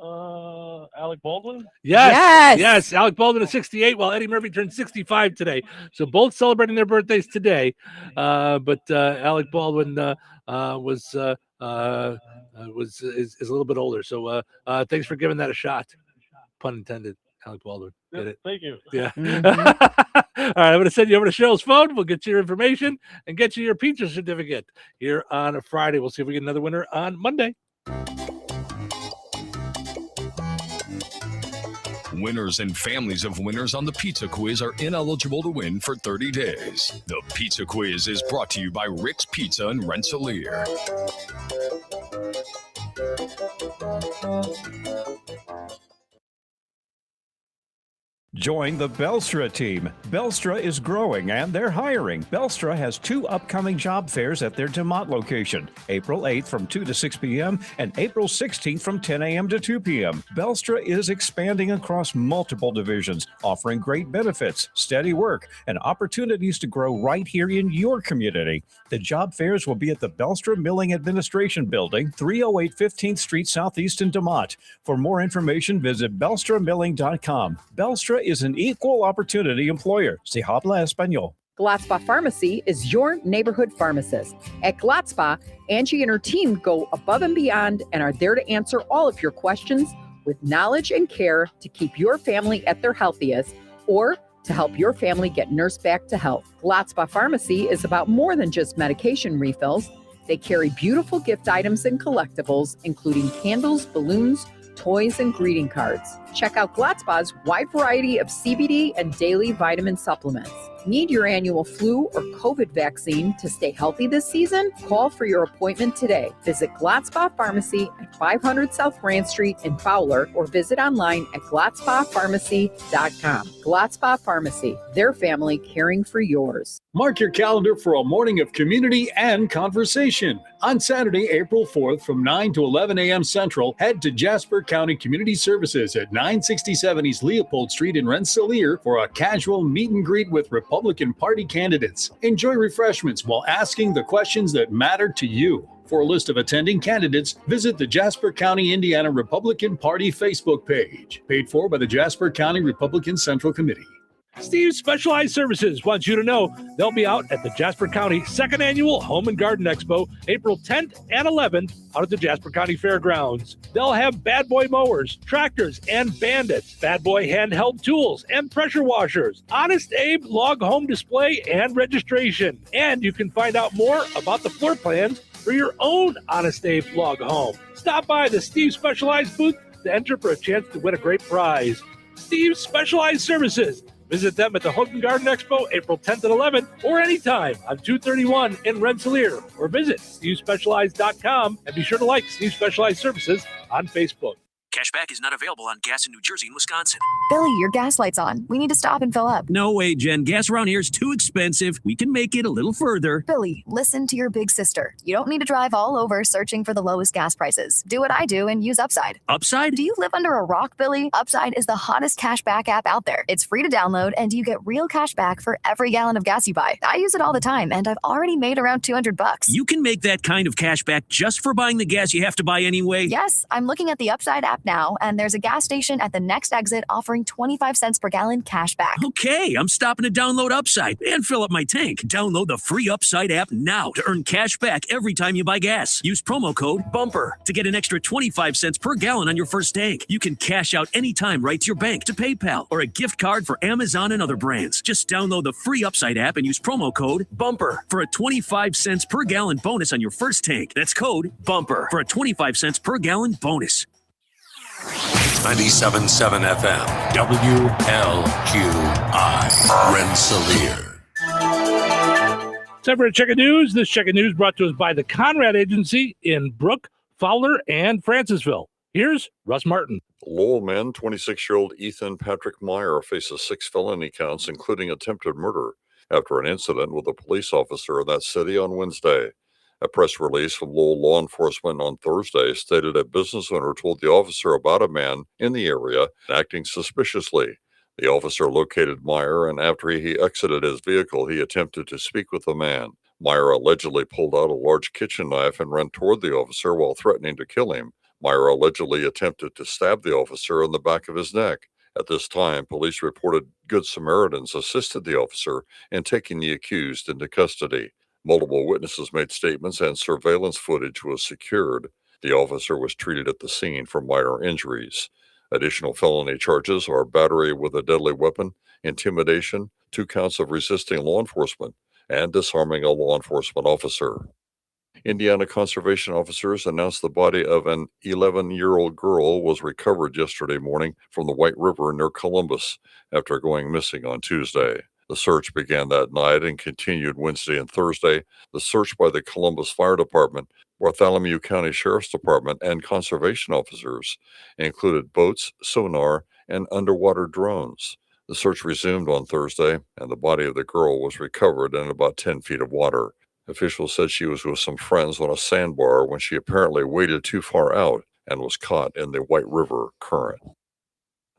Alec Baldwin? Yes. Alec Baldwin is 68, while Eddie Murphy turned 65 today. So both celebrating their birthdays today. But Alec Baldwin is a little bit older. So thanks for giving that a shot. Pun intended. Alec Baldwin. Get it? Thank you. Yeah. All right, I'm going to send you over to Cheryl's phone. We'll get you your information and get you your pizza certificate here on a Friday. We'll see if we get another winner on Monday. Winners and families of winners on the Pizza Quiz are ineligible to win for 30 days. The Pizza Quiz is brought to you by Rick's Pizza in Rensselaer. Join the Belstra team. Belstra is growing and they're hiring. Belstra has 2 upcoming job fairs at their DeMont location, April 8th from 2 to 6 p.m. and April 16th from 10 a.m. to 2 p.m. Belstra is expanding across multiple divisions, offering great benefits, steady work, and opportunities to grow right here in your community. The job fairs will be at the Belstra Milling Administration Building, 308 15th Street Southeast in DeMont. For more information, visit belstramilling.com. Belstra is an equal opportunity employer. Se habla español. Glatzpa Pharmacy is your neighborhood pharmacist. At Glatzpa, Angie and her team go above and beyond and are there to answer all of your questions with knowledge and care to keep your family at their healthiest or to help your family get nursed back to health. Glatzpa Pharmacy is about more than just medication refills. They carry beautiful gift items and collectibles, including candles, balloons, toys, and greeting cards. Check out Glatzpa's wide variety of CBD and daily vitamin supplements. Need your annual flu or COVID vaccine to stay healthy this season? Call for your appointment today. Visit Glatzpa Pharmacy at 500 South Grand Street in Fowler or visit online at glatzpapharmacy.com. Glatzpa Pharmacy, their family caring for yours. Mark your calendar for a morning of community and conversation. On Saturday, April 4th from 9 to 11 a.m. Central, head to Jasper County Community Services at 967 East Leopold Street in Rensselaer for a casual meet and greet with Republican Party candidates. Enjoy refreshments while asking the questions that matter to you. For a list of attending candidates, visit the Jasper County, Indiana Republican Party Facebook page. Paid for by the Jasper County Republican Central Committee. Steve's Specialized Services wants you to know they'll be out at the Jasper County 2nd Annual Home and Garden Expo, April 10th and 11th, out at the Jasper County Fairgrounds. They'll have Bad Boy mowers, tractors, and bandits, Bad Boy handheld tools, and pressure washers, Honest Abe log home display and registration. And you can find out more about the floor plans for your own Honest Abe log home. Stop by the Steve's Specialized booth to enter for a chance to win a great prize. Steve's Specialized Services. Visit them at the Home and Garden Expo, April 10th and 11th, or anytime on 231 in Rensselaer, or visit stevespecialized.com and be sure to like Steve Specialized Services on Facebook. Cashback is not available on gas in New Jersey and Wisconsin. Billy, your gas light's on. We need to stop and fill up. No way, Jen. Gas around here is too expensive. We can make it a little further. Billy, listen to your big sister. You don't need to drive all over searching for the lowest gas prices. Do what I do and use Upside. Upside? Do you live under a rock, Billy? Upside is the hottest cashback app out there. It's free to download, and you get real cash back for every gallon of gas you buy. I use it all the time, and I've already made around $200. You can make that kind of cash back just for buying the gas you have to buy anyway? Yes, I'm looking at the Upside app now, and there's a gas station at the next exit offering 25 cents per gallon cash back. Okay, I'm stopping to download Upside and fill up my tank. Download the free Upside app now to earn cash back every time you buy gas. Use promo code BUMPER to get an extra 25 cents per gallon on your first tank. You can cash out anytime right to your bank, to PayPal, or a gift card for Amazon and other brands. Just download the free Upside app and use promo code BUMPER for a 25 cents per gallon bonus on your first tank. That's code BUMPER for a 25 cents per gallon bonus. 97.7 FM, WLQI, Rensselaer. Time for a check of news. This check of news brought to us by the Conrad Agency in Brook, Fowler, and Francisville. Here's Russ Martin. Lowell man, 26-year-old Ethan Patrick Meyer, faces 6 felony counts, including attempted murder, after an incident with a police officer in that city on Wednesday. A press release from Lowell law enforcement on Thursday stated a business owner told the officer about a man in the area acting suspiciously. The officer located Meyer, and after he exited his vehicle, he attempted to speak with the man. Meyer allegedly pulled out a large kitchen knife and ran toward the officer while threatening to kill him. Meyer allegedly attempted to stab the officer in the back of his neck. At this time, police reported Good Samaritans assisted the officer in taking the accused into custody. Multiple witnesses made statements and surveillance footage was secured. The officer was treated at the scene for minor injuries. Additional felony charges are battery with a deadly weapon, intimidation, 2 counts of resisting law enforcement, and disarming a law enforcement officer. Indiana conservation officers announced the body of an 11-year-old girl was recovered yesterday morning from the White River near Columbus after going missing on Tuesday. The search began that night and continued Wednesday and Thursday. The search by the Columbus Fire Department, Bartholomew County Sheriff's Department, and conservation officers included boats, sonar, and underwater drones. The search resumed on Thursday, and the body of the girl was recovered in about 10 feet of water. Officials said she was with some friends on a sandbar when she apparently waded too far out and was caught in the White River current.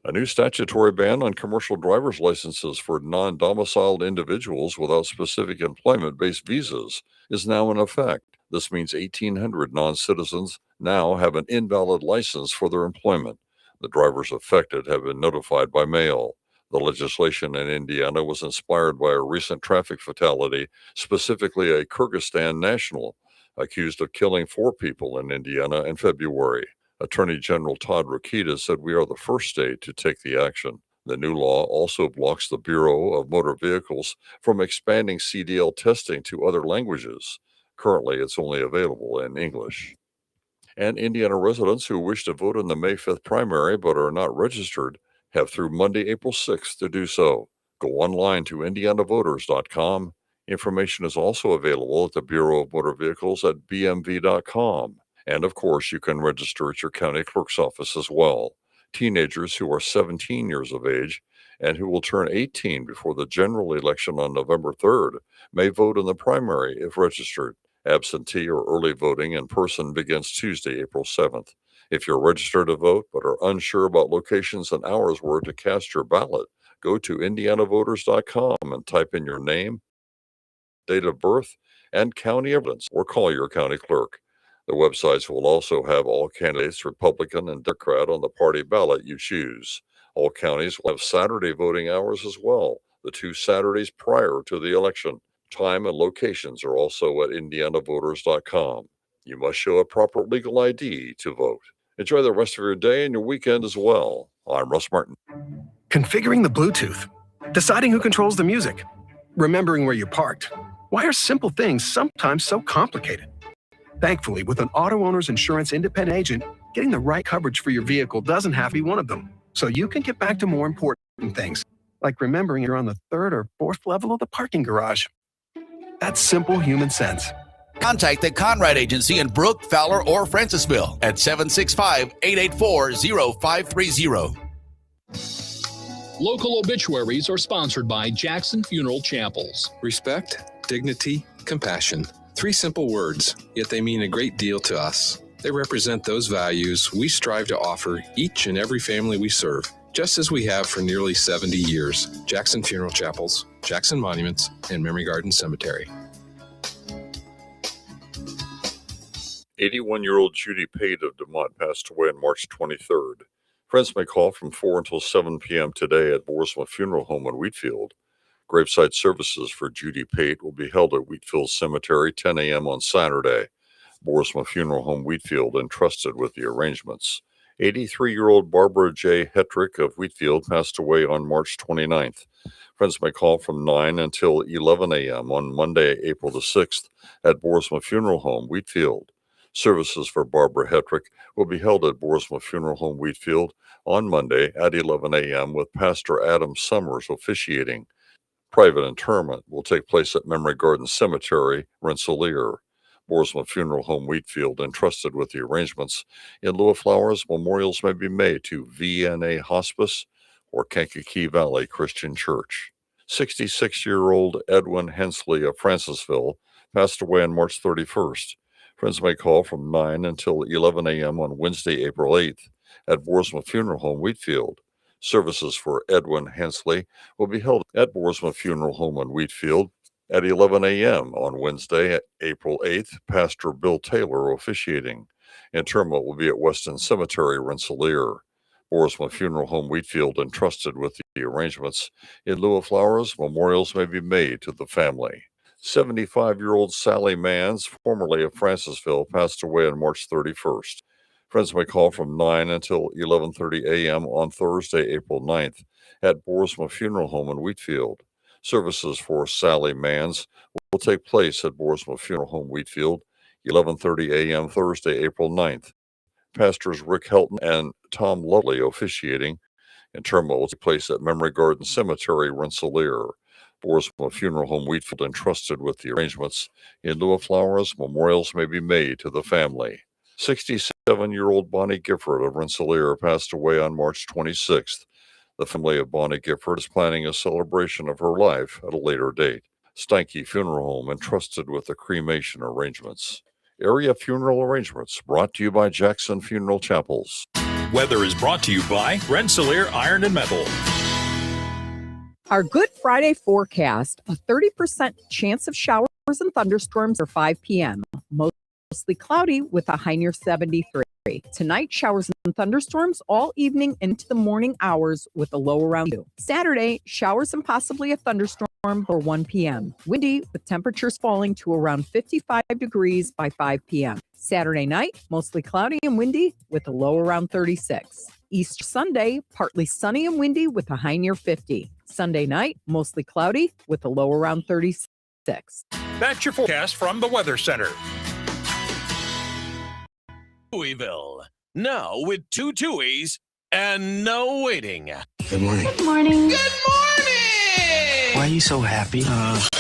A new statutory ban on commercial driver's licenses for non-domiciled individuals without specific employment-based visas is now in effect. This means 1,800 non-citizens now have an invalid license for their employment. The drivers affected have been notified by mail. The legislation in Indiana was inspired by a recent traffic fatality, specifically a Kyrgyzstan national accused of killing 4 people in Indiana in February. Attorney General Todd Rokita said we are the first state to take the action. The new law also blocks the Bureau of Motor Vehicles from expanding CDL testing to other languages. Currently, it's only available in English. And Indiana residents who wish to vote in the May 5th primary but are not registered have through Monday, April 6th to do so. Go online to indianavoters.com. Information is also available at the Bureau of Motor Vehicles at bmv.com. And of course, you can register at your county clerk's office as well. Teenagers who are 17 years of age and who will turn 18 before the general election on November 3rd may vote in the primary if registered. Absentee or early voting in person begins Tuesday, April 7th. If you're registered to vote but are unsure about locations and hours where to cast your ballot, go to indianavoters.com and type in your name, date of birth, and county evidence, or call your county clerk. The websites will also have all candidates, Republican and Democrat, on the party ballot you choose. All counties will have Saturday voting hours as well, the 2 Saturdays prior to the election. Time and locations are also at indianavoters.com. You must show a proper legal ID to vote. Enjoy the rest of your day and your weekend as well. I'm Russ Martin. Configuring the Bluetooth, deciding who controls the music, remembering where you parked. Why are simple things sometimes so complicated? Thankfully, with an auto owner's insurance independent agent, getting the right coverage for your vehicle doesn't have to be one of them. So you can get back to more important things, like remembering you're on the 3rd or 4th level of the parking garage. That's simple human sense. Contact the Conrad Agency in Brook, Fowler, or Francisville at 765-884-0530. Local obituaries are sponsored by Jackson Funeral Chapels. Respect, dignity, compassion. 3 simple words, yet they mean a great deal to us. They represent those values we strive to offer each and every family we serve, just as we have for nearly 70 years. Jackson Funeral Chapels, Jackson Monuments, and Memory Garden Cemetery. 81-year-old Judy Pate of DeMont passed away on March 23rd. Friends may call from 4 until 7 p.m. today at Boersma Funeral Home in Wheatfield. Graveside services for Judy Pate will be held at Wheatfield Cemetery 10 a.m. on Saturday. Boersma Funeral Home Wheatfield entrusted with the arrangements. 83-year-old Barbara J. Hetrick of Wheatfield passed away on March 29th. Friends may call from 9 until 11 a.m. on Monday, April the 6th at Boersma Funeral Home Wheatfield. Services for Barbara Hetrick will be held at Boersma Funeral Home Wheatfield on Monday at 11 a.m. with Pastor Adam Summers officiating. Private interment will take place at Memory Garden Cemetery, Rensselaer. Boersma Funeral Home Wheatfield entrusted with the arrangements. In lieu of flowers, memorials may be made to VNA Hospice or Kankakee Valley Christian Church. 66-year-old Edwin Hensley of Francisville passed away on March 31st. Friends may call from 9 until 11 a.m. on Wednesday, April 8th at Boersma Funeral Home Wheatfield. Services for Edwin Hensley will be held at Boersma Funeral Home in Wheatfield at 11 a.m. on Wednesday, April 8th. Pastor Bill Taylor officiating. Interment will be at Weston Cemetery, Rensselaer. Boersma Funeral Home Wheatfield entrusted with the arrangements. In lieu of flowers, memorials may be made to the family. 75-year-old Sally Manns, formerly of Francisville, passed away on March 31st. Friends may call from 9 until 11:30 a.m. on Thursday, April 9th at Boersma Funeral Home in Wheatfield. Services for Sally Manns will take place at Boersma Funeral Home Wheatfield. 11:30 a.m. Thursday, April 9th. Pastors Rick Helton and Tom Ludley officiating. Interment will take place at Memory Garden Cemetery, Rensselaer. Borsma Funeral Home, Wheatfield, entrusted with the arrangements. In lieu of flowers, memorials may be made to the family. 67-year-old Bonnie Gifford of Rensselaer passed away on March 26th. The family of Bonnie Gifford is planning a celebration of her life at a later date. Steinke Funeral Home, entrusted with the cremation arrangements. Area funeral arrangements brought to you by Jackson Funeral Chapels. Weather is brought to you by Rensselaer Iron and Metal. Our Good Friday forecast, a 30% chance of showers and thunderstorms at 5 p.m. Mostly cloudy with a high near 73. Tonight, showers and thunderstorms all evening into the morning hours with a low around 2. Saturday, showers and possibly a thunderstorm for 1 p.m. Windy with temperatures falling to around 55 degrees by 5 p.m. Saturday night, mostly cloudy and windy with a low around 36. Easter Sunday, partly sunny and windy with a high near 50. Sunday night, mostly cloudy with a low around 36. That's your forecast from the Weather Center. Touhyville, now with 2 Touhies and no waiting. Good morning. Good morning. Good morning! Why are you so happy?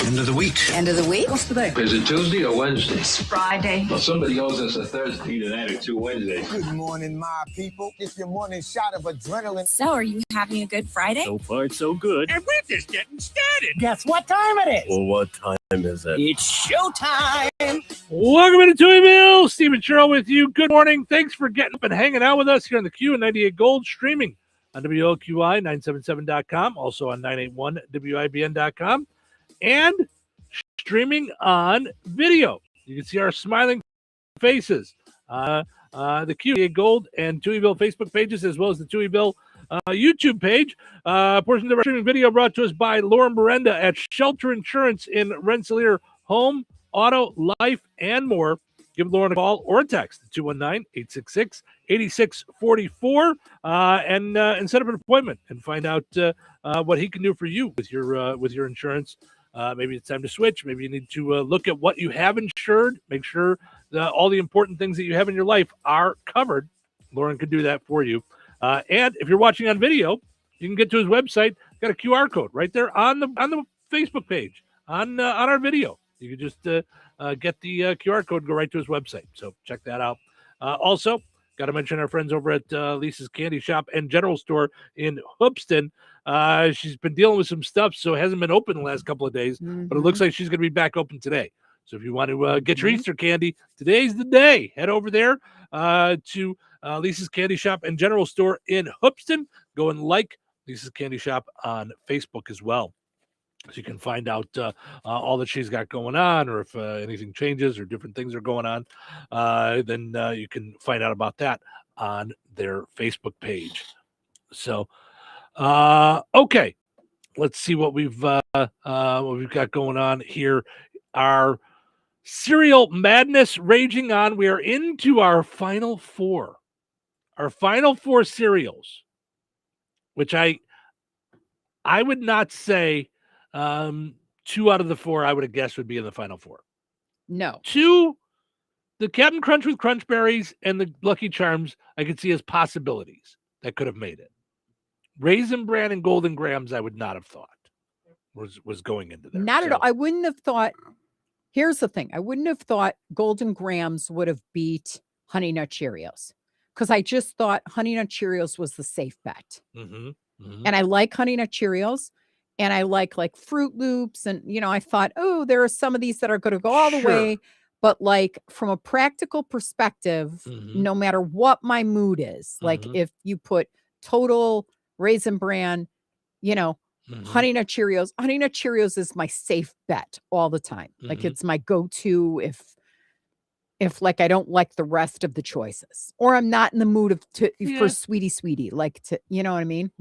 End of the week. End of the week? What's today? Is it Tuesday or Wednesday? It's Friday. Well, somebody owes us a Thursday. Either that or 2 Wednesdays. Good morning, my people. It's your morning shot of adrenaline. So, are you having a good Friday? So far, so good. And we're just getting started. Guess what time it is? Well, what time is it? It's showtime. Welcome into Touhyville. Stephen Sherrill with you. Good morning. Thanks for getting up and hanging out with us here on the Q and 98 Gold, streaming on WOQI977.com, also on 981WIBN.com, and streaming on video. You can see our smiling faces. The Q Gold and Touhyville Facebook pages, as well as the Touhyville YouTube page. Portions of our streaming video brought to us by Laura Miranda at Shelter Insurance in Rensselaer. Home, auto, life, and more. Give Lauren a call or a text at 219-866-8644 and set up an appointment and find out what he can do for you with your insurance. Maybe it's time to switch. Maybe you need to look at what you have insured. Make sure that all the important things that you have in your life are covered. Lauren can do that for you. And if you're watching on video, you can get to his website. Got a QR code right there on the Facebook page on our video. You can just get the QR code and go right to his website. So check that out. Also, got to mention our friends over at Lisa's Candy Shop and General Store in Hoopston. She's been dealing with some stuff, so it hasn't been open the last couple of days, but it looks like she's going to be back open today. So if you want to get your Easter candy, today's the day. Head over there to Lisa's Candy Shop and General Store in Hoopston. Go and like Lisa's Candy Shop on Facebook as well. So you can find out all that she's got going on, or if anything changes or different things are going on, then you can find out about that on their Facebook page. So, okay, let's see what we've got going on here. Our cereal madness raging on. We are into our final four. Our final four cereals, which I would not say. 2 out of the 4 I would have guessed would be in the final 4. No. 2, the Captain Crunch with Crunch Berries and the Lucky Charms, I could see as possibilities that could have made it. Raisin Bran and Golden Grams, I would not have thought was going into there. Not at all. I wouldn't have thought. Here's the thing. I wouldn't have thought Golden Grams would have beat Honey Nut Cheerios, because I just thought Honey Nut Cheerios was the safe bet. And I like Honey Nut Cheerios. And I like Fruit Loops. And, I thought, oh, there are some of these that are going to go all the way. But from a practical perspective, no matter what my mood is, if you put total Raisin Bran, Honey Nut Cheerios is my safe bet all the time. It's my go-to if I don't like the rest of the choices, or I'm not in the mood for sweetie, you know what I mean?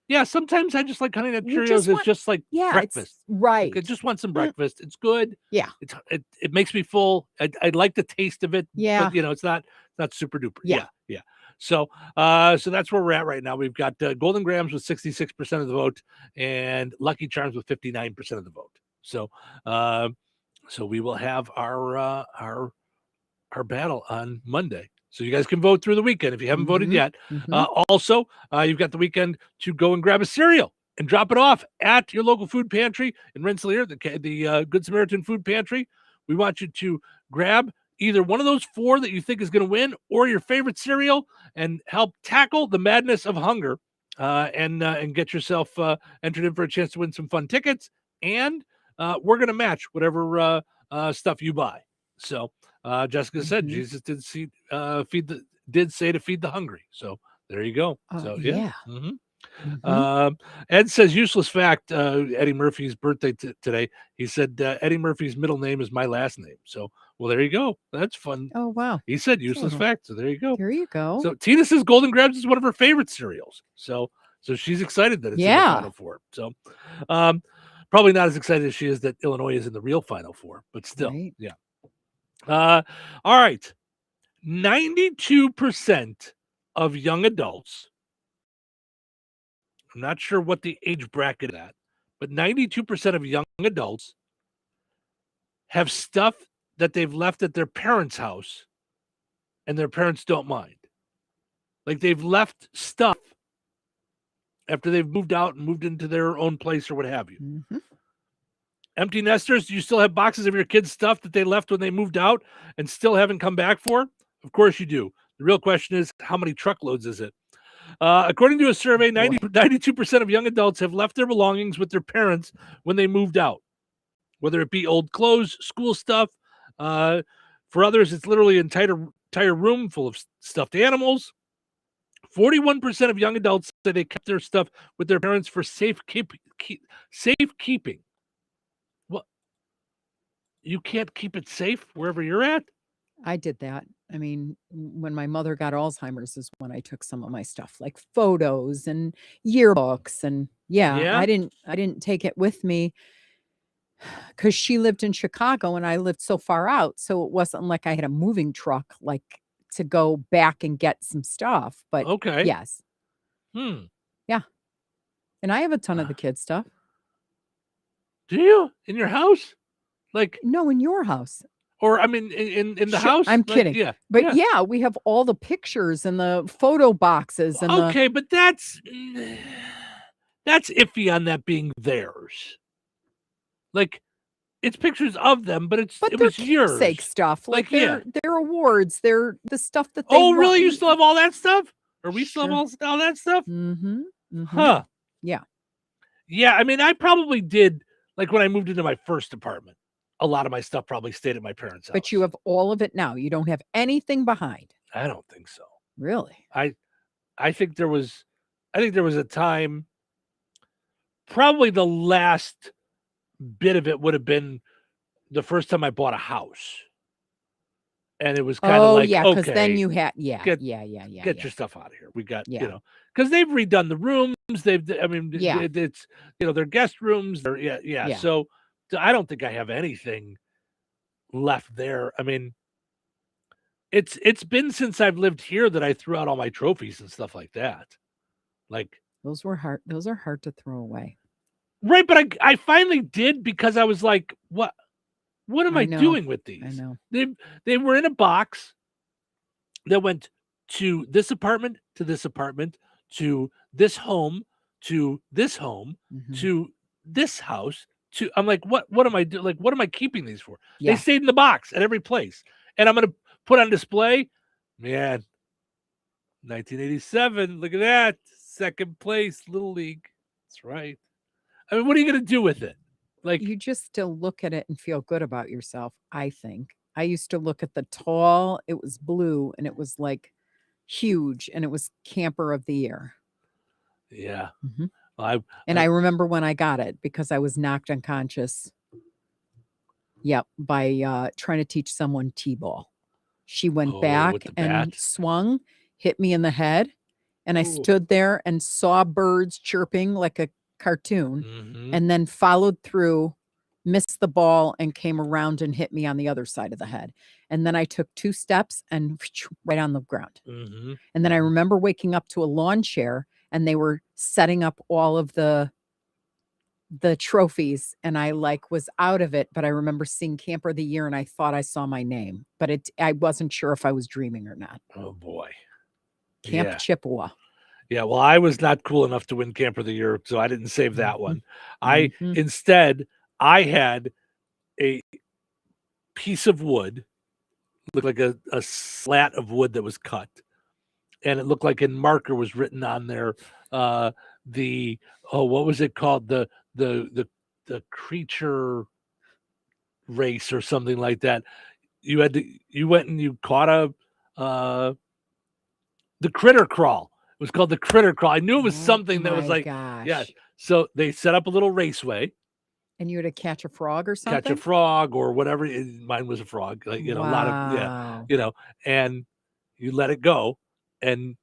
Yeah, sometimes I just like Honey Nut Cheerios. It's just like breakfast. Right. I just want some breakfast. It's good. Yeah. It makes me full. I like the taste of it. Yeah. But, it's not super duper. Yeah. So that's where we're at right now. We've got Golden Grams with 66% of the vote and Lucky Charms with 59% of the vote. So we will have our our battle on Monday. So you guys can vote through the weekend if you haven't voted yet. Also, you've got the weekend to go and grab a cereal and drop it off at your local food pantry in Rensselaer, the Good Samaritan Food Pantry. We want you to grab either one of those 4 that you think is going to win or your favorite cereal and help tackle the madness of hunger and get yourself entered in for a chance to win some fun tickets. And we're going to match whatever stuff you buy. So Jessica said Jesus did say to feed the hungry. So there you go. So yeah. Ed says useless fact. Eddie Murphy's birthday today. He said Eddie Murphy's middle name is my last name. So well, there you go. That's fun. Oh wow. He said useless fact. So there you go. There you go. So Tina says Golden Grabs is one of her favorite cereals. So she's excited that it's in the Final Four. So probably not as excited as she is that Illinois is in the real Final Four, but still, yeah. All right. 92% of young adults, I'm not sure what the age bracket is at, but 92% of young adults have stuff that they've left at their parents' house and their parents don't mind. Like they've left stuff after they've moved out and moved into their own place or what have you. Empty nesters, do you still have boxes of your kids' stuff that they left when they moved out and still haven't come back for? Of course you do. The real question is, how many truckloads is it? According to a survey, 92% of young adults have left their belongings with their parents when they moved out, whether it be old clothes, school stuff. For others, it's literally an entire room full of stuffed animals. 41% of young adults say they kept their stuff with their parents for safekeeping. What? You can't keep it safe wherever you're at? I did that. I mean, when my mother got Alzheimer's is when I took some of my stuff, like photos and yearbooks. And Yeah? I didn't take it with me because she lived in Chicago and I lived so far out. So it wasn't like I had a moving truck, like to go back and get some stuff. But Okay. yes. Yeah. And I have a ton of the kids' stuff. Do you? In your house? Like No, in your house. Or I mean in the Sure, house? I'm Like, kidding. yeah. But yeah, we have all the pictures and the photo boxes and Okay, but that's iffy on that being theirs. Like it's pictures of them, but it was yours. keepsake stuff. Like yeah. their awards, they're the stuff that they Oh, really? You want. still have all that stuff? Or we still have all that stuff? Huh. Yeah. Yeah, I mean, I probably did, like when I moved into my first apartment, a lot of my stuff probably stayed at my parents' house. But you have all of it now. You don't have anything behind. I don't think so. Really? I think there was a time, probably the last bit of it would have been the first time I bought a house. And it was kind of like, yeah, because okay, then you had get your stuff out of here. We got, because they've redone the rooms. It's, their guest rooms. Yeah. So I don't think I have anything left there. I mean, it's been since I've lived here that I threw out all my trophies and stuff like that. Like those are hard to throw away. Right, but I finally did because I was like, what am I doing with these? I know. They were in a box that went to this apartment, to this apartment, to this home, to this home, to this house. I'm like, what am I doing? Like, what am I keeping these for? Yeah. They stayed in the box at every place. And I'm going to put on display, man, 1987. Look at that. Second place, Little League. That's right. I mean, what are you going to do with it? Like, you just still look at it and feel good about yourself, I think. I used to look at the tall, it was blue, and it was like huge, and it was camper of the year. Yeah. I remember when I got it because I was knocked unconscious. Yep, by trying to teach someone t-ball. She went back and swung, hit me in the head, and I stood there and saw birds chirping like a cartoon, and then followed through, missed the ball, and came around and hit me on the other side of the head. And then I took 2 steps and right on the ground. And then I remember waking up to a lawn chair, and they were setting up all of the the trophies, and I was out of it, but I remember seeing Camper of the Year and I thought I saw my name, but I wasn't sure if I was dreaming or not. Oh boy. Camp Chippewa. Yeah, well, I was not cool enough to win Camper of the Year, so I didn't save that one. Mhm. Instead, I had a piece of wood, looked like a slat of wood that was cut, and it looked like in marker was written on there what was it called, the creature race or something like that. You went and you caught the critter crawl. It was called the critter crawl. I knew it was something that was like, gosh. yeah. So they set up a little raceway. And you had to catch a frog or something? Catch a frog or whatever. Mine was a frog. Like, a lot of, and you let it go, and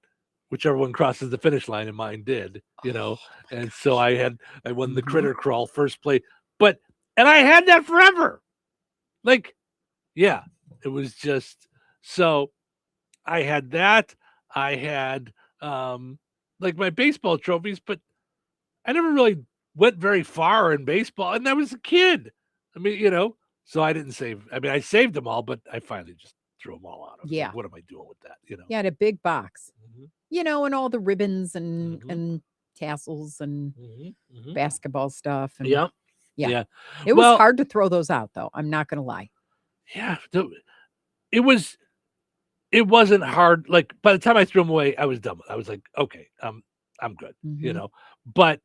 whichever one crosses the finish line, and mine did, and so I won the critter crawl first place, and I had that forever. Like, yeah, it was just, so I had that. I had, my baseball trophies, but I never really went very far in baseball, and I was a kid. I mean, so I didn't save. I mean, I saved them all, but I finally just threw them all out. I was like, what am I doing with that? Yeah, I had a big box, and all the ribbons and tassels and basketball stuff. And Yeah. It was hard to throw those out, though. I'm not going to lie. Yeah, it wasn't hard. Like, by the time I threw them away, I was done with it. I was like, okay, I'm good, but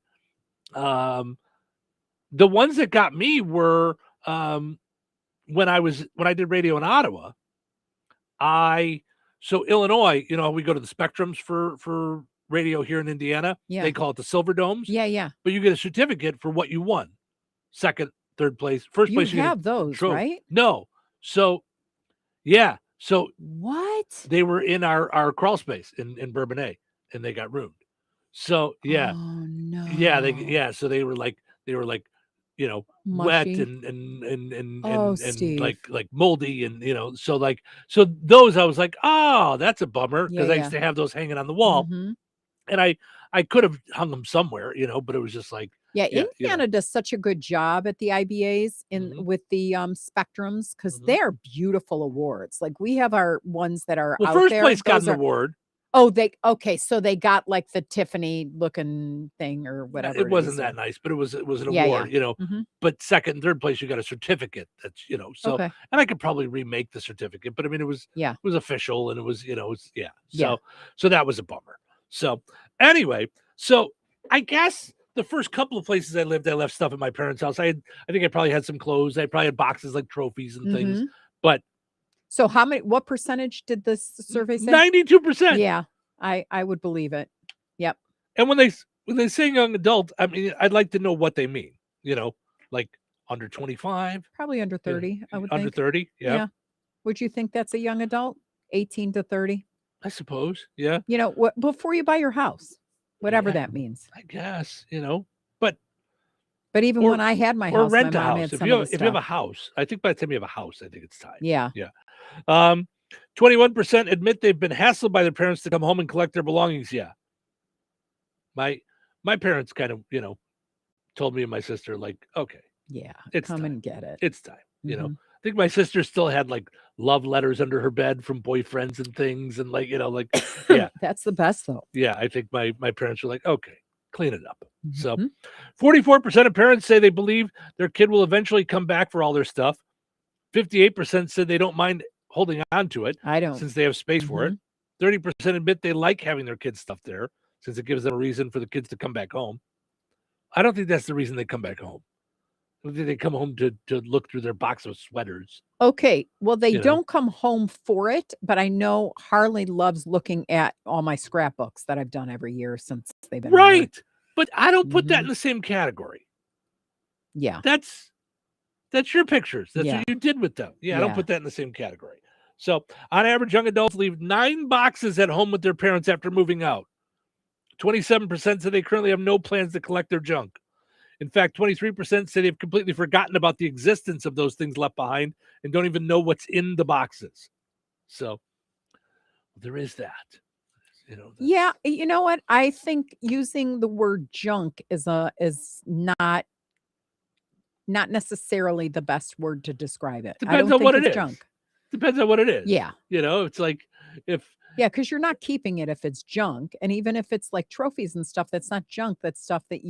the ones that got me were when I did radio in Ottawa. So Illinois, we go to the Spectrums for radio here in Indiana. Yeah. They call it the Silver Domes. Yeah. But you get a certificate for what you won. Second, third place, first place. You have those, right? No. So, yeah. So what? They were in our crawl space in Bourbonnais, and they got ruined. So yeah. Oh no. Yeah. So they were like wet Mushy. and like moldy, and so those I was like, oh, that's a bummer, because I used to have those hanging on the wall, and I could have hung them somewhere, but it was just like, Indiana does such a good job at the IBAs with the spectrums, because they're beautiful awards. Like, we have our ones that are out first there. place got Those an are- award. Oh, so they got like the Tiffany looking thing or whatever. It wasn't is. that nice, but it was an Yeah, award, Mhm. But second and third place, you got a certificate. That's so, Okay. and I could probably remake the certificate, but I mean, it was official, and it was So that was a bummer. So anyway, so I guess the first couple of places I lived, I left stuff at my parents' house. I think I probably had some clothes. I probably had boxes like trophies and things, but. So what percentage did this survey say? 92%. Yeah, I would believe it. Yep. And when they say young adult, I mean, I'd like to know what they mean. Like under 25, Probably under 30. I would under think. 30. Yeah, Would you think that's a young adult? 18 to 30. I suppose. Yeah, What before you buy your house, whatever that means. I guess. But even when I had my or house, rent my a mom house. had If some you of have, the if you have a stuff. house, I think by the time you have a house, I think it's time. Yeah. 21% admit they've been hassled by their parents to come home and collect their belongings. Yeah. My parents kind of, told me and my sister, like, okay, Yeah. it's Come time. and get it. It's time. I think my sister still had like love letters under her bed from boyfriends and things, and yeah. That's the best though. Yeah, I think my parents were like, okay, clean it up. So 44% of parents say they believe their kid will eventually come back for all their stuff. 58% said they don't mind holding on to it. I don't. Since they have space for it. 30% admit they like having their kids' stuff there, since it gives them a reason for the kids to come back home. I don't think that's the reason they come back home. I think they come home to look through their box of sweaters. Okay. Well, they You know. don't come home for it, but I know Harley loves looking at all my scrapbooks that I've done every year since they've been on there. Right. But I don't put that in the same category. Yeah. That's your pictures. That's Yeah. what you did with them. Yeah, I don't Yeah. put that in the same category. So on average, young adults leave 9 boxes at home with their parents after moving out. 27% say they currently have no plans to collect their junk. In fact, 23% say they've completely forgotten about the existence of those things left behind and don't even know what's in the boxes. So there is that. Yeah, you know what? I think using the word junk is not not necessarily the best word to describe it. I Depends don't on think what it it's is. junk. Depends on what it is. Yeah. It's like if Yeah, because you're not keeping it if it's junk. And even if it's like trophies and stuff, that's not junk. That's stuff that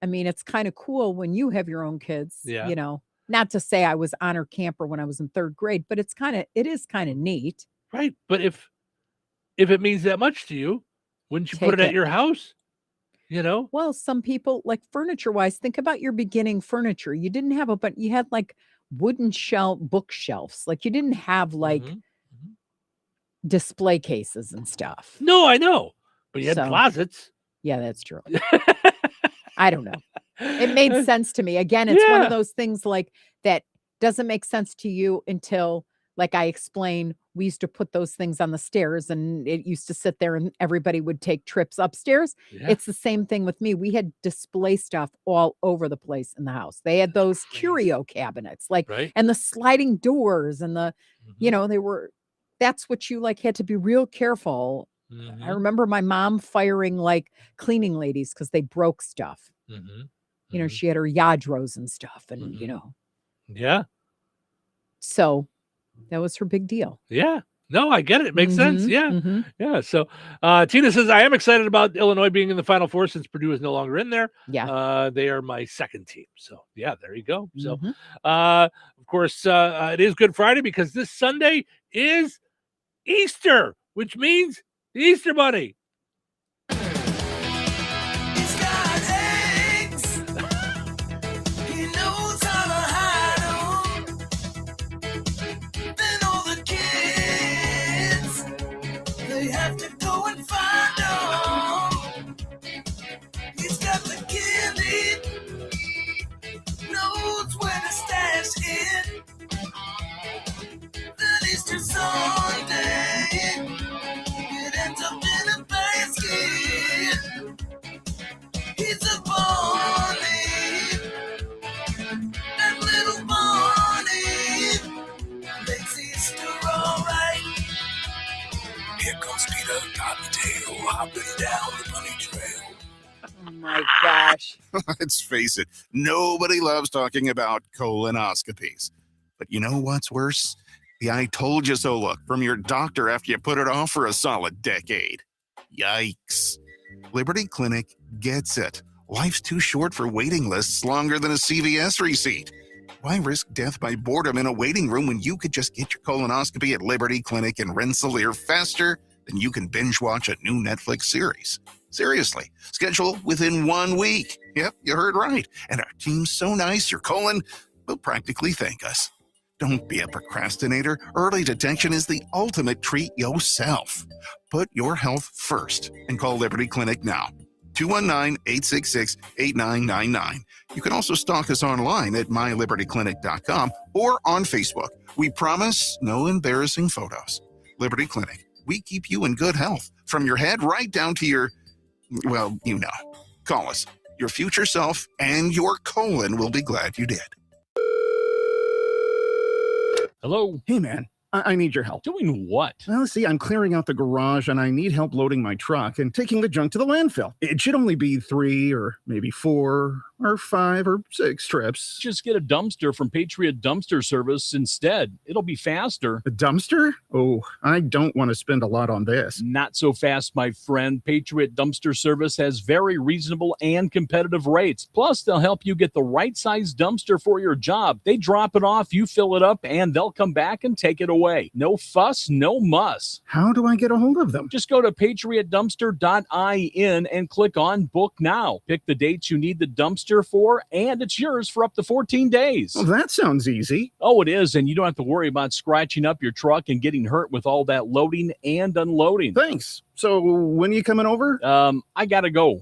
it's kind of cool when you have your own kids, Yeah. Not to say I was honor camper when I was in 3rd grade, but it is kind of neat. Right. But if it means that much to you, wouldn't you put it Take at it. your house? Well, some people, like furniture-wise, think about your beginning furniture. You didn't have but you had like wooden bookshelves. Like you didn't have like display cases and stuff. No, I know. But you had So- closets. Yeah, that's true. I don't know. It made sense to me. Again, it's one Yeah. of those things like that doesn't make sense to you until, like I explain, we used to put those things on the stairs and it used to sit there and everybody would take trips upstairs. Yeah. It's the same thing with me. We had display stuff all over the place in the house. They had those curio cabinets, like, Right. and the sliding doors and the, that's what you like had to be real careful. I remember my mom firing like cleaning ladies because they broke stuff. She had her yadros and stuff and, Yeah. so that was her big deal. Yeah. No, I get it. It makes sense. Mhm, Yeah. mhm. Yeah. So Tina says, I am excited about Illinois being in the Final Four since Purdue is no longer in there. Yeah. They are my second team. So, yeah, there you go. So, Mhm. of course, it is Good Friday because this Sunday is Easter, which means the Easter Bunny. They have to go and find them. He's got the candy, knows where to stash it. Then Easter Sunday, it ends up in a basket. He's a bunny, that little bunny makes Easter alright. Here comes Peter Cottontail hopping down the bunny trail. Oh my gosh. Let's face it, nobody loves talking about colonoscopies. But you know what's worse? The I told you so look from your doctor after you put it off for a solid decade. Yikes. Liberty Clinic gets it. Life's too short for waiting lists longer than a CVS receipt. Why risk death by boredom in a waiting room when you could just get your colonoscopy at Liberty Clinic in Rensselaer faster than you can binge watch a new Netflix series? Seriously, schedule within 1 week. Yep, you heard right. And our team's so nice, your colon will practically thank us. Don't be a procrastinator. Early detection is the ultimate treat yourself. Put your health first and call Liberty Clinic now. 219-866-8999. You can also stalk us online at mylibertyclinic.com or on Facebook. We promise no embarrassing photos. Liberty Clinic. We keep you in good health from your head right down to your, well, you know. Call us. Your future self and your colon will be glad you did. Hello. Hey, man. I need your help. Doing what? Well, see, I'm clearing out the garage and I need help loading my truck and taking the junk to the landfill. It should only be 3 or maybe 4 or 5 or 6 trips. Just get a dumpster from Patriot Dumpster Service instead. It'll be faster. A dumpster? Oh, I don't want to spend a lot on this. Not so fast, my friend. Patriot Dumpster Service has very reasonable and competitive rates. Plus, they'll help you get the right size dumpster for your job. They drop it off, you fill it up, and they'll come back and take it away. No fuss, no muss. How do I get a hold of them? Just go to patriotdumpster.in and click on Book Now. Pick the dates you need the dumpster for, and it's yours for up to 14 days. Well, that sounds easy. Oh, it is, and you don't have to worry about scratching up your truck and getting hurt with all that loading and unloading. Thanks. So when are you coming over? I gotta go.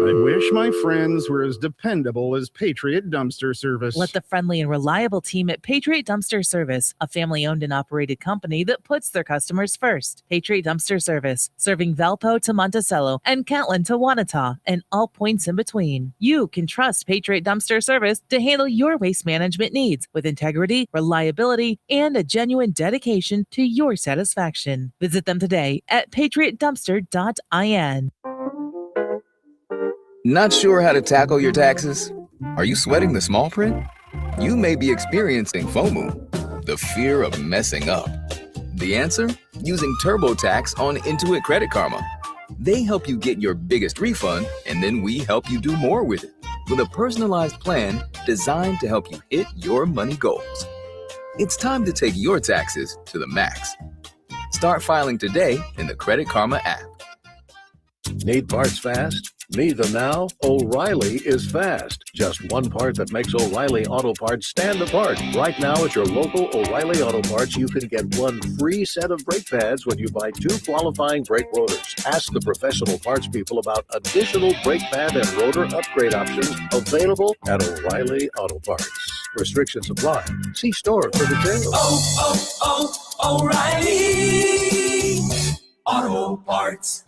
I wish my friends were as dependable as Patriot Dumpster Service. Let the friendly and reliable team at Patriot Dumpster Service, a family-owned and operated company that puts their customers first. Patriot Dumpster Service, serving Valpo to Monticello and Catlin to Wanata and all points in between. You can trust Patriot Dumpster Service to handle your waste management needs with integrity, reliability, and a genuine dedication to your satisfaction. Visit them today at patriotdumpster.in. Not sure how to tackle your taxes? Are you sweating the small print? You may be experiencing FOMO, the fear of messing up. The answer? Using TurboTax on Intuit Credit Karma. They help you get your biggest refund, and then we help you do more with it with a personalized plan designed to help you hit your money goals. It's time to take your taxes to the max. Start filing today in the Credit Karma app. Need parts fast? Need them now? O'Reilly is fast. Just one part that makes O'Reilly Auto Parts stand apart. Right now at your local O'Reilly Auto Parts, you can get one free set of brake pads when you buy 2 qualifying brake rotors. Ask the professional parts people about additional brake pad and rotor upgrade options available at O'Reilly Auto Parts. Restrictions apply. See store for details. O'Reilly Auto Parts.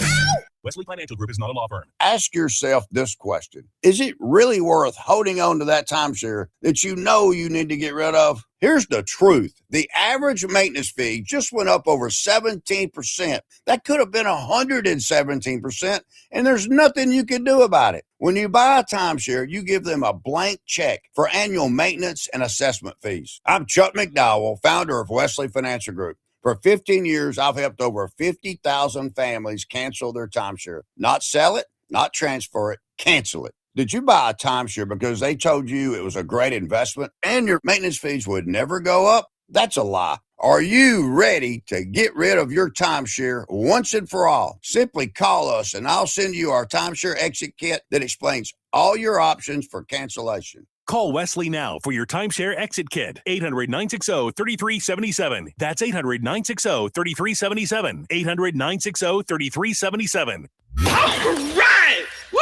Wesley Financial Group is not a law firm. Ask yourself this question. Is it really worth holding on to that timeshare that you know you need to get rid of? Here's the truth. The average maintenance fee just went up over 17%. That could have been 117%, and there's nothing you can do about it. When you buy a timeshare, you give them a blank check for annual maintenance and assessment fees. I'm Chuck McDowell, founder of Wesley Financial Group. For 15 years, I've helped over 50,000 families cancel their timeshare. Not sell it, not transfer it, cancel it. Did you buy a timeshare because they told you it was a great investment and your maintenance fees would never go up? That's a lie. Are you ready to get rid of your timeshare once and for all? Simply call us and I'll send you our timeshare exit kit that explains all your options for cancellation. Call Wesley now for your timeshare exit kit. 800-960-3377. That's 800-960-3377. 800-960-3377. All right! Woo!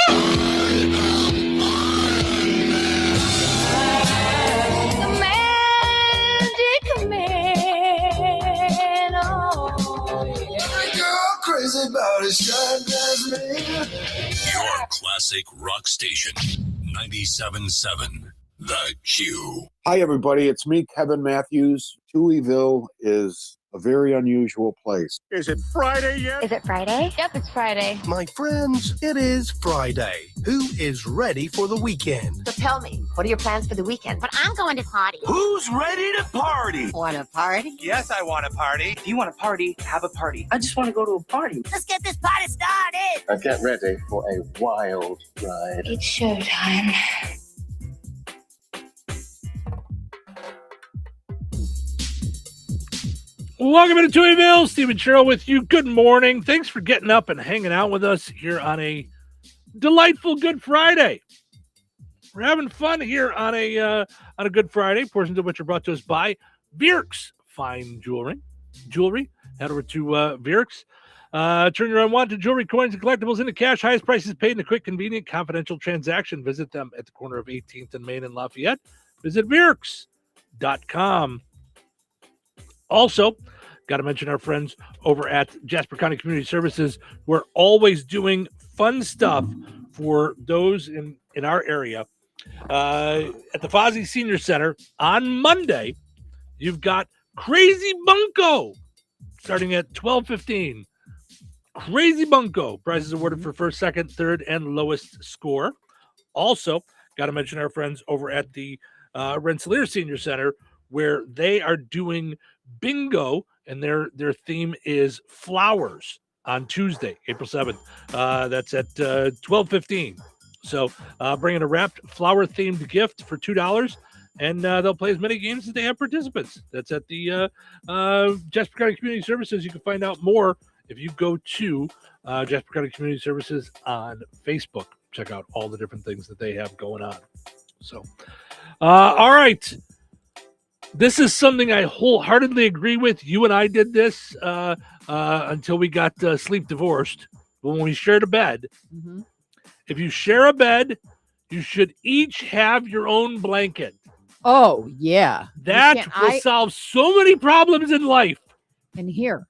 Crazy about his shine me. Your classic rock station, 97.7 The Q. Hi, everybody. It's me, Kevin Matthews. Touhyville is a very unusual place. Is it Friday yet? Is it Friday? Yep, it's Friday. My friends, it is Friday. Who is ready for the weekend? So tell me, what are your plans for the weekend? But I'm going to party. Who's ready to party? Want to party? Yes, I want to party. If you want to party, have a party. I just want to go to a party. Let's get this party started. Get ready for a wild ride. It's showtime. Welcome to Touhyville. Stephen Sherrill with you. Good morning. Thanks for getting up and hanging out with us here on a delightful Good Friday. We're having fun here on a Good Friday. Portions of which are brought to us by Vierks Fine Jewelry. Head over to Vierks. Turn your unwanted jewelry, coins, and collectibles into cash. Highest prices paid in a quick, convenient, confidential transaction. Visit them at the corner of 18th and Main in Lafayette. Visit Vierks.com. Also, got to mention our friends over at Jasper County Community Services. We're always doing fun stuff for those in our area. At the Fozzie Senior Center on Monday, you've got Crazy Bunko starting at $12.15. Crazy Bunko. Prizes awarded for first, second, third, and lowest score. Also, got to mention our friends over at the Rensselaer Senior Center, where they are doing bingo, and their theme is flowers on Tuesday, April 7th. That's at 12:15. So bring in a wrapped flower-themed gift for $2, and they'll play as many games as they have participants. That's at the Jasper County Community Services. You can find out more if you go to Jasper County Community Services on Facebook. Check out all the different things that they have going on. So, all right. This is something I wholeheartedly agree with. You and I did this until we got sleep divorced. When we shared a bed, if you share a bed, you should each have your own blanket. Oh, yeah. That will solve so many problems in life. And here,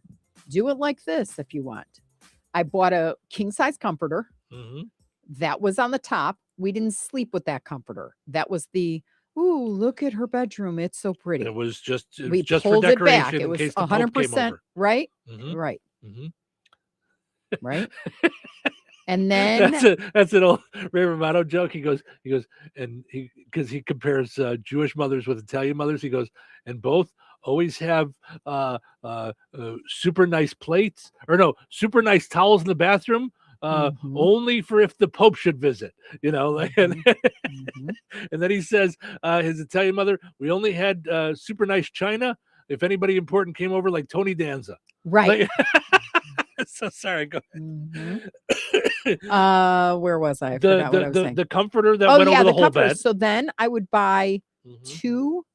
do it like this if you want. I bought a king-size comforter. That was on the top. We didn't sleep with that comforter. That was the... Ooh, look at her bedroom. It's so pretty. It was just we just pulled for it back. decoration. It was in case the Pope came 100% over. right. Mhm. Right. Mhm. Right. And then that's an old Ray Romano joke. He goes, and because he compares Jewish mothers with Italian mothers. He goes, and both always have super nice plates, or no, super nice towels in the bathroom. Only for if the Pope should visit, and then he says, his Italian mother, we only had super nice china if anybody important came over, like Tony Danza. Right. So sorry, go ahead. Where was I? I forgot what I was saying. The comforter that went over the whole comforter. bed. So then I would buy two,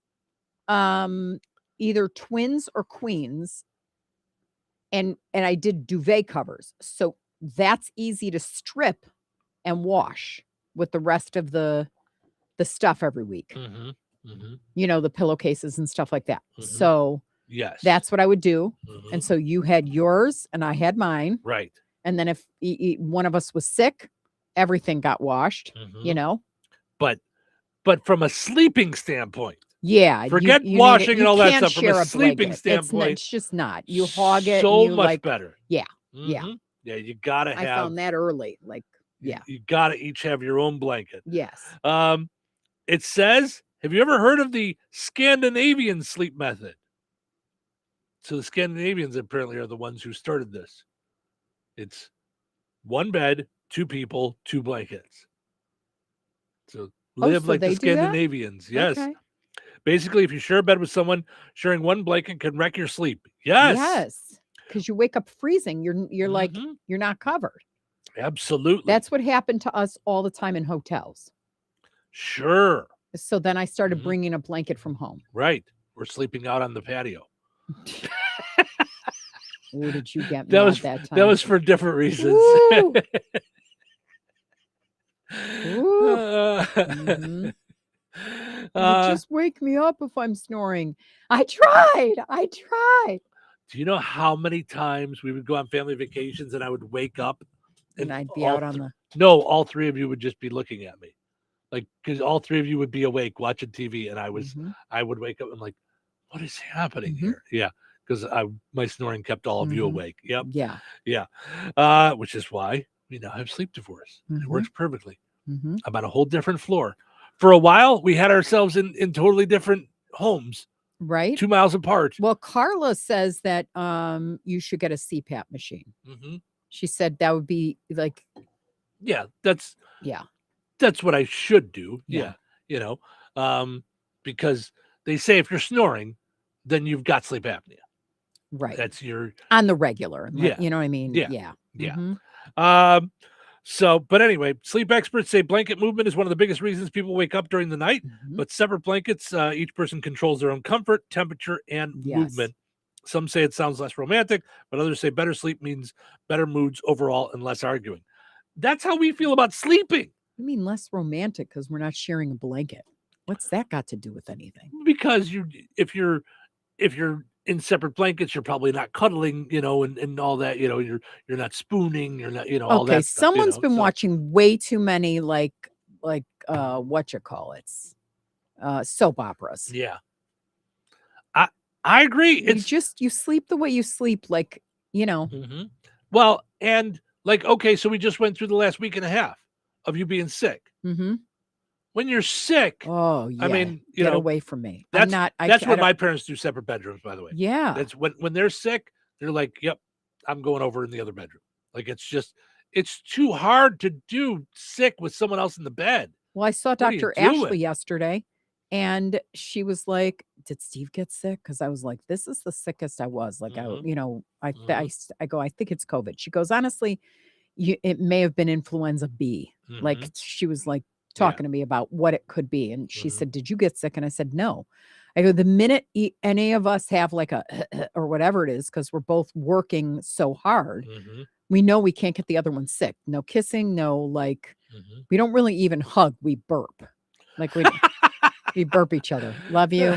either twins or queens, and I did duvet covers. So that's easy to strip and wash with the rest of the stuff every week. The pillowcases and stuff like that. So yes, that's what I would do. And so you had yours and I had mine. Right. And then if one of us was sick, everything got washed, But from a sleeping standpoint, yeah, forget washing and all that stuff. From a sleeping standpoint, it's just not. You hog it. So and you much better. Yeah. Yeah. Yeah. You gotta have. I found that early. Yeah. You gotta each have your own blanket. Yes. It says, have you ever heard of the Scandinavian sleep method? So the Scandinavians apparently are the ones who started this. It's one bed, two people, two blankets. So live like the Scandinavians. Yes. Okay. Basically, if you share a bed with someone, sharing one blanket can wreck your sleep. Yes. Yes. Because you wake up freezing. You're like, you're not covered. Absolutely. That's what happened to us all the time in hotels. Sure. So then I started bringing a blanket from home. Right. We're sleeping out on the patio. Where did you get me that was that time? That was for different reasons. Just wake me up if I'm snoring. I tried. Do you know how many times we would go on family vacations and I would wake up and I'd be out on the... No, all three of you would just be looking at me. Like, because all three of you would be awake watching TV and I would wake up and like, what is happening here? Yeah. Because my snoring kept all of you awake. Yep. Yeah. Yeah. Which is why we now have sleep divorce. It works perfectly. I'm on a whole different floor. For a while, we had ourselves in totally different homes. Right. 2 miles apart. Well, Carla says that you should get a CPAP machine. She said that would be like... Yeah, that's what I should do. Yeah. Because they say if you're snoring, then you've got sleep apnea. Right. That's your... On the regular. Yeah. You know what I mean? Yeah. So, but anyway, sleep experts say blanket movement is one of the biggest reasons people wake up during the night. But separate blankets, each person controls their own comfort, temperature, and movement. Some say it sounds less romantic, but others say better sleep means better moods overall and less arguing. That's how we feel about sleeping. I mean, less romantic because we're not sharing a blanket. What's that got to do with anything? Because if you're in separate blankets, you're probably not cuddling, and all that, you're not spooning, you're not, all that stuff. Someone's been watching way too many what you call it, soap operas. Yeah, I agree. You sleep the way you sleep, Well, and okay, so we just went through the last week and a half of you being sick. When you're sick, oh yeah, I mean, get away from me. That's that's what my parents do, separate bedrooms, by the way. Yeah, that's when they're sick, they're like, "Yep, I'm going over in the other bedroom." Like it's too hard to do sick with someone else in the bed. Well, I saw Dr. Ashley yesterday, and she was like, "Did Steve get sick?" Because I was like, "This is the sickest I was." Like I go, "I think it's COVID." She goes, "Honestly, it may have been influenza B." Like she was like talking to me about what it could be. And she said, "Did you get sick?" And I said, "No." I go, the minute any of us have like a or whatever it is, because we're both working so hard, we know we can't get the other one sick. No kissing, no we don't really even hug. We burp. Like we burp each other. Love you.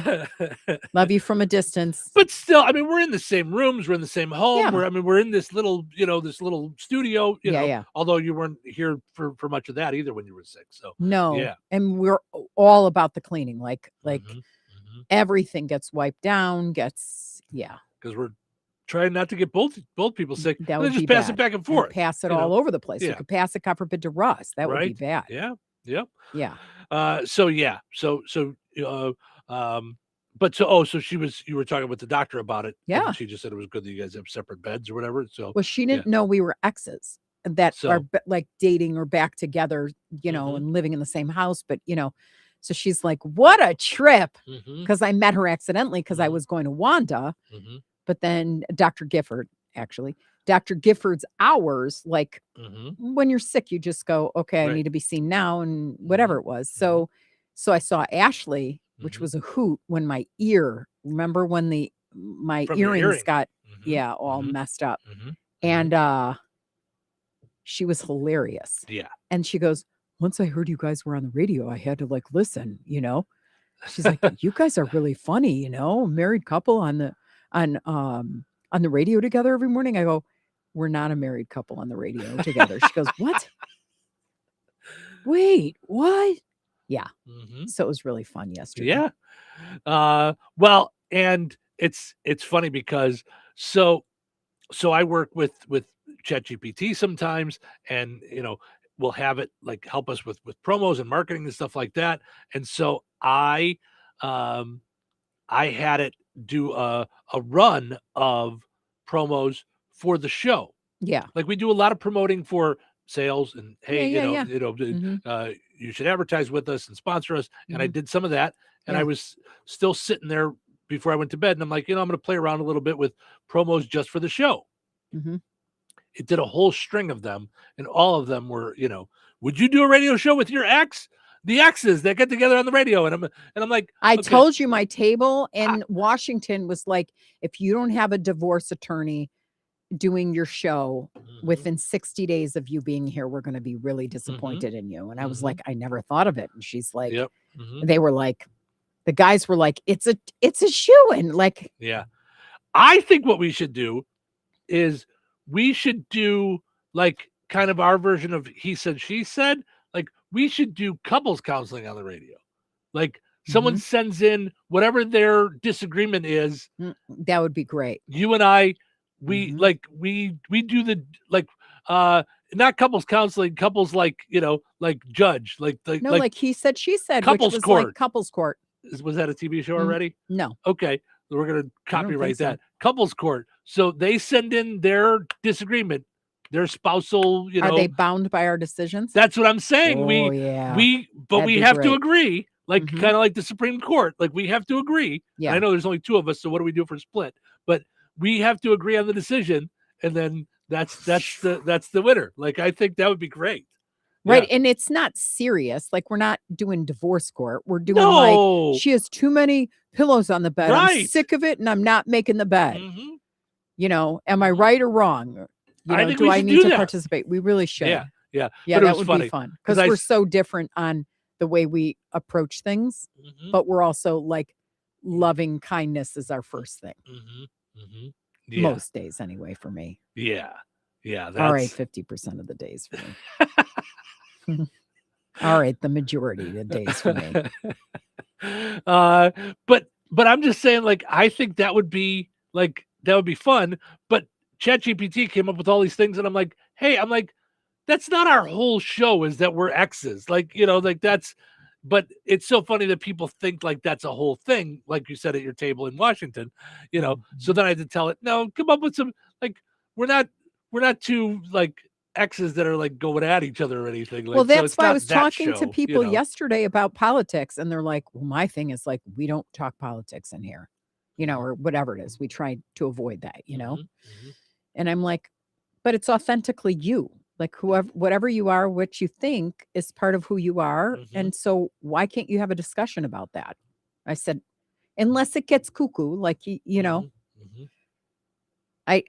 Love you from a distance. But still, I mean, we're in the same rooms. We're in the same home. Yeah. We're in this little, this little studio. Yeah. Although you weren't here for much of that either when you were sick. So no. Yeah. And we're all about the cleaning. Like everything gets wiped down. Because we're trying not to get both people sick. That And would then just be pass bad. it back and And forth. pass it you all know? over the place. You Yeah. could pass it, God forbid, to Russ. That would be Right? bad. Yeah. Yep. Yeah. So yeah. So but so you were talking with the doctor about it. Yeah. And she just said it was good that you guys have separate beds or whatever. So Well, she yeah. didn't know we were exes that So- are like dating or back together, you know, Mhm. and living in the same house. But, you know, so she's like, what a trip. Mhm. Because I met her accidentally because I was going to Wanda. Mhm. But then Dr. Gifford, Dr. Gifford's hours, like Mhm. when you're sick, you just go, okay, I Right. need to be seen now and whatever it was. So I saw Ashley, which was a hoot when my ear, remember when my From your earrings earring. got, all messed up. And she was hilarious. Yeah. And she goes, once I heard you guys were on the radio, I had to like listen, you know. She's like, you guys are really funny, you know, a married couple on the radio together every morning. I go, we're not a married couple on the radio together. She goes, what? Wait, what? Yeah. Mhm. So it was really fun yesterday. Yeah. Well, and it's funny because so I work with ChatGPT sometimes, and we'll have it like help us with promos and marketing and stuff like that. And so I had it do a run of promos for the show. Yeah. Like we do a lot of promoting for sales and hey, Yeah. you should advertise with us and sponsor us. And I Mhm. did some of that, and I Yeah. was still sitting there before I went to bed, and I'm like, I'm going to play around a little bit with promos just for the show. Mhm. It did a whole string of them, and all of them were, would you do a radio show with your ex? The exes that get together on the radio, and I'm like, I okay. told you my table in Washington was like, if you don't have a divorce attorney doing your show within 60 days of you being here, we're going to be really disappointed in you. And I was like, I never thought of it. And she's like, Yep. Mhm. they were like, the guys were like, it's a shoo-in. Like, Yeah. I think what we should do is we should do like kind of our version of he said, she said. Like we should do couples counseling on the radio. Like someone sends in whatever their disagreement is. that would be great. You and I, we do the like not couples counseling, couples like like judge, like No, like he said, she said, Couples which was Court. like couples court. Was that a TV show already? No. Okay. We're going to think copyright so. that. Couples Court. So they send in their disagreement, their spousal, Are they bound by our decisions? That's what I'm saying. Oh, yeah. But That'd we be have to great. agree, like kind of like the Supreme Court. Like we have to agree. Yeah. And I know there's only two of us, so what do we do for split? But we have to agree on the decision, and then that's the winner. Like I think that would be great. Right. Yeah. And it's not serious. Like we're not doing divorce court. We're doing No. like she has too many pillows on the bed. I'm Right. sick of it and I'm not making the bed. Mhm. You know, am I right or wrong? Or, I think do we I should need do to that. participate? We really should. Yeah. Yeah, But it that was would funny, be fun 'cause because I we're s- so different on the way we approach things, but we're also like loving kindness is our first thing. Yeah. Most days, anyway, for me. Yeah. Yeah. All right, 50% of the days for me. All right, the majority of the days for me. But I'm just saying, like, I think that would be fun. But ChatGPT came up with all these things, and I'm like, hey, that's not our whole show, is that we're exes. Like, like that's, but it's so funny that people think like that's a whole thing, like you said at your table in Washington, So then I had to tell it, no, come up with some, like, we're not two like exes that are like going at each other or anything. Like, Well, so that's it's why I not was that talking to show, people yesterday about politics, and they're like, well, my thing is like, we don't talk politics in here, or whatever it is. We try to avoid that, And I'm like, but it's authentically you. Like whatever you are, what you think is part of who you are. And so why can't you have a discussion about that? I said, unless it gets cuckoo, like, I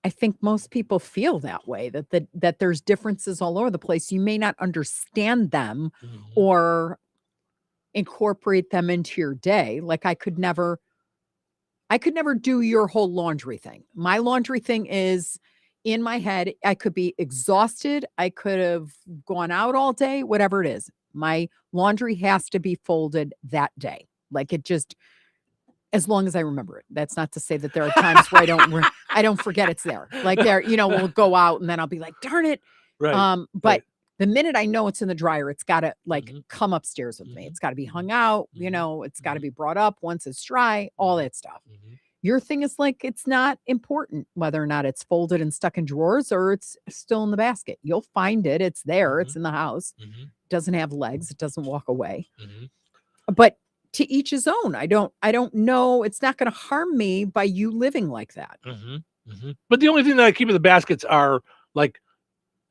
think most people feel that way, that there's differences all over the place. You may not understand them or incorporate them into your day. Like I could never do your whole laundry thing. My laundry thing is in my head. I could be exhausted. I could have gone out all day, whatever it is. My laundry has to be folded that day. Like as long as I remember it. That's not to say that there are times where I don't forget it's there. Like we'll go out and then I'll be like, darn it. Right. But the minute I know it's in the dryer, it's got to come upstairs with me. It's got to be hung out, it's got to be brought up once it's dry, all that stuff. Your thing is like, it's not important whether or not it's folded and stuck in drawers or it's still in the basket. You'll find it. It's there. It's in the house. Doesn't have legs. It doesn't walk away. But to each his own. I don't know. It's not going to harm me by you living like that. But the only thing that I keep in the baskets are like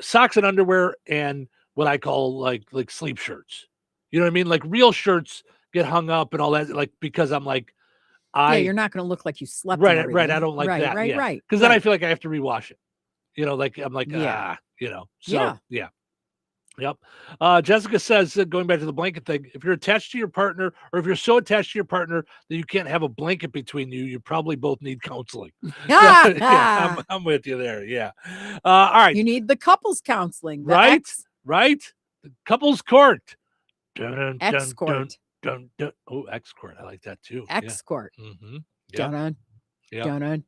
socks and underwear and what I call like sleep shirts. You know what I mean? Like real shirts get hung up and all that, like, because I'm like, you're not going to look like you slept. Right. I don't like that. Right. Because then I feel like I have to rewash it. Like I'm like, So yeah. Yep. Jessica says, going back to the blanket thing, if you're attached to your partner, or if you're so attached to your partner that you can't have a blanket between you, you probably both need counseling. I'm with you there. Yeah. All right. You need the couples counseling. Right. The couples court. X court. Oh, X court. I like that too. X court. Dun. Dun.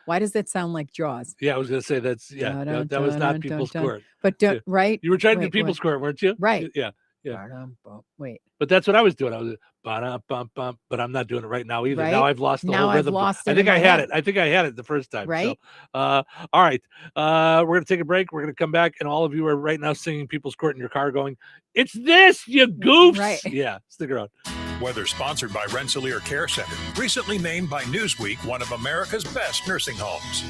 Why does that sound like Jaws? Yeah, I was going to say that was not people's court. But right? You were trying to do people's court, weren't you? Right. Yeah. Wait. But that's what I was doing. I was but I'm not doing it right now either. Right? Now I've lost the whole rhythm. I think I had it. I think I had it the first time. Right. So, all right. We're going to take a break. We're going to come back, and all of you are right now singing People's Court in your car going, "It's this, you goofs." Right. Yeah. Stick around. Weather sponsored by Rensselaer Care Center, recently named by Newsweek one of America's best nursing homes.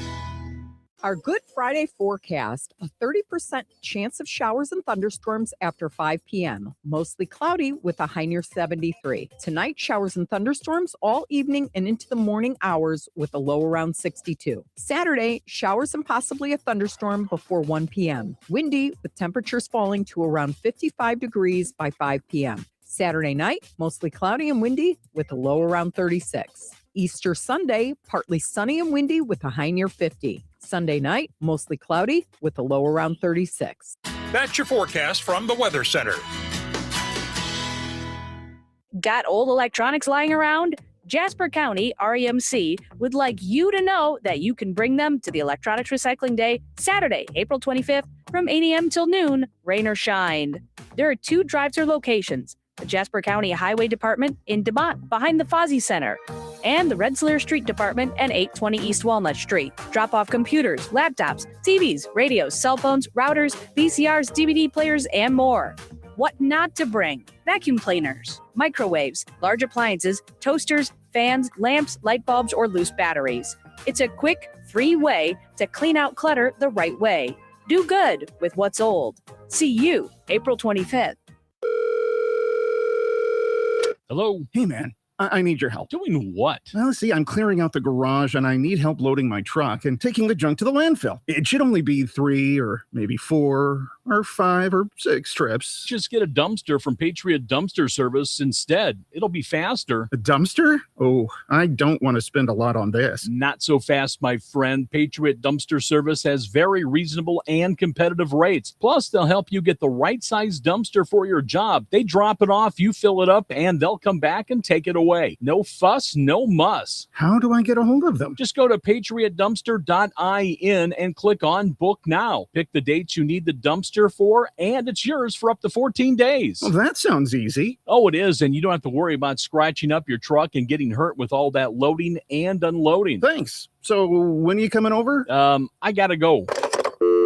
Our Good Friday forecast, a 30% chance of showers and thunderstorms after 5 p.m. Mostly cloudy with a high near 73. Tonight, showers and thunderstorms all evening and into the morning hours with a low around 62. Saturday, showers and possibly a thunderstorm before 1 p.m. Windy with temperatures falling to around 55 degrees by 5 p.m. Saturday night, mostly cloudy and windy with a low around 36. Easter Sunday, partly sunny and windy with a high near 50. Sunday night, mostly cloudy with a low around 36. That's your forecast from the Weather Center. Got old electronics lying around? Jasper County REMC would like you to know that you can bring them to the Electronics Recycling Day, Saturday, April 25th, from 8 a.m. till noon, rain or shine. There are 2 drive-thru locations, the Jasper County Highway Department in DeMont behind the Fozzie Center, and the Rensselaer Street Department and 820 East Walnut Street. Drop off computers, laptops, TVs, radios, cell phones, routers, VCRs, DVD players, and more. What not to bring? Vacuum cleaners, microwaves, large appliances, toasters, fans, lamps, light bulbs, or loose batteries. It's a quick, free way to clean out clutter the right way. Do good with what's old. See you April 25th. Hello. Hey, man. I need your help. Doing what? Well, see, I'm clearing out the garage and I need help loading my truck and taking the junk to the landfill. It should only be 3 or maybe 4 or 5 or 6 trips. Just get a dumpster from Patriot Dumpster Service instead. It'll be faster. A dumpster? Oh, I don't want to spend a lot on this. Not so fast, my friend. Patriot Dumpster Service has very reasonable and competitive rates. Plus, they'll help you get the right size dumpster for your job. They drop it off, you fill it up, and they'll come back and take it away. No fuss, no muss. How do I get a hold of them? Just go to patriotdumpster.in and click on Book Now. Pick the dates you need the dumpster for, and it's yours for up to 14 days. Well, that sounds easy. Oh, it is, and you don't have to worry about scratching up your truck and getting hurt with all that loading and unloading. Thanks. So when are you coming over? I gotta go.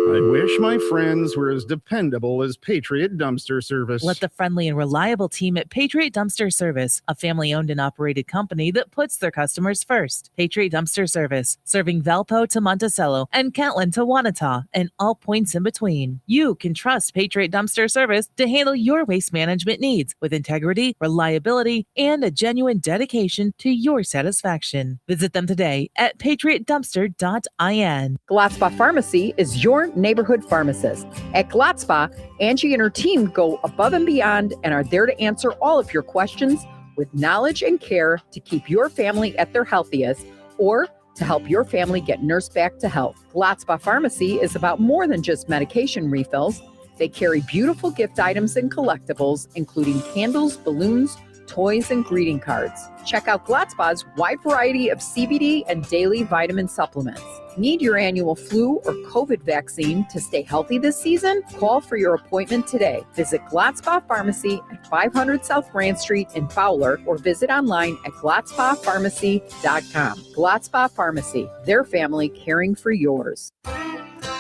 I wish my friends were as dependable as Patriot Dumpster Service. Let the friendly and reliable team at Patriot Dumpster Service, a family-owned and operated company that puts their customers first. Patriot Dumpster Service, serving Valpo to Monticello and Catlin to Wanata and all points in between. You can trust Patriot Dumpster Service to handle your waste management needs with integrity, reliability, and a genuine dedication to your satisfaction. Visit them today at patriotdumpster.in. Glatspa Pharmacy is your neighborhood pharmacist. At Glatspa, Angie and her team go above and beyond and are there to answer all of your questions with knowledge and care to keep your family at their healthiest or to help your family get nursed back to health. Glatspa Pharmacy is about more than just medication refills. They carry beautiful gift items and collectibles, including candles, balloons, toys, and greeting cards. Check out Glatzpa's wide variety of CBD and daily vitamin supplements. Need your annual flu or COVID vaccine to stay healthy this season? Call for your appointment today. Visit Glatzpa Pharmacy at 500 South Grand Street in Fowler or visit online at glatzpapharmacy.com. Glatzpa Pharmacy, their family caring for yours.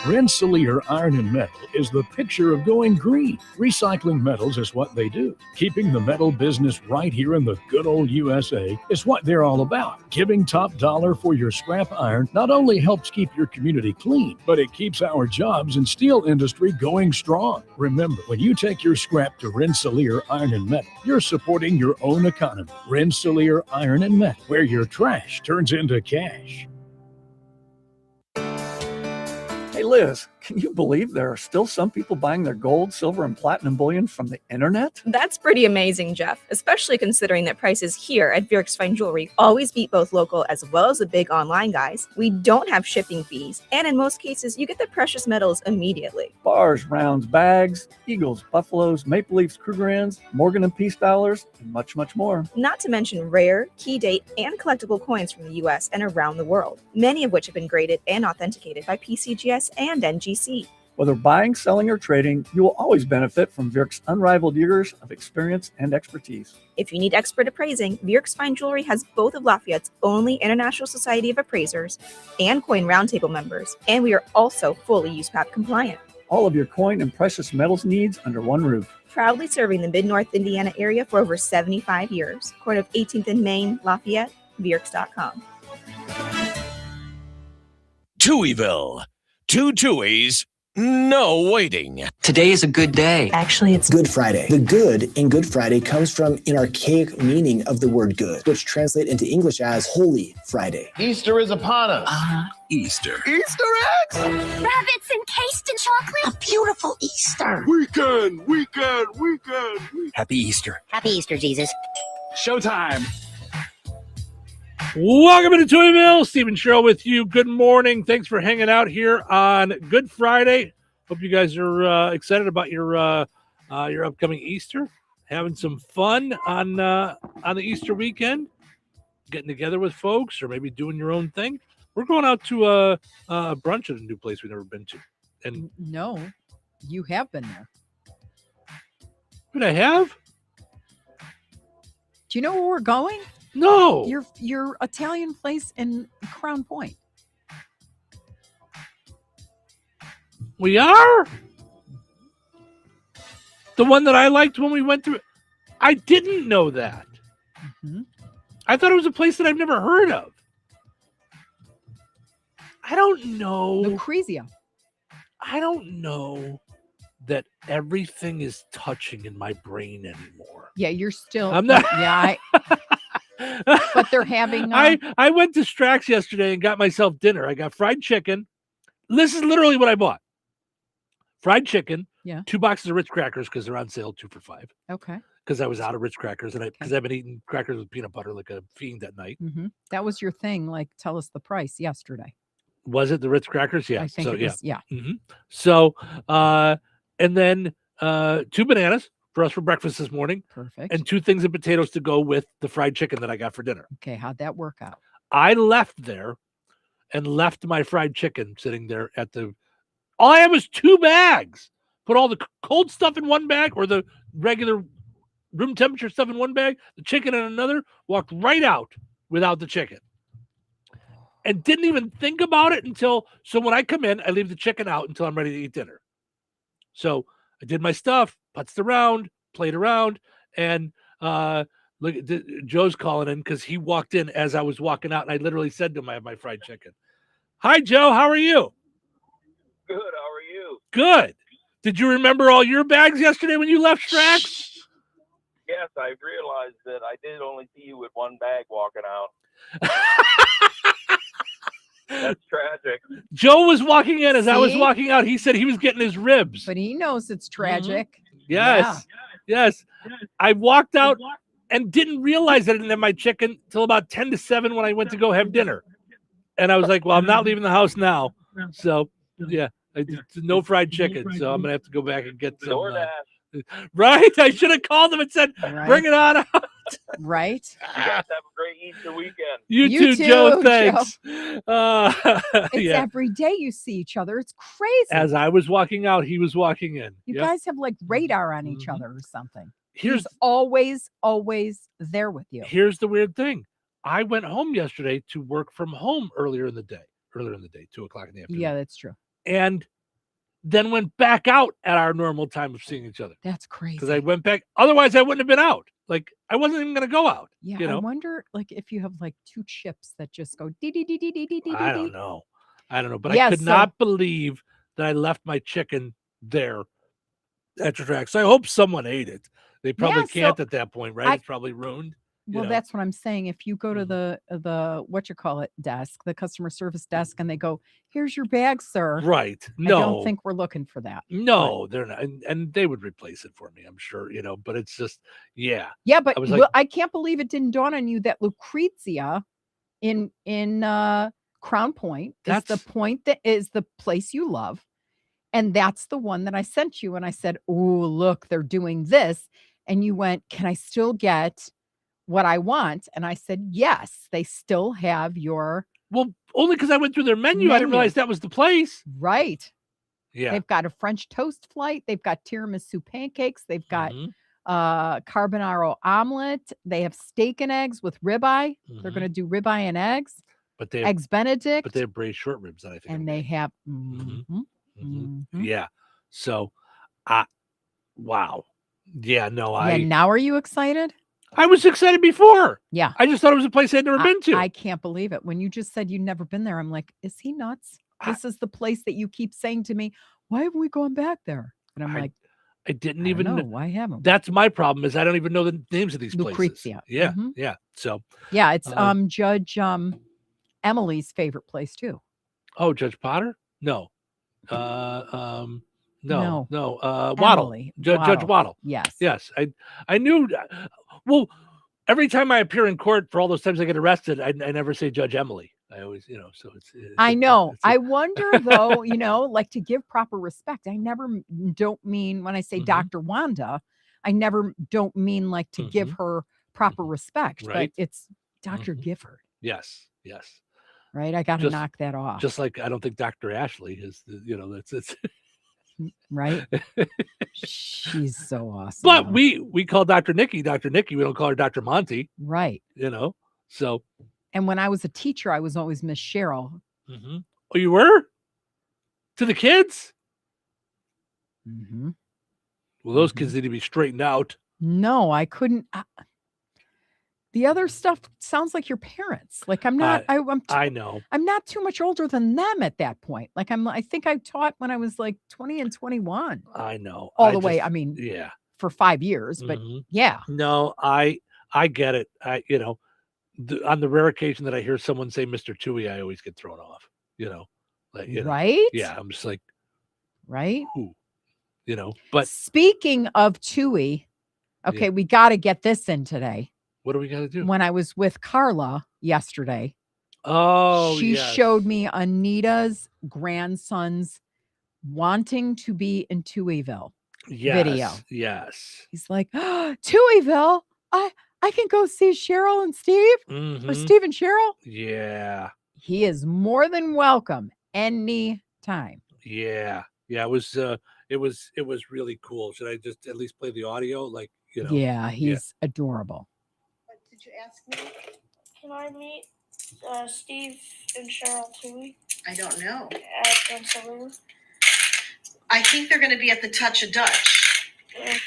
Rensselaer Iron and Metal is the picture of going green. Recycling metals is what they do. Keeping the metal business right here in the good old USA is what they're all about. Giving top dollar for your scrap iron not only helps keep your community clean, but it keeps our jobs and steel industry going strong. Remember, when you take your scrap to Rensselaer Iron and Metal, you're supporting your own economy. Rensselaer Iron and Metal, where your trash turns into cash. Hey, Liz, can you believe there are still some people buying their gold, silver, and platinum bullion from the internet? That's pretty amazing, Jeff, especially considering that prices here at Vierk's Fine Jewelry always beat both local as well as the big online guys. We don't have shipping fees, and in most cases, you get the precious metals immediately. Bars, rounds, bags, eagles, buffaloes, maple leafs, Krugerrands, Morgan and Peace dollars, and much, much more. Not to mention rare, key date, and collectible coins from the U.S. and around the world, many of which have been graded and authenticated by PCGS and NGC. Whether buying, selling, or trading, you will always benefit from Vierk's unrivaled years of experience and expertise. If you need expert appraising, Vierk's Fine Jewelry has both of Lafayette's only International Society of Appraisers and Coin Roundtable members, and we are also fully USPAP compliant. All of your coin and precious metals needs under one roof. Proudly serving the Mid-North Indiana area for over 75 years. Corner of 18th and Main, Lafayette, Vierks.com. Touhyville. 2 Tuohys, no waiting. Today is a good day. Actually, it's Good Friday. The good in Good Friday comes from an archaic meaning of the word good, which translate into English as Holy Friday. Easter is upon us. Easter. Easter eggs! rabbits encased in chocolate. A beautiful Easter. Weekend. Happy Easter. Happy Easter, Jesus. Showtime. Welcome to Touhyville. Stephen Show with you. Good morning. Thanks for hanging out here on Good Friday. Hope you guys are excited about your upcoming Easter. Having some fun on the Easter weekend. Getting together with folks or maybe doing your own thing. We're going out to a brunch at a new place we've never been to. And no, you have been there. Did I have? Do you know where we're going? No. Your Italian place in Crown Point. We are? The one that I liked when we went through. I didn't know that. Mm-hmm. I thought it was a place that I've never heard of. I don't know. Lucrezia. I don't know that everything is touching in my brain anymore. Yeah, you're still. I'm not. Yeah, but they're having. I went to Strax yesterday and got myself dinner. I got fried chicken. This is literally what I bought. Fried chicken. Yeah. 2 boxes of Ritz crackers because they're on sale 2 for $5. Okay. Because I was out of Ritz crackers and because I've been eating crackers with peanut butter like a fiend at night. Mm-hmm. That was your thing. Like, tell us the price yesterday. Was it the Ritz crackers? Yeah. I think so, it was, yeah. Mm-hmm. So, and then 2 bananas for us for breakfast this morning. Perfect. And 2 things of potatoes to go with the fried chicken that I got for dinner. Okay. How'd that work out? I left there and left my fried chicken sitting there at the. All I had was 2 bags. Put all the cold stuff in one bag or the regular room temperature stuff in one bag, the chicken in another, walked right out without the chicken. And didn't even think about it so when I come in, I leave the chicken out until I'm ready to eat dinner. So I did my stuff, putzed around, played around, and look, Joe's calling in because he walked in as I was walking out, and I literally said to him, I have my fried chicken. Hi, Joe. How are you? Good. How are you? Good. Did you remember all your bags yesterday when you left Strax? Yes, I realized that I did only see you with 1 bag walking out. That's tragic. Joe was walking in as I was walking out. He said he was getting his ribs. But he knows it's tragic. Mm-hmm. Yes. Yeah. Yes. I walked out and didn't realize I didn't have my chicken till about 10 to 7 when I went to go have dinner. And I was like, well, I'm not leaving the house now. So, yeah. No fried chicken, so I'm gonna have to go back and get some. Right? I should have called them and said, "Bring it on out." Right? You guys have a great Easter weekend. You You too, Joe. too, Thanks. It's Yeah. every day you see each other. It's crazy. As I was walking out, he was walking in. You Yep. guys have like radar on each other or something. Here's He's always there with you. Here's the weird thing. I went home yesterday to work from home earlier in the day, 2:00 in the afternoon. Yeah, that's true. And then went back out at our normal time of seeing each other. That's crazy. Because I went back. Otherwise, I wouldn't have been out. Like, I wasn't even going to go out. Yeah, You know? I wonder like if you have like two chips that just go dee dee dee dee dee dee dee. I don't know. But Yeah, I could not believe that I left my chicken there at the track. So I hope someone ate it. They probably can't at that point, right? It's probably ruined. Well, that's what I'm saying. If you go to the desk, the customer service desk, and they go, "Here's your bag, sir." Right. I don't think we're looking for that. No, they're not. And they would replace it for me, I'm sure, but it's just, yeah. Yeah, but I was like, I can't believe it didn't dawn on you that Lucrezia in Crown Point is the point that is the place you love. And that's the one that I sent you. And I said, "Oh, look, they're doing this." And you went, "Can I still get what I want?" And I said, "Yes, they still have your." Well, only because I went through their menu. I didn't realize that was the place. Right. Yeah. They've got a French toast flight. They've got tiramisu pancakes. They've got carbonaro omelet. They have steak and eggs with ribeye. They're going to do ribeye and eggs. But they eggs Benedict. But they have braised short ribs that I think. And they have. Yeah. So, wow. Yeah. No. And now are you excited? I was excited before. Yeah. I just thought it was a place I'd never been to. I can't believe it. When you just said you'd never been there, I'm like, is he nuts? This is the place that you keep saying to me, why haven't we gone back there? And I'm like, I didn't even know. Why haven't we? That's my problem is I don't even know the names of these places. Lucrezia. Yeah. Yeah. So. Yeah. It's Judge Emily's favorite place too. Oh, Judge Potter? No. No. Waddle. Emily. Judge Waddle. Yes. Yes. I knew. Well, every time I appear in court for all those times I get arrested, I never say Judge Emily. I always, so it's I know. I wonder though, like to give proper respect. I never don't mean when I say Dr. Wanda, I never don't mean like to give her proper respect, Right. but it's Dr. Gifford. Yes. Yes. Right. I got to knock that off. Just like I don't think Dr. Ashley is, it's right. She's so awesome. But we call Dr. Nikki. We don't call her Dr. Monty. Right. So. And when I was a teacher, I was always Miss Cheryl. Oh, you were? To the kids? Well, those kids need to be straightened out. No, I couldn't. The other stuff sounds like your parents. Like I'm not. I know. I'm not too much older than them at that point. Like I think I taught when I was like 20 and 21. I know. All the way. I mean, yeah, for 5 years. But yeah. No, I get it. On the rare occasion that I hear someone say Mr. Toohey, I always get thrown off. Right? Yeah, I'm just like, right. Who? But speaking of Toohey, okay, we got to get this in today. What do we got to do? When I was with Carla yesterday, she showed me Anita's grandson's wanting to be in Touhyville video. Yes. He's like, Touhyville, I can go see Cheryl and Steve or Steve and Cheryl. Yeah. He is more than welcome anytime. Yeah. Yeah. It was really cool. Should I just at least play the audio? Like, Yeah, he's adorable. What did you ask me? Can I meet Steve and Cheryl Toohey? I don't know. At Rensselaer? I think they're going to be at the Touch of Dutch. Yeah.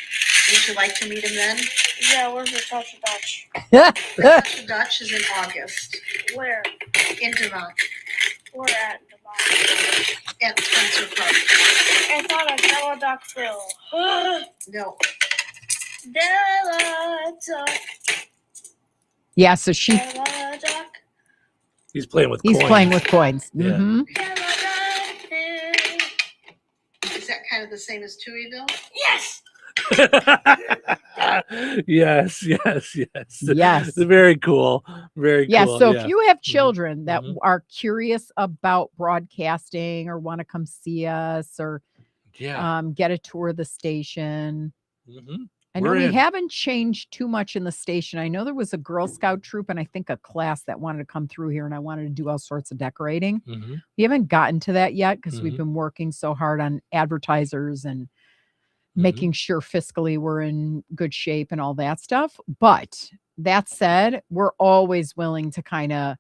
Would you like to meet him then? Yeah, where's the Touch of Dutch? The Touch of Dutch is in August. Where? In Devon. Where at Devon? At Spencer Park. I thought of Della Duckville. No. Della Duck. Yeah, so she. Della Duck. He's playing with He's coins. playing with coins. Yeah. Mm-hmm. Is that kind of the same as Touhyville? Yes. Yes. Very cool. Very Yeah. cool. So if you have children that are curious about broadcasting or want to come see us or get a tour of the station, I know We're we in. haven't changed too much in the station. I know there was a Girl Scout troop and I think a class that wanted to come through here, and I wanted to do all sorts of decorating. Mhm. We haven't gotten to that yet because we've Mhm. been working so hard on advertisers and making sure fiscally we're in good shape and all that stuff. But that said, we're always willing to kind of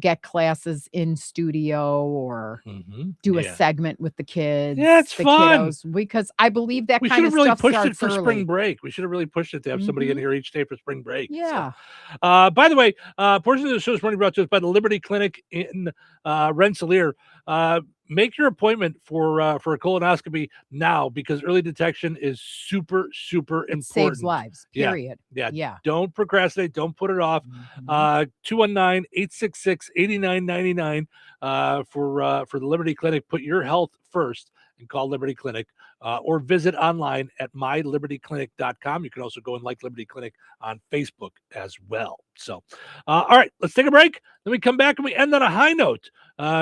get classes in studio or do a Yeah. segment with the kids, Yeah, it's the fun. kiddos, because I believe that We kind should of have really stuff pushed it starts for early. spring break. We should have really pushed it to have somebody in Mhm. here each day for spring break. Yeah. So, by the way, portion of the show is brought to us by the Liberty Clinic in Rensselaer. Make your appointment for a colonoscopy now because early detection is super, super It important. saves lives, Yeah. period. Yeah. Yeah. Don't procrastinate. Don't put it off. 219-866-8999 for the Liberty Clinic. Put your health first and call Liberty Clinic or visit online at mylibertyclinic.com. You can also go and like Liberty Clinic on Facebook as well. So, all right, let's take a break. Then we come back and we end on a high note.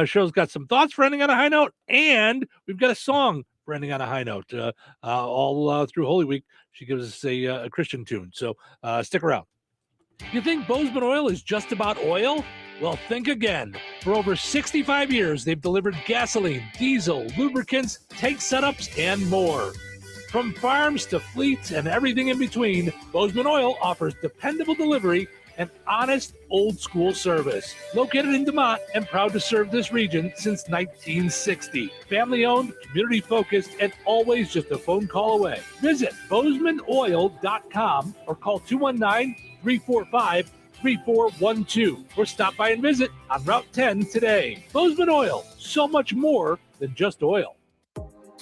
Show's got some thoughts for ending on a high note, and we've got a song for ending on a high note. All through Holy Week, she gives us a Christian tune. So stick around. You think Bozeman Oil is just about oil? Well, think again. For over 65 years, they've delivered gasoline, diesel, lubricants, tank setups, and more. From farms to fleets and everything in between, Bozeman Oil offers dependable delivery and honest old-school service. Located in DeMont and proud to serve this region since 1960. Family-owned, community-focused, and always just a phone call away. Visit BozemanOil.com or call 219-345-3412 or stop by and visit on Route 10 today. Bozeman Oil, so much more than just oil.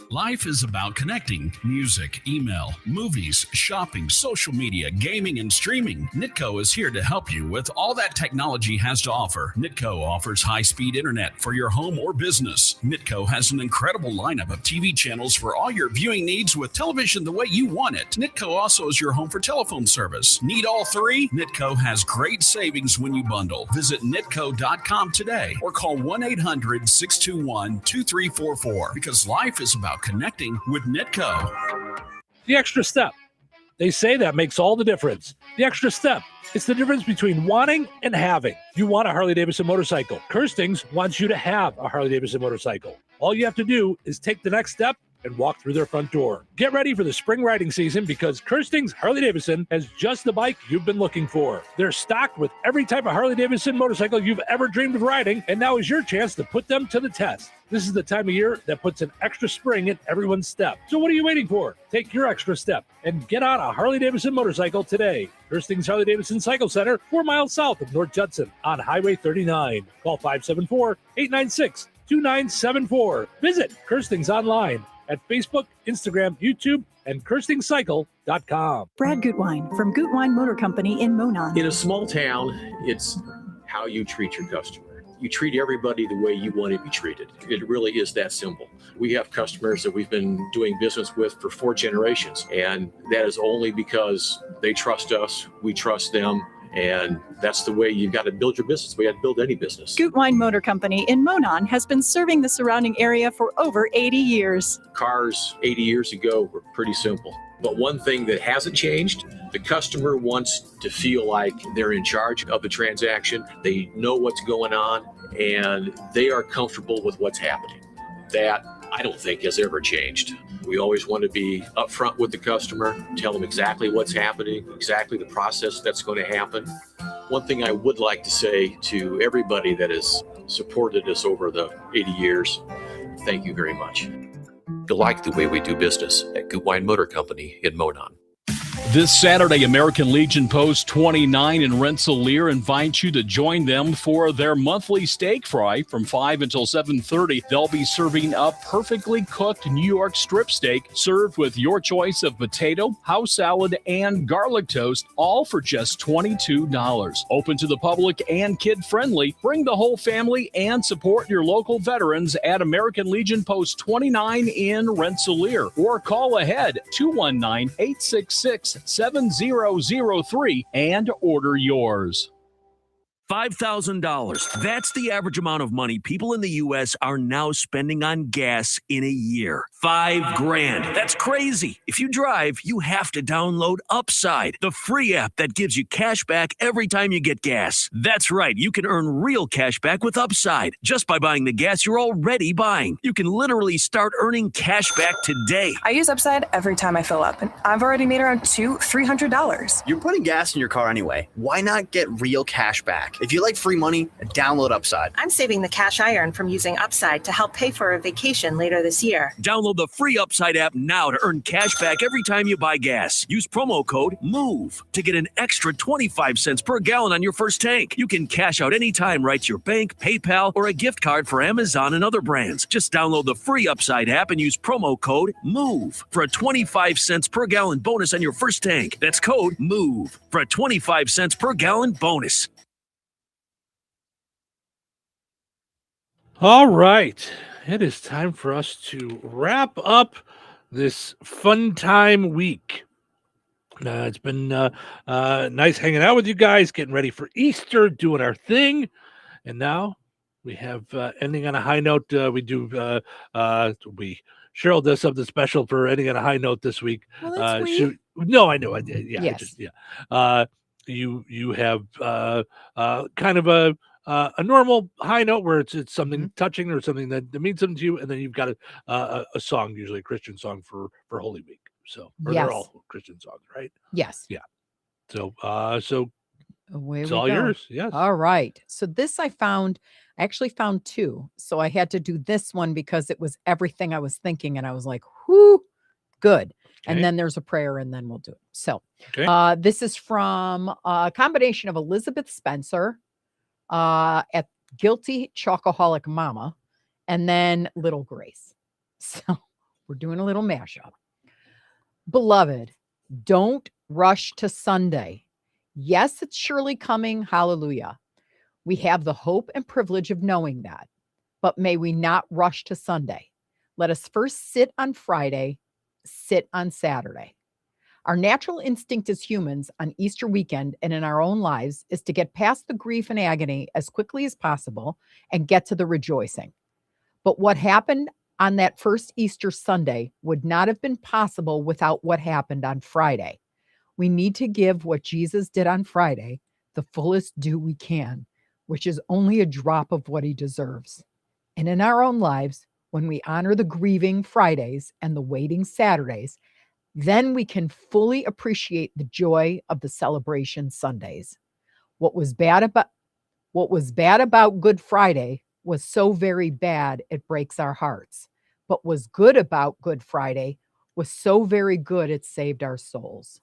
Life is about connecting. Music, email, movies, shopping, social media, gaming, and streaming. Nitco is here to help you with all that technology has to offer. Nitco offers high-speed internet for your home or business. Nitco has an incredible lineup of TV channels for all your viewing needs with television the way you want it. Nitco also is your home for telephone service. Need all three? Nitco has great savings when you bundle. Visit nitco.com today or call 1-800-621-2344 because life is about connecting with Nitco. The extra step. They say that makes all the difference. The extra step. It's the difference between wanting and having. You want a Harley-Davidson motorcycle. Kirstings wants you to have a Harley-Davidson motorcycle. All you have to do is take the next step and walk through their front door. Get ready for the spring riding season because Kirstings Harley-Davidson has just the bike you've been looking for. They're stocked with every type of Harley-Davidson motorcycle you've ever dreamed of riding, and now is your chance to put them to the test. This is the time of year that puts an extra spring in everyone's step. So what are you waiting for? Take your extra step and get on a Harley-Davidson motorcycle today. Kirstings Harley-Davidson Cycle Center, 4 miles south of North Judson on Highway 39. Call 574-896-2974. Visit Kirstings online at Facebook, Instagram, YouTube, and KirstingCycle.com. Brad Gutwein from Gutwein Motor Company in Monon. In a small town, it's how you treat your customer. You treat everybody the way you want to be treated. It really is that simple. We have customers that we've been doing business with for 4 generations, and that is only because they trust us, we trust them, and that's the way you've got to build your business. We have to build any business. Gutwein Motor Company in Monon has been serving the surrounding area for over 80 years. Cars 80 years ago were pretty simple. But one thing that hasn't changed, the customer wants to feel like they're in charge of the transaction. They know what's going on, and they are comfortable with what's happening. That, I don't think, has ever changed. We always want to be upfront with the customer, tell them exactly what's happening, exactly the process that's going to happen. One thing I would like to say to everybody that has supported us over the 80 years, thank you very much. You like the way we do business at Gutwein Motor Company in Monon. This Saturday, American Legion Post 29 in Rensselaer invites you to join them for their monthly steak fry from 5 until 7:30. They'll be serving up perfectly cooked New York strip steak served with your choice of potato, house salad, and garlic toast, all for just $22. Open to the public and kid-friendly. Bring the whole family and support your local veterans at American Legion Post 29 in Rensselaer. Or call ahead 219-866-7003 and order yours. $5,000. That's the average amount of money people in the U.S. are now spending on gas in a year. $5,000. That's crazy. If you drive, you have to download Upside, the free app that gives you cash back every time you get gas. That's right. You can earn real cash back with Upside just by buying the gas you're already buying. You can literally start earning cash back today. I use Upside every time I fill up, and I've already made around $300. You're putting gas in your car anyway. Why not get real cash back? If you like free money, download Upside. I'm saving the cash I earn from using Upside to help pay for a vacation later this year. Download the free Upside app now to earn cash back every time you buy gas. Use promo code MOVE to get an extra 25 cents per gallon on your first tank. You can cash out anytime right to your bank, PayPal, or a gift card for Amazon and other brands. Just download the free Upside app and use promo code MOVE for a 25 cents per gallon bonus on your first tank. That's code MOVE for a 25 cents per gallon bonus. All right. It is time for us to wrap up this fun time week. It's been nice hanging out with you guys, getting ready for Easter, doing our thing. And now we have ending on a high note. Cheryl does something special for ending on a high note this week. Well, that's sweet. No, I know. I did. Yeah. Yes. You have kind of a normal high note where it's something touching or something that means something to you, and then you've got a song, usually a Christian song for Holy Week. So they're all Christian songs, right? Yes. Yeah. So away it's we all go. yours. Yes. All right. So this I actually found two. So I had to do this one because it was everything I was thinking, and I was like, whoo, good. Okay. And then there's a prayer, and then we'll do it. So Okay. this is from a combination of Elizabeth Spencer, at Guilty Chocoholic Mama, and then Little Grace. So we're doing a little mashup. Beloved, don't rush to Sunday. Yes, it's surely coming. Hallelujah. We have the hope and privilege of knowing that. But may we not rush to Sunday. Let us first sit on Friday, sit on Saturday. Our natural instinct as humans on Easter weekend and in our own lives is to get past the grief and agony as quickly as possible and get to the rejoicing. But what happened on that first Easter Sunday would not have been possible without what happened on Friday. We need to give what Jesus did on Friday the fullest due we can, which is only a drop of what he deserves. And in our own lives, when we honor the grieving Fridays and the waiting Saturdays, then we can fully appreciate the joy of the celebration Sundays. What was bad about Good Friday was so very bad it breaks our hearts. But was good about Good Friday was so very good it saved our souls.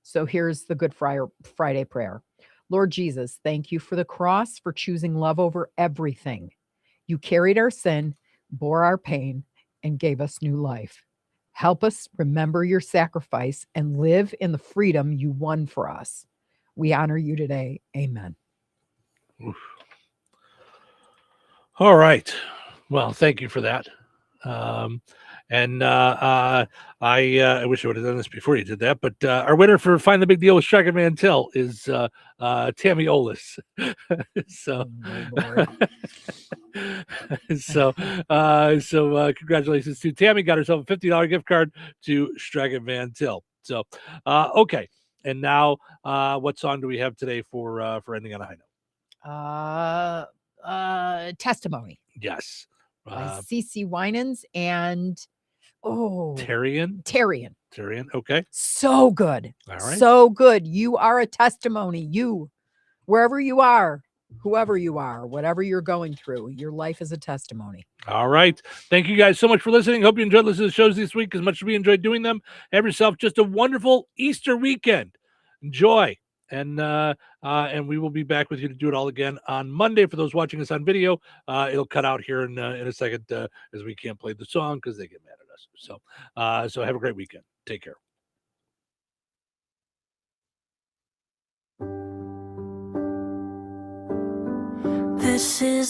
So here's the Good Friday prayer. Lord Jesus, thank you for the cross, for choosing love over everything. You carried our sin, bore our pain, and gave us new life. Help us remember your sacrifice and live in the freedom you won for us. We honor you today. Amen. Oof. All right. Well, thank you for that. I wish I would have done this before you did that, but our winner for Find the Big Deal with Striker Mantel is Tammy Olis. So congratulations to Tammy. Got herself a $50 gift card to Striker Mantel. So okay, and now what song do we have today for ending on a high note? Testimony. Yes. By CeCe Winans and Tarian. Okay. So good. All right. So good. You are a testimony. You, wherever you are, whoever you are, whatever you're going through, your life is a testimony. All right. Thank you guys so much for listening. Hope you enjoyed listening to the shows this week as much as we enjoyed doing them. Have yourself just a wonderful Easter weekend. Enjoy. And we will be back with you to do it all again on Monday. For those watching us on video, it'll cut out here in a second as we can't play the song because they get mad at us. So have a great weekend. Take care. This is